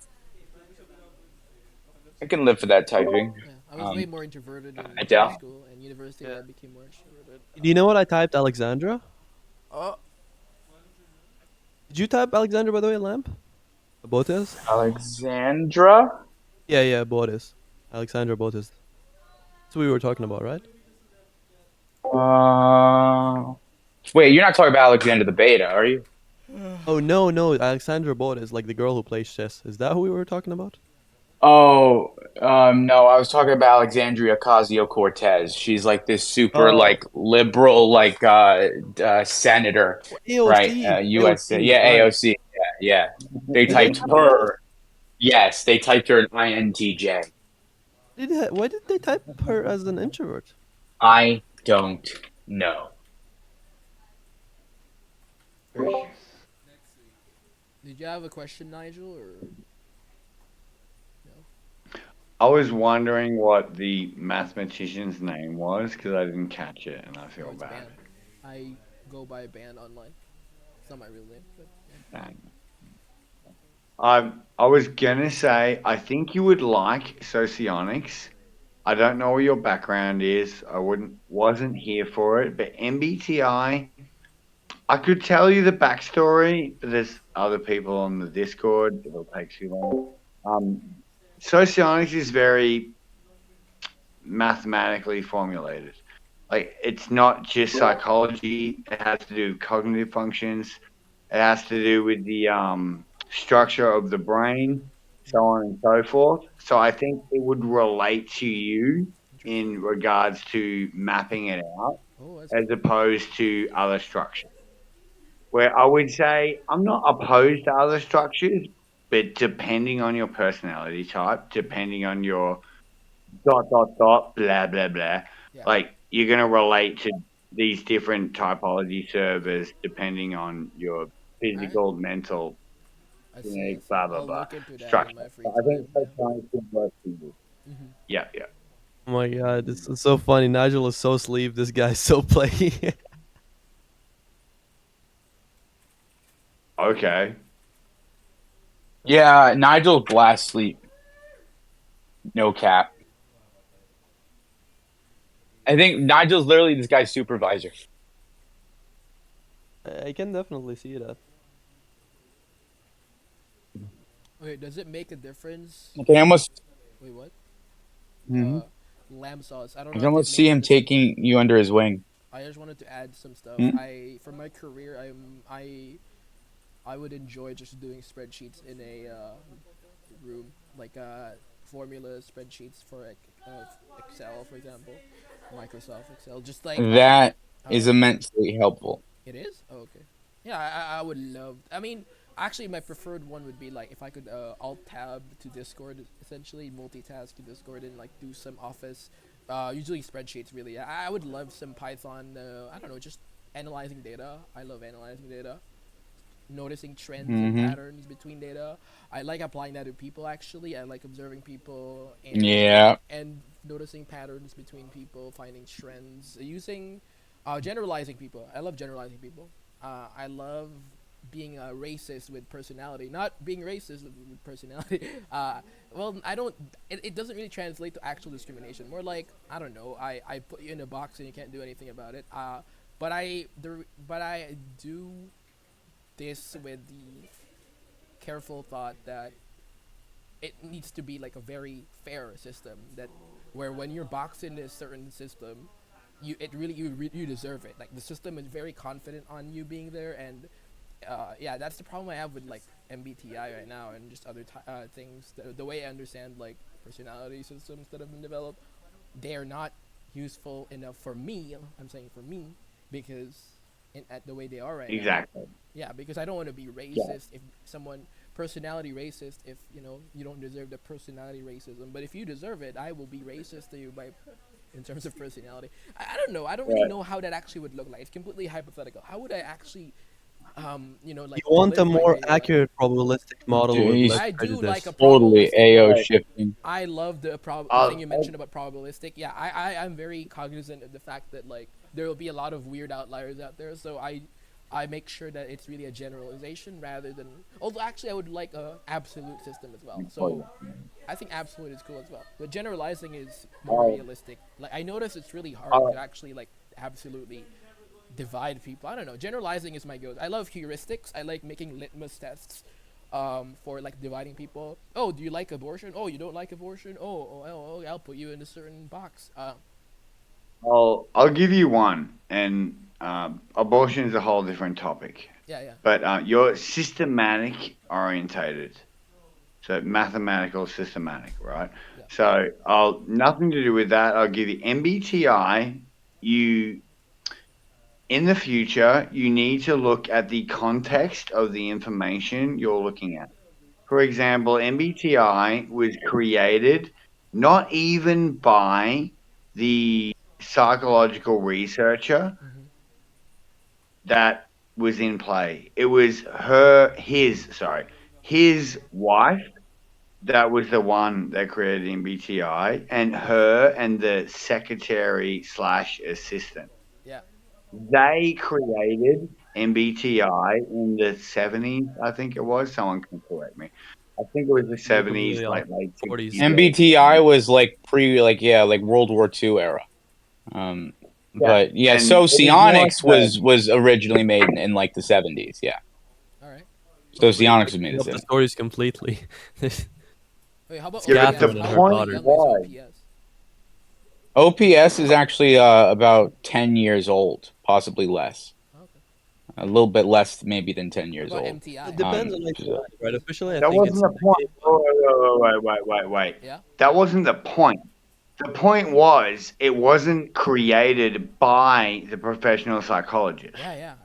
I can live for that typing. Yeah, I was way more introverted in high Adele. school and university. Yeah. I became more extroverted. Do you know what I typed, Alexandra? Oh, Did you type Alexandra, by the way, Lamp? Botes? Alexandra? Yeah, yeah, Botes. Alexandra Botes. That's what we were talking about, right? Wait, you're not talking about Alexander the Beta, are you? Oh, no, no. Alexandra Botes, like the girl who plays chess. Is that who we were talking about? Oh, no, I was talking about Alexandria Ocasio-Cortez. She's like this super Oh, like liberal like senator, right? AOC. US, AOC, yeah, right. AOC. Yeah, yeah. They Did they typed type her? her. Yes, they typed her an INTJ. Why did they type her as an introvert? I don't know. did you have a question, Nigel, or no? I was wondering what the mathematician's name was because I didn't catch it, and I No, feel it's bad. band. I go by band online. It's not my real name, but yeah. Dang. I was gonna say I think you would like socionics. I don't know what your background is. I wasn't here for it, but MBTI. I could tell you the backstory, but there's other people on the Discord. It'll take too long. Socionics is very mathematically formulated. Like it's not just psychology. It has to do with cognitive functions. It has to do with the structure of the brain, so on and so forth. So I think it would relate to you Interesting. in regards to mapping it out Oh, that's as cool. opposed to other structures. Where I would say I'm not opposed to other structures, but depending on your personality type, depending on your dot dot dot blah blah blah, Yeah. like you're gonna relate to these different typology servers depending on your physical, mental, I see. I genetic, see. blah blah I'll blah look into that in structure. my free So I think time. Yeah. photonics would work for you. Hmm. Yeah, yeah. Oh my god, this is so funny. Nigel is so asleep. This guy's so playing. Okay. Yeah, Nigel last sleep. No cap. I think Nigel's literally this guy's supervisor. I can definitely see that. Wait, does it make a difference? I can almost, Wait, what? mhm. Lamb sauce. I don't I know can if it almost see makes a him difference. taking you under his wing. I just wanted to add some stuff. Hmm? For my career, I would enjoy just doing spreadsheets in a room, like formula spreadsheets for Excel, for example, Microsoft Excel. Just like That is uh, immensely helpful. it is. Oh, okay. Yeah, I would love. I mean, actually, my preferred one would be like if I could alt tab to Discord, essentially multitask to Discord and like do some Office, usually spreadsheets. Really, I would love some Python. I don't know, just analyzing data. I love analyzing data, noticing trends and Hmm. patterns between data. I like applying that to people. Actually, I like observing people Yeah. and noticing patterns between people, finding trends, using generalizing people. I love generalizing people. I love being racist with personality, not being racist with personality. Well, I don't. It doesn't really translate to actual discrimination. More like I don't know. I put you in a box and you can't do anything about it. But I do this with the careful thought that it needs to be like a very fair system that where when you're boxed in a certain system you deserve it. Like the system is very confident on you being there, and yeah, that's the problem I have with like MBTI right now and just other things. The way I understand like personality systems that have been developed, they are not useful enough for me. I'm saying for me because at the way they are right now. Exactly. Yeah, because I don't want to be Yeah. racist if someone personality racist if you don't deserve the personality racism. But if you deserve it, I will be racist to you by in terms of personality. I don't know. I don't really Right. know how that actually would look like. It's completely hypothetical. How would I actually You like want a live my more data? accurate probabilistic model with less He's I do like a prejudice. totally probabilistic AO model. Right. shifting. I love the thing you I'll, mentioned about probabilistic. Yeah, I'm very cognizant of the fact that like there will be a lot of weird outliers out there. So I make sure that it's really a generalization rather than. Although actually I would like a absolute system as well. So I think absolute is cool as well. But generalizing is more I'll, realistic. Like I notice it's really hard to I'll, actually like absolutely divide people. I don't know. Generalizing is my go. I love heuristics. I like making litmus tests for like dividing people. Oh, do you like abortion? Oh, you don't like abortion? Oh, I'll put you in a certain box. I'll give you one, and abortion is a whole different topic. Yeah, yeah, But you're systematic orientated, so mathematical systematic, right? yeah. So I'll nothing to do with that. I'll give you MBTI. You in the future, you need to look at the context of the information you're looking at. For example, MBTI was created not even by the psychological researcher Mm-hmm. that was in play. It was his wife that was the one that created MBTI, and her and the secretary slash assistant. Yeah. They created MBTI in the 70s, I think it was. Someone can correct me. I think it was the You're 70s, completely off. like late 40s. 60s, early MBTI 70s. was like like World War II era. Um, Yeah. but yeah, And it was more Socionics like was originally made in like the 70s. Yeah, All right. Well, you're Socionics was made mixing in up the the stories completely. This Wait, how about yeah, but the OPS? Catherine and her How point daughter. young is was, OPS? OPS is actually about 10 years old, possibly less. Okay. A little bit less maybe than 10 What years about old. It MTI? depends on MBTI, right? Officially, I that think wasn't it's the point. 91. Oh, wait. Yeah. That wasn't the point. The point was it wasn't created by the professional psychologist. Yeah, yeah.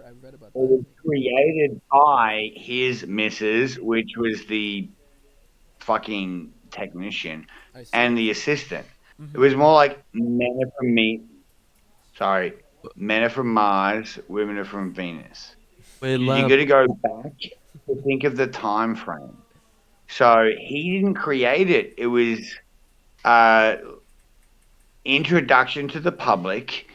I've read about It that. was created by his missus, which was the fucking technician, I see. and I the see. assistant. It Mm-hmm. was more like men are from me. Sorry. Men are from Mars, women are from Venus. Wait, You got to go back to think of the time frame. So he didn't create it. It was uh, introduction to the public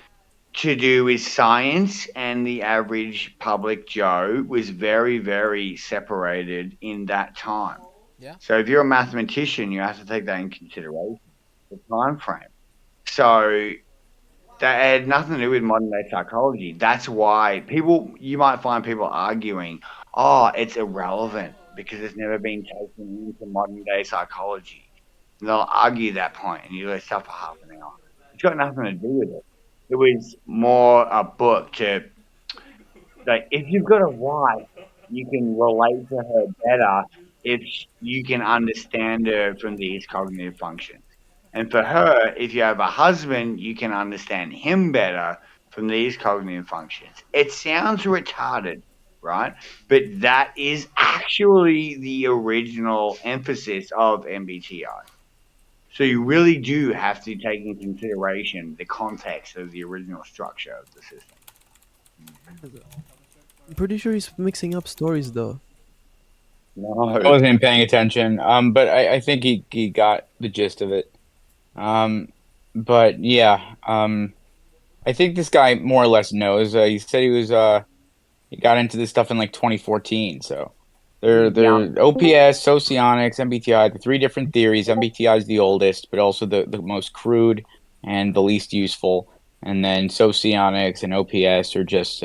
to do with science, and the average public Joe was very, very separated in that time. Yeah. So if you're a mathematician, you have to take that in consideration, the time frame. So that had nothing to do with modern day psychology. That's why you might find people arguing, oh, it's irrelevant because it's never been taken into modern day psychology. And they'll argue that point, and you let stuff for half an hour. It's got nothing to do with it. It was more a book to, like, if you've got a wife, you can relate to her better if you can understand her from these cognitive functions. And for her, if you have a husband, you can understand him better from these cognitive functions. It sounds retarded, right? But that is actually the original emphasis of MBTI. So you really do have to take into consideration the context of the original structure of the system. I'm pretty sure he's mixing up stories though. No. I wasn't even paying attention. But I think he got the gist of it. But yeah. I think this guy more or less knows. He said he got into this stuff in like 2014. So they're OPS, socionics, MBTI, the three different theories. MBTI is the oldest, but also the most crude and the least useful. And then socionics and OPS are just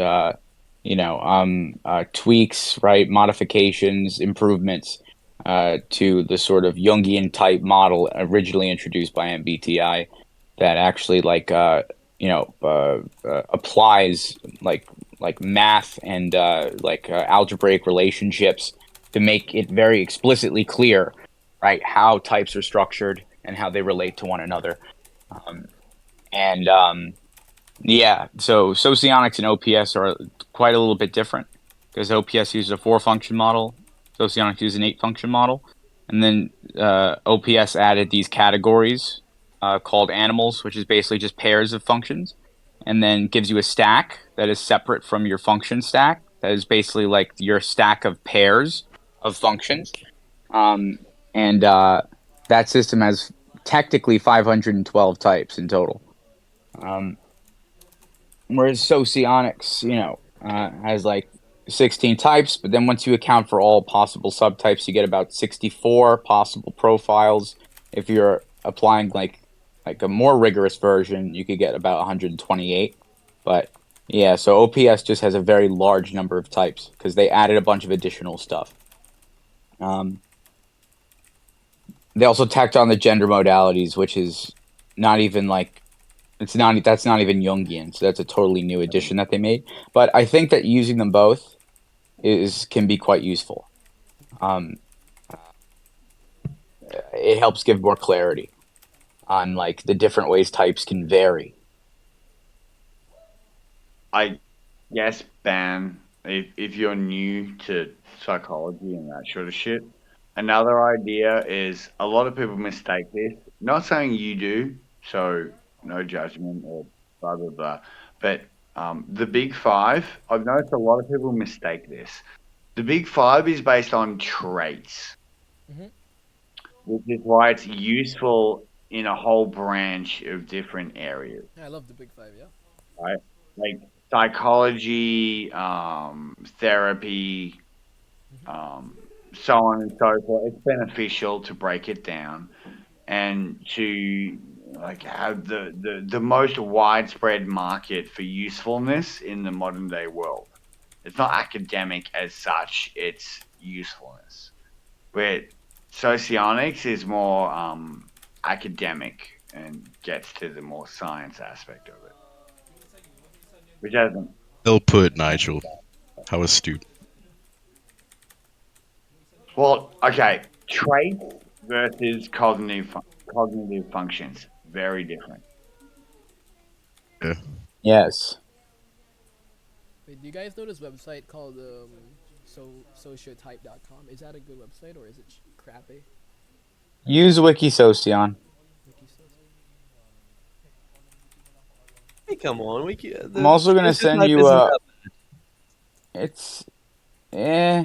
tweaks, right? Modifications, improvements to the sort of Jungian type model originally introduced by MBTI that actually applies like math and algebraic relationships to make it very explicitly clear, right, how types are structured and how they relate to one another. And Yeah, so socionics and OPS are quite a little bit different because OPS uses a four function model, socionics uses an eight function model, and then OPS added these categories called animals, which is basically just pairs of functions, and then gives you a stack that is separate from your function stack. That is basically like your stack of pairs of functions, um, and that system has technically 512 types in total. Um, Whereas socionics, has like 16 types, but then once you account for all possible subtypes, you get about 64 possible profiles. If you're applying like a more rigorous version, you could get about 128. But yeah, so OPS just has a very large number of types because they added a bunch of additional stuff. They also tacked on the gender modalities, which is not even like that's not even Jungian, so that's a totally new addition that they made. But I think that using them both can be quite useful. It helps give more clarity on like the different ways types can vary. I guess, ban, if you're new to psychology and that sort of shit. Another idea is a lot of people mistake this. Not saying you do, so no judgment or blah blah blah. But the Big Five, I've noticed a lot of people mistake this. The Big Five is based on traits, Mhm. which is why it's useful in a whole branch of different areas, Yeah, I love the big five. Yeah. right? Like psychology, therapy, so on and so forth. It's beneficial to break it down and to like have the most widespread market for usefulness in the modern day world. It's not academic as such, it's usefulness. Where socionics is more academic and gets to the more science aspect of it. Which hasn't. Well put, Nigel. How astute. Well, okay. Traits versus cognitive functions, very different. Yeah. Yes. Wait, do you guys know this website called sociotype.com? Is that a good website or is it crappy? Use Wikisocion. come on. I'm also gonna this send type you isn't that it's eh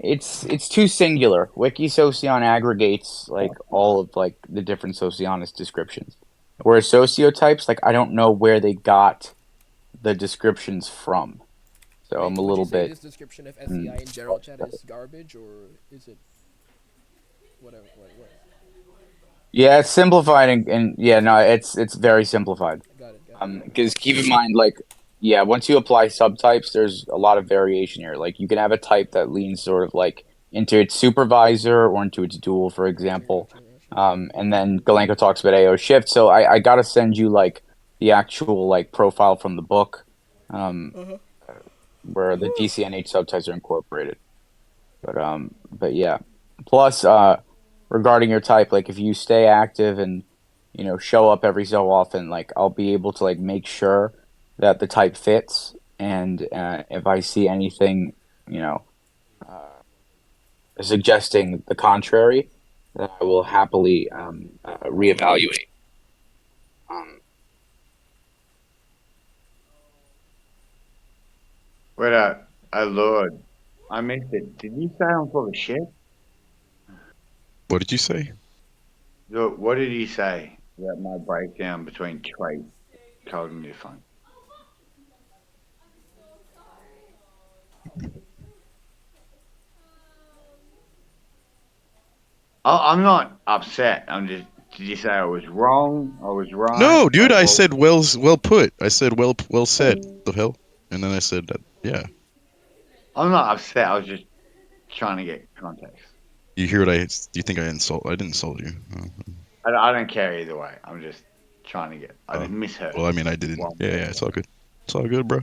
it's too singular. Wikisocion aggregates like all of like the different socionist descriptions. Whereas sociotypes, like I don't know where they got the descriptions from. So I'm Wait, a would you little say bit this description of SEI in general chat is garbage, or is it whatever? What? yeah, it's simplified and yeah, no, it's very simplified. Got it. Got it. Because keep in mind, like, yeah, once you apply subtypes, there's a lot of variation here. Like, you can have a type that leans sort of like into its supervisor or into its dual, for example. And then Galenko talks about AO shift. So I gotta send you like the actual like profile from the book, um, where the DCNH subtypes are incorporated. But yeah. Plus, regarding your type, like if you stay active and show up every so often, like I'll be able to like make sure that the type fits, and if I see anything, you know, suggesting the contrary, then I will happily reevaluate. Um, Wait Lord, I missed it. Did you say I'm full of shit? What did you say? Look, what did he say about my breakdown between trait cognitive function? I'm not upset. I'm just. Did you say I was wrong? I was right. No, dude. Like, I well, said well put. I said well said. The hell? And then I said that. Yeah. I'm not upset. I was just trying to get context. You hear what I? You think I insult? I didn't insult you. I don't care either way. I'm just trying to get. I Oh. just misheard. Well, I mean, I didn't. Well, Yeah, it's all good. It's all good, bro.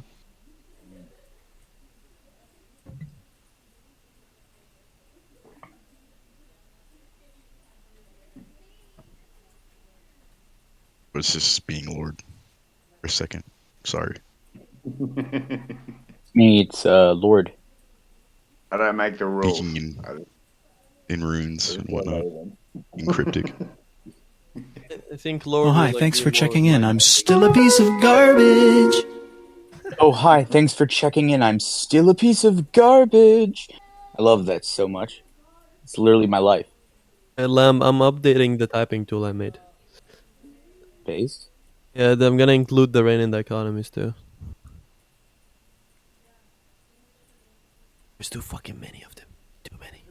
It's just being Lord for a second. Sorry. Me, it's Lord. I don't make the rules. Speaking in runes and whatnot, in cryptic. I think Lord Oh, hi, will thanks agree for more checking with in. my I'm still a piece of garbage. Oh, hi. Thanks for checking in. I'm still a piece of garbage. I love that so much. It's literally my life. Hey, Lamb, I'm updating the typing tool I made. Based. Yeah, I'm gonna include the Renin dichotomies too. There's too fucking many of them. Too many.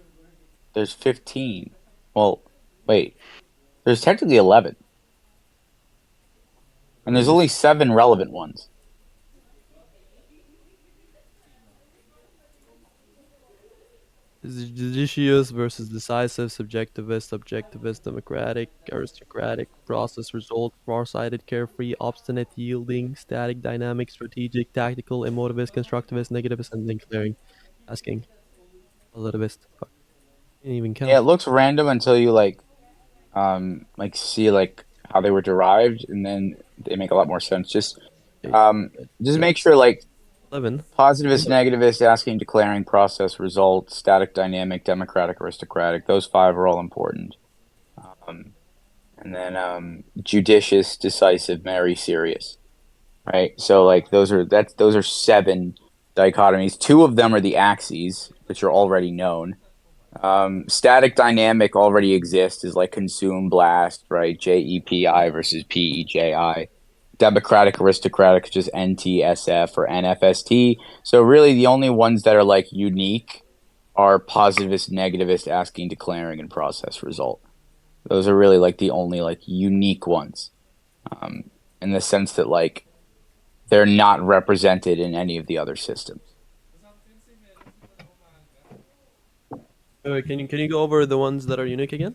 There's 15. Well, wait. There's technically 11. And there's only 7 relevant ones. Judicious versus decisive, subjectivist, objectivist, democratic, aristocratic, process result, far-sighted, carefree, obstinate, yielding, static, dynamic, strategic, tactical, emotivist, constructivist, negativist, and then clearing, asking, relativist. Fuck. Can't even Yeah, count. it looks random until you like see like how they were derived, and then they make a lot more sense. Just make sure like 11. positivist, negativist, asking, declaring, process, result, static, dynamic, democratic, aristocratic. Those 5 are all important. And then judicious, decisive, merry, serious. Right. So like those are 7 dichotomies. 2 of them are the axes, which are already known. Static dynamic already exists, is like consume blast, right? JEPI versus PEJI. Democratic aristocratic is just NTSF or NFST. So really the only ones that are like unique are positivist, negativist, asking, declaring, and process result. Those are really like the only like unique ones. In the sense that like they're not represented in any of the other systems. Can you go over the ones that are unique again?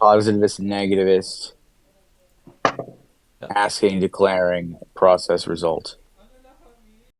Positivist, negativist, Yeah. asking, declaring, process, result.